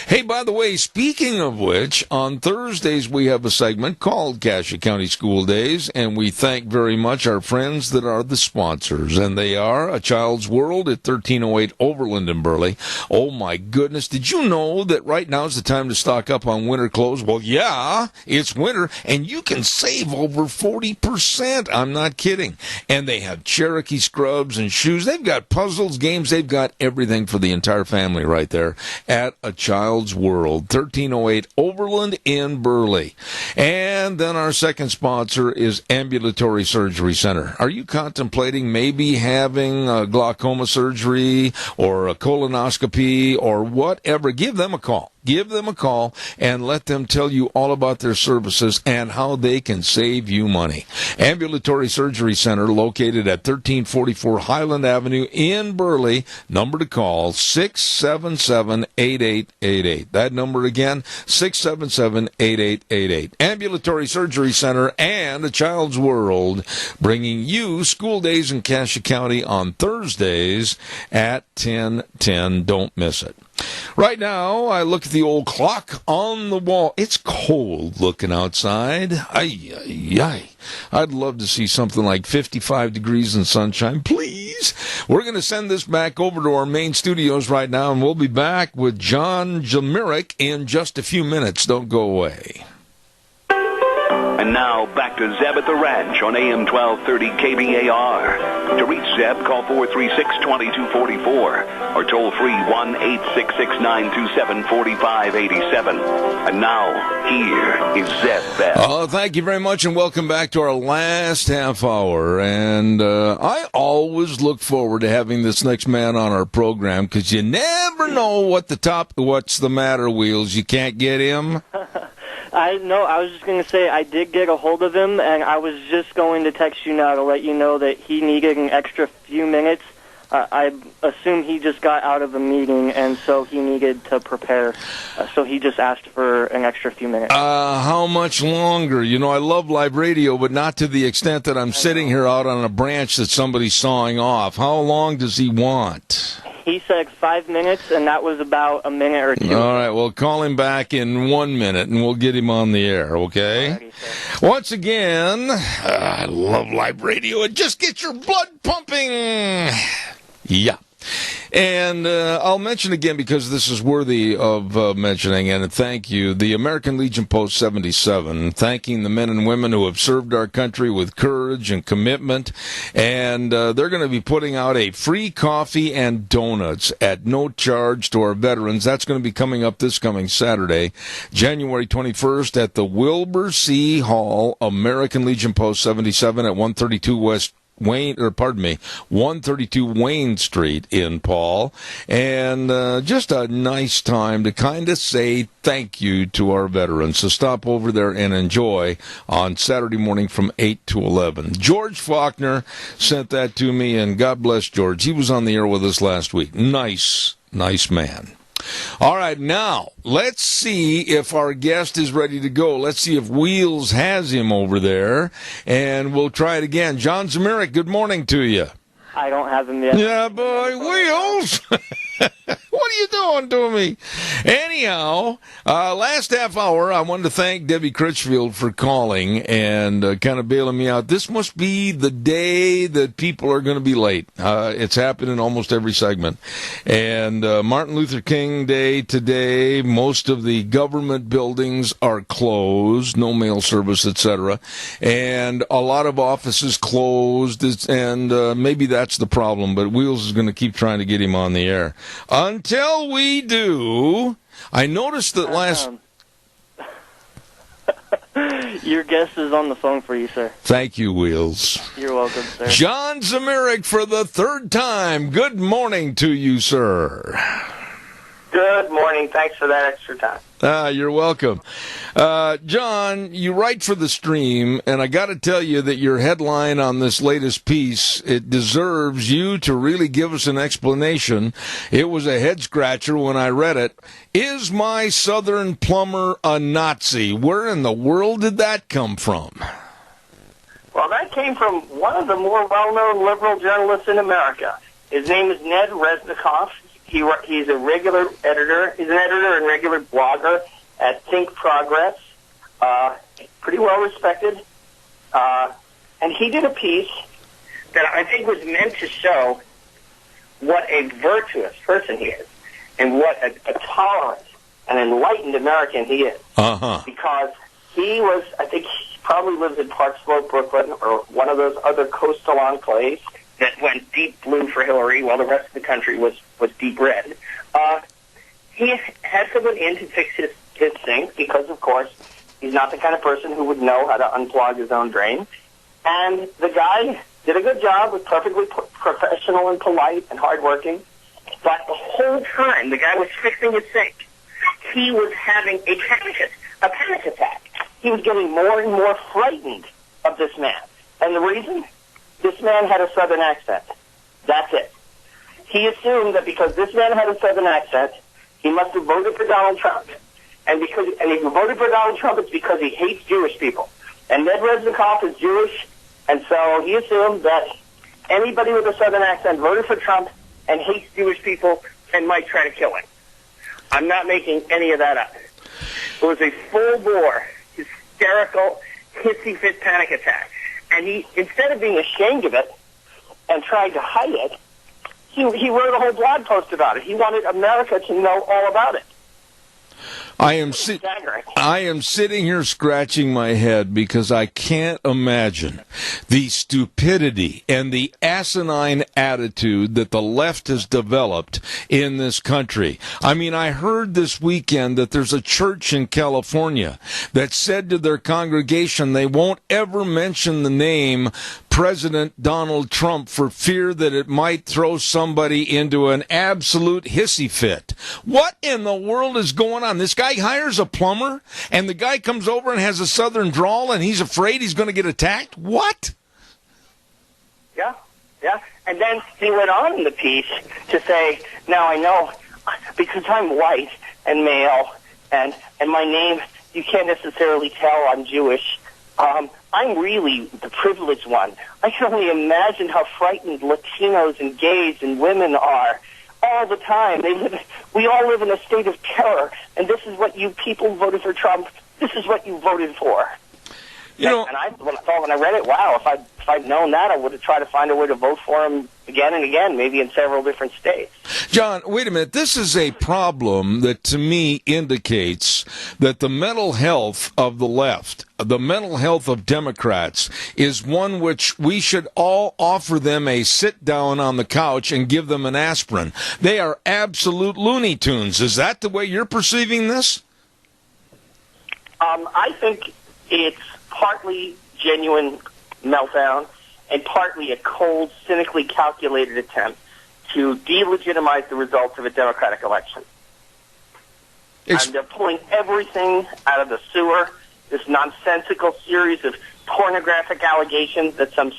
Speaker 2: Hey, by the way, speaking of which, on Thursdays we have a segment called Cassia County School Days, and we thank very much our friends that are the sponsors, and they are A Child's World at 1308 Overland in Burley. Oh, my goodness. Did you know that right now is the time to stock up on winter clothes? Well, yeah, it's winter, and you can save over 40%. I'm not kidding. And they have Cherokee scrubs and shoes. They've got puzzles, games. They've got everything for the entire family right there at A Child's World, 1308 Overland in Burley. And then our second sponsor is Ambulatory Surgery Center. Are you contemplating maybe having a glaucoma surgery or a colonoscopy or whatever? Give them a call. Give them a call and let them tell you all about their services and how they can save you money. Ambulatory Surgery Center, located at 1344 Highland Avenue in Burley. Number to call, 677-8888. That number again, 677-8888. Ambulatory Surgery Center and A Child's World, bringing you School Days in Cassia County on Thursdays at 10:10. Don't miss it. Right now, I look at the old clock on the wall. It's cold looking outside. Ay, ay, ay. I'd love to see something like 55 degrees and sunshine, please. We're going to send this back over to our main studios right now, and we'll be back with John Jamirick in just a few minutes. Don't go away.
Speaker 1: And now, back to Zeb at the Ranch on AM 1230 KBAR. To reach Zeb, call 436-2244 or toll free 1-866-927-4587. And now, here is Zeb Bell.
Speaker 2: Oh, thank you very much, and welcome back to our last half hour. And I always look forward to having this next man on our program, because you never know what's the matter, Wheels. You can't get him.
Speaker 13: I was just going to say I did get a hold of him, and I was just going to text you now to let you know that he needed an extra few minutes. I assume he just got out of a meeting, and so he needed to prepare. So he just asked for an extra few minutes.
Speaker 2: How much longer? You know, I love live radio, but not to the extent that I'm sitting here out on a branch that somebody's sawing off. How long does he want?
Speaker 13: He said 5 minutes, and that was about a minute or two.
Speaker 2: All right, well, call him back in 1 minute, and we'll get him on the air, okay? Once again, I love live radio. It just gets your blood pumping. Yeah. And I'll mention again, because this is worthy of mentioning, and thank you, the American Legion Post 77, thanking the men and women who have served our country with courage and commitment. And they're going to be putting out a free coffee and donuts at no charge to our veterans. That's going to be coming up this coming Saturday, January 21st, at the Wilbur C. Hall, American Legion Post 77 at 132 132 Wayne Street in Paul. And just a nice time to kind of say thank you to our veterans. So stop over there and enjoy on Saturday morning from 8 to 11. George Faulkner sent that to me, and God bless George. He was on the air with us last week. Nice man. All right, now, let's see if our guest is ready to go. Let's see if Wheels has him over there, and we'll try it again. John Zamirick, good morning to you.
Speaker 13: I don't have him yet.
Speaker 2: Yeah, boy, Wheels. What What are you doing to me? Anyhow, last half hour, I wanted to thank Debbie Critchfield for calling and kind of bailing me out. This must be the day that people are going to be late. It's happened in almost every segment. And Martin Luther King Day today, most of the government buildings are closed, no mail service, etc. And a lot of offices closed, and maybe that's the problem, but Wheels is going to keep trying to get him on the air. Until we do, I noticed that last...
Speaker 13: Your guest is on the phone for you, sir.
Speaker 2: Thank you, Wheels.
Speaker 13: You're welcome, sir.
Speaker 2: John Zemerick for the third time. Good morning to you, sir.
Speaker 16: Good morning. Thanks for that extra time.
Speaker 2: You're welcome. John, you write for the Stream, and I got to tell you that your headline on this latest piece, it deserves you to really give us an explanation. It was a head-scratcher when I read it. Is my Southern plumber a Nazi? Where in the world did that come from?
Speaker 16: Well, that came from one of the more well-known liberal journalists in America. His name is Ned Resnikoff. He's a regular editor. He's an editor and regular blogger at Think Progress. Pretty well respected. And he did a piece that I think was meant to show what a virtuous person he is and what a tolerant and enlightened American he is.
Speaker 2: Uh-huh.
Speaker 16: Because he was, I think he probably lives in Park Slope, Brooklyn, or one of those other coastal enclaves that went deep blue for Hillary while the rest of the country was deep red. He had someone in to fix his sink because, of course, he's not the kind of person who would know how to unclog his own drain. And the guy did a good job, was perfectly professional and polite and hardworking. But the whole time the guy was fixing his sink, he was having a panic attack. He was getting more and more frightened of this man. And the reason? This man had a Southern accent. That's it. He assumed that because this man had a Southern accent, he must have voted for Donald Trump. And if he voted for Donald Trump, it's because he hates Jewish people. And Ned Resnikoff is Jewish, and so he assumed that anybody with a Southern accent voted for Trump and hates Jewish people and might try to kill him. I'm not making any of that up. It was a full-bore, hysterical, hissy-fit panic attack. And he, instead of being ashamed of it and trying to hide it, he wrote a whole blog post about it. He wanted America to know all about it.
Speaker 2: I am sitting here scratching my head because I can't imagine the stupidity and the asinine attitude that the left has developed in this country. I mean, I heard this weekend that there's a church in California that said to their congregation they won't ever mention the name President Donald Trump for fear that it might throw somebody into an absolute hissy fit. What in the world is going on? This guy hires a plumber, and the guy comes over and has a Southern drawl, and he's afraid he's going to get attacked? What?
Speaker 16: Yeah. And then he went on in the piece to say, now I know, because I'm white and male, and my name, you can't necessarily tell I'm Jewish, I'm really the privileged one. I can only imagine how frightened Latinos and gays and women are all the time. We all live in a state of terror, and this is what you people voted for Trump. This is what you voted for. When I read it, wow, if I'd known that, I would have tried to find a way to vote for him again and again, maybe in several different states.
Speaker 2: John, wait a minute. This is a problem that, to me, indicates that the mental health of the left, the mental health of Democrats, is one which we should all offer them a sit down on the couch and give them an aspirin. They are absolute Looney Tunes. Is that the way you're perceiving this?
Speaker 16: I think it's partly genuine meltdown and partly a cold, cynically calculated attempt to delegitimize the results of a democratic election. And they're pulling everything out of the sewer, this nonsensical series of pornographic allegations that some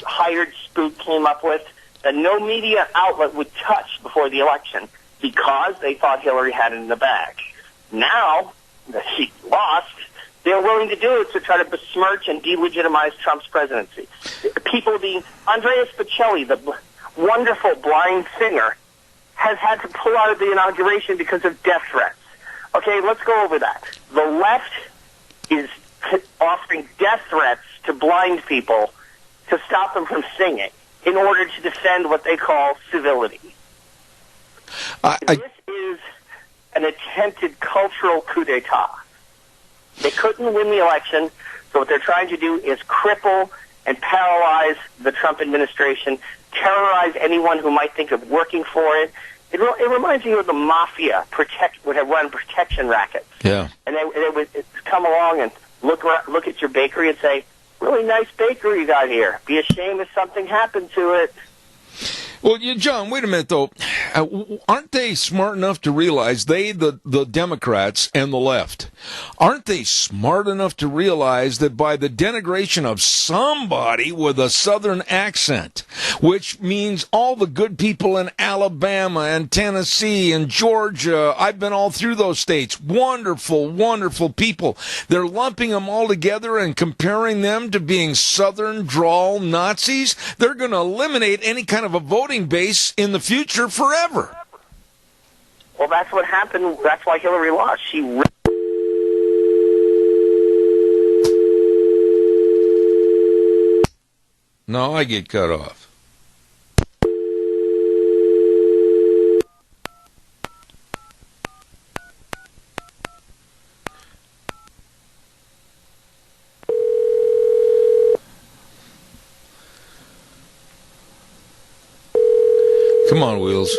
Speaker 16: hired spook came up with that no media outlet would touch before the election because they thought Hillary had it in the bag. Now that she lost, they're willing to do it to try to besmirch and delegitimize Trump's presidency. People being Andrea Bocelli, the wonderful blind singer, has had to pull out of the inauguration because of death threats. Okay, let's go over that. The left is offering death threats to blind people to stop them from singing in order to defend what they call civility. This is an attempted cultural coup d'etat. They couldn't win the election, so what they're trying to do is cripple and paralyze the Trump administration, terrorize anyone who might think of working for it. It reminds me of the mafia would have run protection rackets.
Speaker 2: Yeah.
Speaker 16: And they would come along and look at your bakery and say, really nice bakery you got here. Be ashamed if something happened to it.
Speaker 2: Well, John, wait a minute, though. Aren't they smart enough to realize, the Democrats and the left, aren't they smart enough to realize that by the denigration of somebody with a Southern accent, which means all the good people in Alabama and Tennessee and Georgia, I've been all through those states, wonderful, wonderful people, they're lumping them all together and comparing them to being Southern drawl Nazis? They're going to eliminate any kind of a voting base in the future forever.
Speaker 16: Well, that's what happened. That's why Hillary lost.
Speaker 2: No, I get cut off. Come on, Wheels.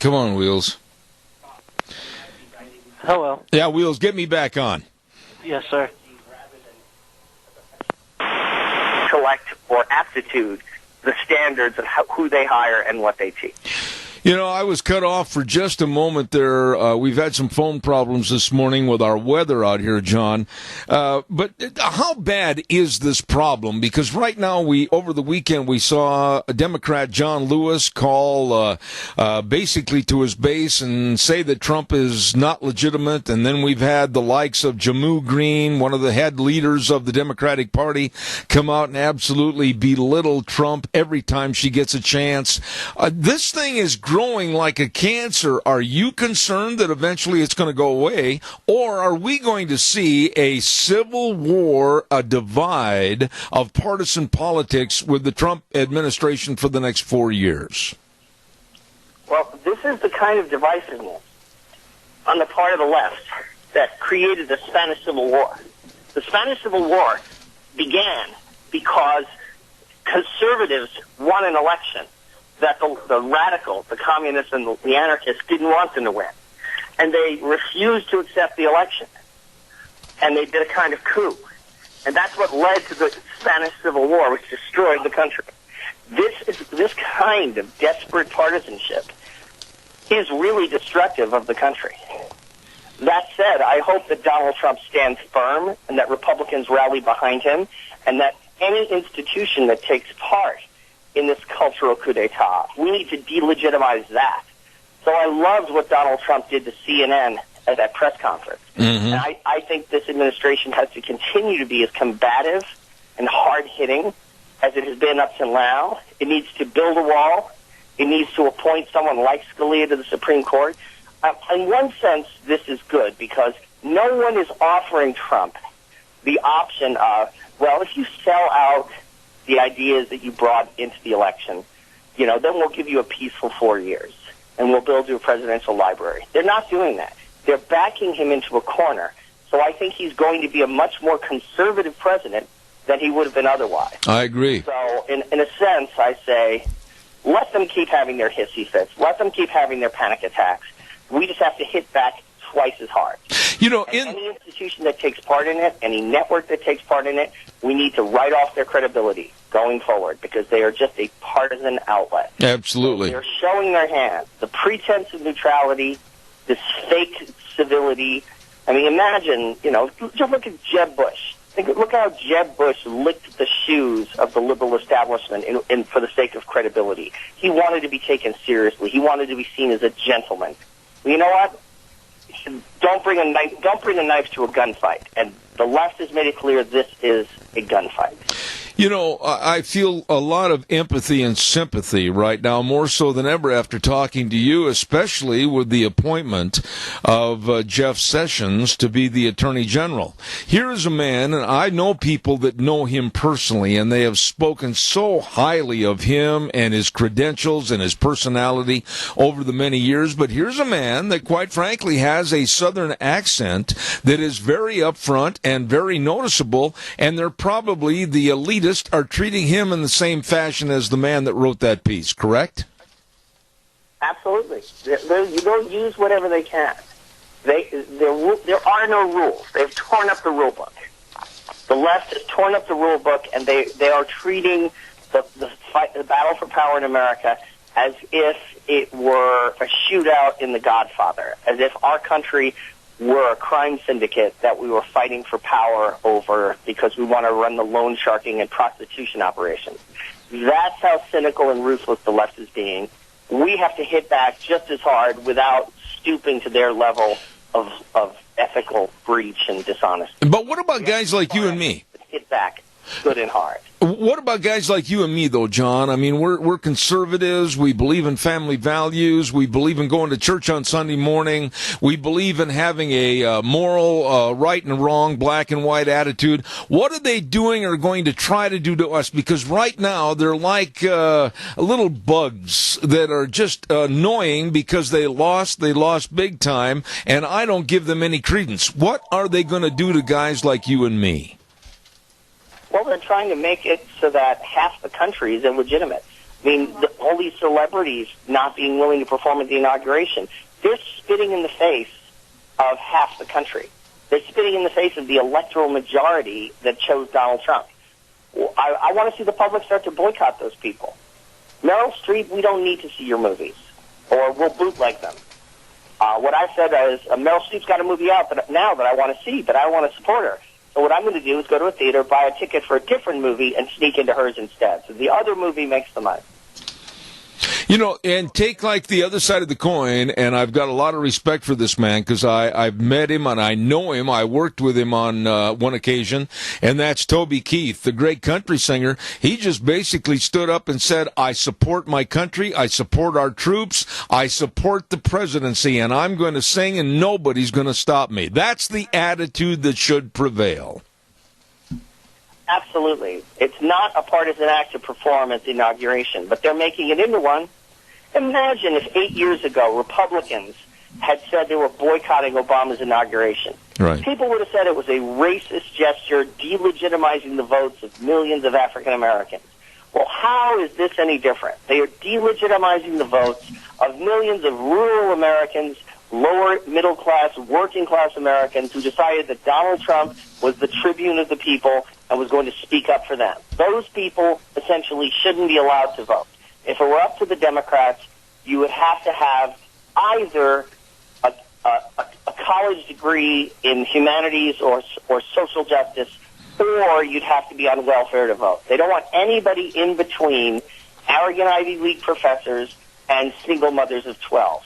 Speaker 2: Come on, Wheels.
Speaker 13: Hello.
Speaker 2: Yeah, Wheels, get me back on.
Speaker 13: Yes, sir.
Speaker 16: Select or aptitude the standards of who they hire and what they teach.
Speaker 2: You know, I was cut off for just a moment there. We've had some phone problems this morning with our weather out here, John. But how bad is this problem? Because right now, over the weekend, we saw a Democrat, John Lewis, call basically to his base and say that Trump is not legitimate. And then we've had the likes of Jammu Green, one of the head leaders of the Democratic Party, come out and absolutely belittle Trump every time she gets a chance. This thing is growing like a cancer. Are you concerned that eventually it's going to go away, or are we going to see a civil war, a divide of partisan politics with the Trump administration for the next 4 years?
Speaker 16: Well, this is the kind of divisiveness on the part of the left that created the Spanish Civil War. The Spanish Civil War began because conservatives won an election that the radicals, the communists and the anarchists didn't want them to win. And they refused to accept the election. And they did a kind of coup. And that's what led to the Spanish Civil War, which destroyed the country. This kind of desperate partisanship is really destructive of the country. That said, I hope that Donald Trump stands firm and that Republicans rally behind him, and that any institution that takes part in this cultural coup d'etat, we need to delegitimize that. So I loved what Donald Trump did to CNN at that press conference. Mm-hmm. And I think this administration has to continue to be as combative and hard-hitting as it has been up to now. It needs to build a wall. It needs to appoint someone like Scalia to the Supreme Court. In one sense, this is good because no one is offering Trump the option of, well, if you sell out the ideas that you brought into the election, then we'll give you a peaceful 4 years and we'll build you a presidential library. They're not doing that. They're backing him into a corner. So I think he's going to be a much more conservative president than he would have been otherwise.
Speaker 2: I agree.
Speaker 16: So in a sense, I say, let them keep having their hissy fits. Let them keep having their panic attacks. We just have to hit back twice as hard. Any institution that takes part in it, any network that takes part in it, we need to write off their credibility going forward because they are just a partisan outlet.
Speaker 2: Absolutely.
Speaker 16: So they're showing their hand. The pretense of neutrality, this fake civility. I mean, imagine, just look at Jeb Bush. Look how Jeb Bush licked the shoes of the liberal establishment in for the sake of credibility. He wanted to be taken seriously. He wanted to be seen as a gentleman. Well, you know what? Don't bring a knife to a gunfight. And the left has made it clear this is a gunfight.
Speaker 2: You know, I feel a lot of empathy and sympathy right now, more so than ever after talking to you, especially with the appointment of Jeff Sessions to be the Attorney General. Here is a man, and I know people that know him personally, and they have spoken so highly of him and his credentials and his personality over the many years, but here's a man that, quite frankly, has a Southern accent that is very upfront and very noticeable, and they're probably the elitists are treating him in the same fashion as the man that wrote that piece, correct?
Speaker 16: Absolutely. They'll use whatever they can. There are no rules. They've torn up the rule book. The left has torn up the rule book, and they are treating the battle for power in America as if it were a shootout in The Godfather, as if our country were a crime syndicate that we were fighting for power over because we want to run the loan sharking and prostitution operations. That's how cynical and ruthless the left is being. We have to hit back just as hard without stooping to their level of ethical breach and dishonesty.
Speaker 2: But what about guys like you and me?
Speaker 16: Hit back good and hard.
Speaker 2: What about guys like you and me, though, John? I mean, we're conservatives. We believe in family values. We believe in going to church on Sunday morning. We believe in having a moral right and wrong, black and white attitude. What are they doing or going to try to do to us? Because right now they're like little bugs that are just annoying because they lost big time, and I don't give them any credence. What are they going to do to guys like you and me?
Speaker 16: Well, they're trying to make it so that half the country is illegitimate. I mean, all these celebrities not being willing to perform at the inauguration, they're spitting in the face of half the country. They're spitting in the face of the electoral majority that chose Donald Trump. I want to see the public start to boycott those people. Meryl Streep, we don't need to see your movies, or we'll bootleg them. What I said is, Meryl Streep's got a movie out now that I want to see, but I want to support her. So what I'm going to do is go to a theater, buy a ticket for a different movie, and sneak into hers instead. So the other movie makes the money.
Speaker 2: You know, and take like the other side of the coin, and I've got a lot of respect for this man because I've met him and I know him. I worked with him on one occasion, and that's Toby Keith, the great country singer. He just basically stood up and said, I support my country, I support our troops, I support the presidency, and I'm going to sing and nobody's going to stop me. That's the attitude that should prevail.
Speaker 16: Absolutely. It's not a partisan act to perform at the inauguration, but they're making it into one. Imagine if 8 years ago Republicans had said they were boycotting Obama's inauguration.
Speaker 2: Right.
Speaker 16: People would have said it was a racist gesture delegitimizing the votes of millions of African Americans. Well, how is this any different? They are delegitimizing the votes of millions of rural Americans, lower middle class, working class Americans who decided that Donald Trump was the tribune of the people and was going to speak up for them. Those people essentially shouldn't be allowed to vote. If it were up to the Democrats, you would have to have either a college degree in humanities or social justice, or you'd have to be on welfare to vote. They don't want anybody in between arrogant Ivy League professors and single mothers of 12.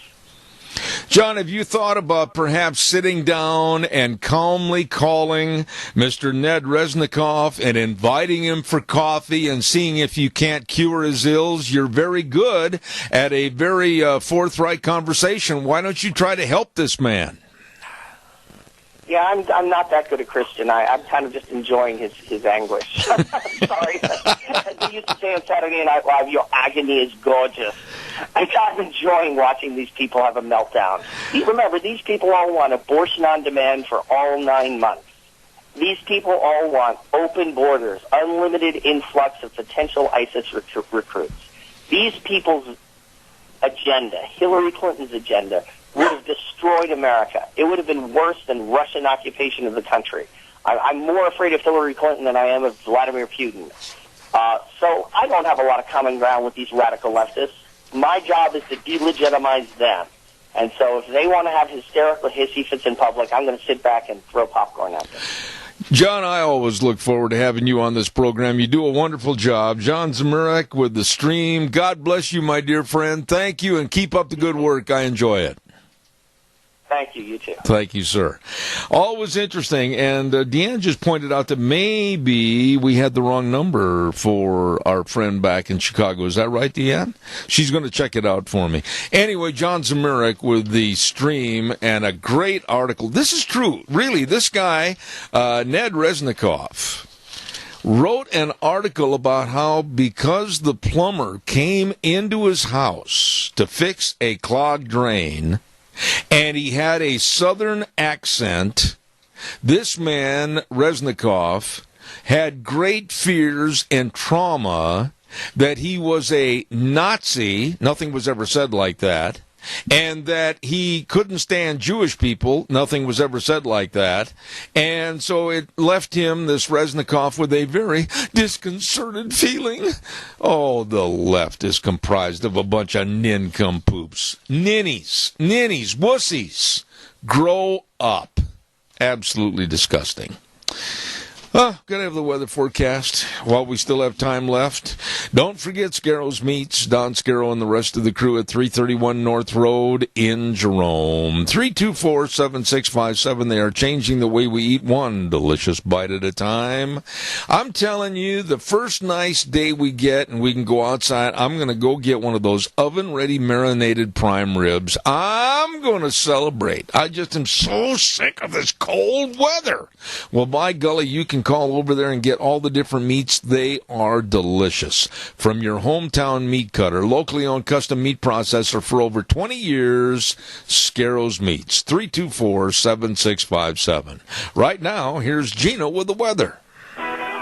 Speaker 2: John, have you thought about perhaps sitting down and calmly calling Mr. Ned Resnikoff and inviting him for coffee and seeing if you can't cure his ills? You're very good at a very forthright conversation. Why don't you try to help this man?
Speaker 16: Yeah, I'm not that good a Christian. I'm kind of just enjoying his anguish. Sorry. They used to say on Saturday Night Live, your agony is gorgeous. I'm enjoying watching these people have a meltdown. Remember, these people all want abortion on demand for all 9 months. These people all want open borders, unlimited influx of potential ISIS recruits. These people's agenda, Hillary Clinton's agenda, would have destroyed America. It would have been worse than Russian occupation of the country. I'm more afraid of Hillary Clinton than I am of Vladimir Putin. So I don't have a lot of common ground with these radical leftists. My job is to delegitimize them. And so if they want to have hysterical hissy fits in public, I'm going to sit back and throw popcorn at them.
Speaker 2: John, I always look forward to having you on this program. You do a wonderful job. John Zemurek with The Stream. God bless you, my dear friend. Thank you, and keep up the good work. I enjoy it.
Speaker 16: Thank you. You too.
Speaker 2: Thank you, sir. Always interesting. And Deanne just pointed out that maybe we had the wrong number for our friend back in Chicago. Is that right, Deanne? She's going to check it out for me. Anyway, John Zamirik with the stream and a great article. This is true. Really, this guy, Ned Resnikoff, wrote an article about how because the plumber came into his house to fix a clogged drain, and he had a southern accent, this man, Resnikoff, had great fears and trauma that he was a Nazi, nothing was ever said like that, and that he couldn't stand Jewish people, nothing was ever said like that, and so it left him, this Resnikoff, with a very disconcerted feeling. Oh, the left is comprised of a bunch of nincompoops. Ninnies, wussies. Grow up. Absolutely disgusting. Gonna have the weather forecast while we still have time left. Don't forget Scarrow's Meats, Don Scarrow and the rest of the crew at 331 North Road in Jerome. 324-7657. They are changing the way we eat, one delicious bite at a time. I'm telling you, the first nice day we get and we can go outside, I'm going to go get one of those oven-ready marinated prime ribs. I'm going to celebrate. I just am so sick of this cold weather. Well, by golly, you can call over there and get all the different meats. They are delicious. From your hometown meat cutter, locally owned custom meat processor for over 20 years, Scarrow's Meats, 324-7657. Right now, here's Gina with the weather.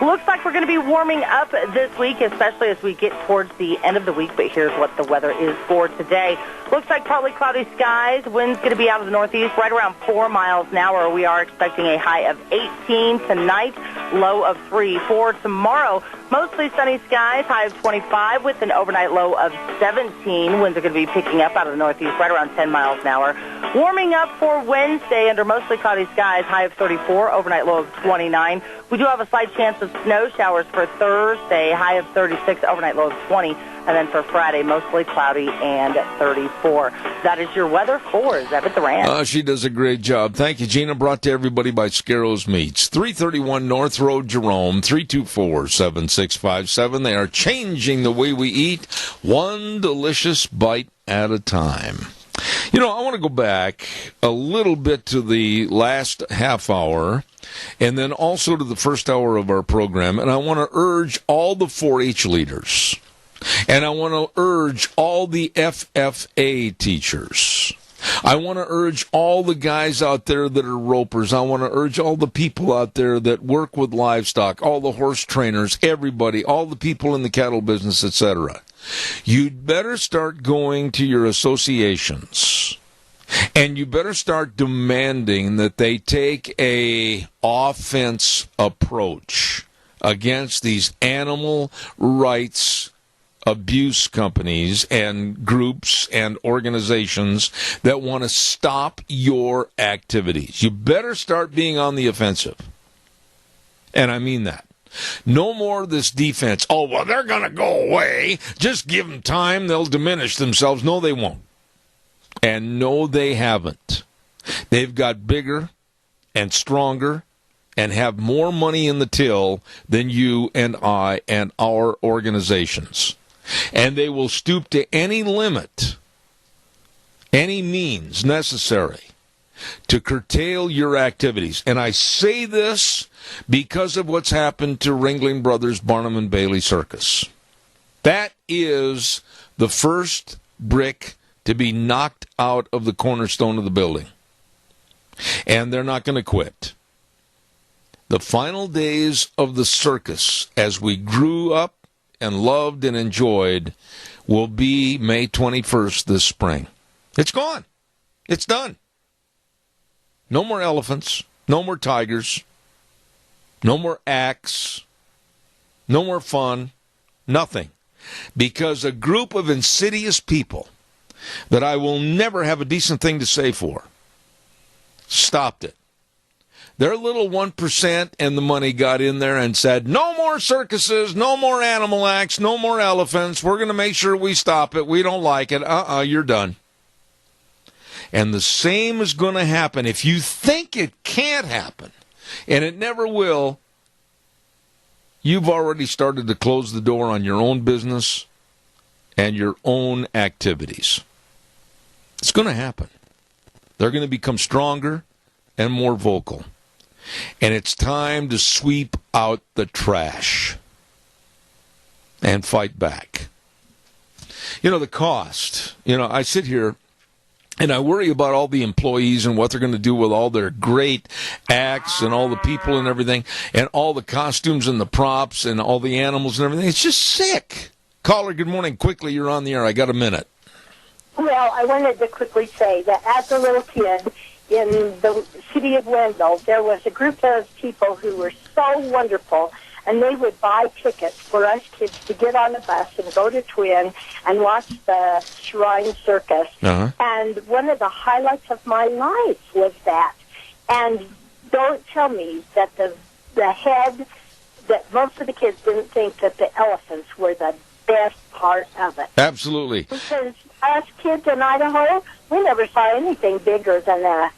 Speaker 4: Looks like we're going to be warming up this week, especially as we get towards the end of the week, but here's what the weather is for today. Looks like partly cloudy skies. Wind's going to be out of the northeast, right around 4 miles an hour. We are expecting a high of 18 tonight, low of 3. For tomorrow, mostly sunny skies, high of 25 with an overnight low of 17. Winds are going to be picking up out of the northeast, right around 10 miles an hour. Warming up for Wednesday under mostly cloudy skies, high of 34, overnight low of 29. We do have a slight chance of snow showers for Thursday, high of 36, overnight low of 20. And then for Friday, mostly cloudy and 34. That is your weather for Zebit Duran.
Speaker 2: She does a great job. Thank you, Gina. Brought to everybody by Scarrow's Meats. 331 North Road, Jerome, 324-7657. They are changing the way we eat, one delicious bite at a time. You know, I want to go back a little bit to the last half hour and then also to the first hour of our program, and I want to urge all the 4-H leaders, and I want to urge all the FFA teachers. I want to urge all the guys out there that are ropers. I want to urge all the people out there that work with livestock, all the horse trainers, everybody, all the people in the cattle business, etc. You'd better start going to your associations, and you better start demanding that they take a offense approach against these animal rights abuse companies and groups and organizations that want to stop your activities. You better start being on the offensive. And I mean that. No more of this defense. Oh, well, they're going to go away. Just give them time. They'll diminish themselves. No, they won't. And no, they haven't. They've got bigger and stronger and have more money in the till than you and I and our organizations. And they will stoop to any limit, any means necessary to curtail your activities. And I say this because of what's happened to Ringling Brothers Barnum and Bailey Circus. That is the first brick to be knocked out of the cornerstone of the building. And they're not going to quit. The final days of the circus, as we grew up and loved and enjoyed, will be May 21st this spring. It's gone. It's done. No more elephants. No more tigers. No more acts. No more fun. Nothing. Because a group of insidious people that I will never have a decent thing to say for stopped it. Their little 1% and the money got in there and said, no more circuses, no more animal acts, no more elephants. We're going to make sure we stop it. We don't like it. You're done. And the same is going to happen. If you think it can't happen, and it never will, you've already started to close the door on your own business and your own activities. It's going to happen. They're going to become stronger and more vocal. And it's time to sweep out the trash and fight back. You know, the cost. You know, I sit here and I worry about all the employees and what they're going to do with all their great acts and all the people and everything, and all the costumes and the props and all the animals and everything. It's just sick. Caller, good morning. Quickly, you're on the air. I got a minute.
Speaker 17: Well, I wanted to quickly say that as a little kid in the city of Wendell, there was a group of people who were so wonderful, and they would buy tickets for us kids to get on a bus and go to Twin and watch the Shrine Circus.
Speaker 2: Uh-huh.
Speaker 17: And one of the highlights of my life was that. And don't tell me that the head, that most of the kids didn't think that the elephants were the best part of it.
Speaker 2: Absolutely.
Speaker 17: Because us kids in Idaho, we never saw anything bigger than a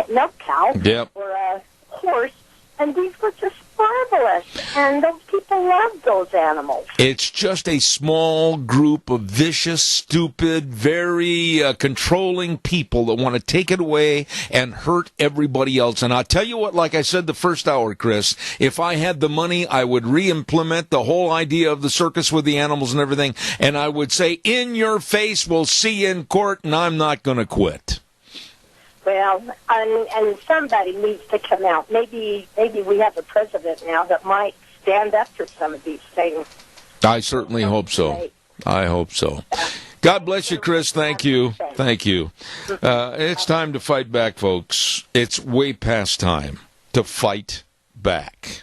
Speaker 17: milk cow
Speaker 2: Yep.
Speaker 17: or a horse, and these were just marvelous. And those people loved those animals.
Speaker 2: It's just a small group of vicious, stupid, very controlling people that want to take it away and hurt everybody else. And I'll tell you what, like I said the first hour, Chris, if I had the money, I would re-implement the whole idea of the circus with the animals and everything, and I would say, in your face, we'll see you in court, and I'm not going to quit.
Speaker 17: Well, and somebody needs to come out. Maybe we have a president now that might stand up for some of these things.
Speaker 2: I certainly hope so. I hope so. God bless you, Chris. Thank you. Thank you. It's time to fight back, folks. It's way past time to fight back.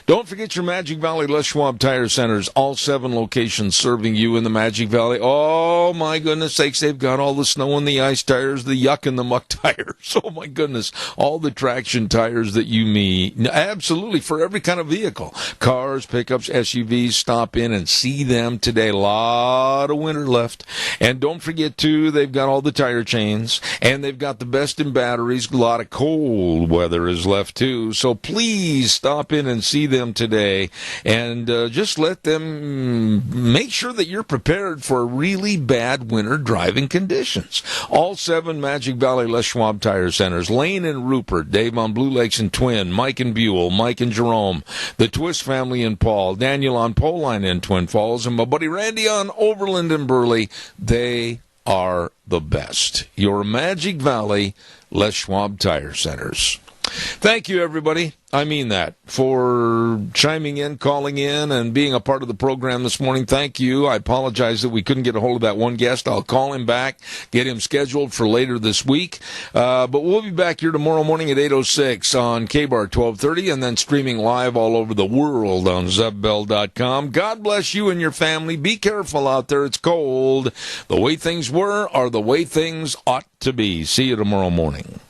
Speaker 2: Don't forget your Magic Valley Les Schwab Tire Centers, all 7 locations serving you in the Magic Valley. Oh, my goodness sakes, they've got all the snow and the ice tires, the yuck and the muck tires. Oh, my goodness, all the traction tires that you need. Absolutely, for every kind of vehicle. Cars, pickups, SUVs, stop in and see them today. A lot of winter left. And don't forget, too, they've got all the tire chains, and they've got the best in batteries. A lot of cold weather is left, too. So please stop in and see them today, and just let them make sure that you're prepared for really bad winter driving conditions. All 7 Magic Valley Les Schwab Tire Centers, Lane and Rupert, Dave on Blue Lakes and Twin, Mike and Buell, Mike and Jerome, the Twist family in Paul, Daniel on Poline in Twin Falls, and my buddy Randy on Overland and Burley. They are the best. Your Magic Valley Les Schwab Tire Centers. Thank you, everybody. I mean that, for chiming in, calling in, and being a part of the program this morning. Thank you. I apologize that we couldn't get a hold of that one guest. I'll call him back, get him scheduled for later this week. But we'll be back here tomorrow morning at 8:06 on KBAR 1230, and then streaming live all over the world on ZebBell.com. God bless you and your family. Be careful out there. It's cold. The way things were are the way things ought to be. See you tomorrow morning.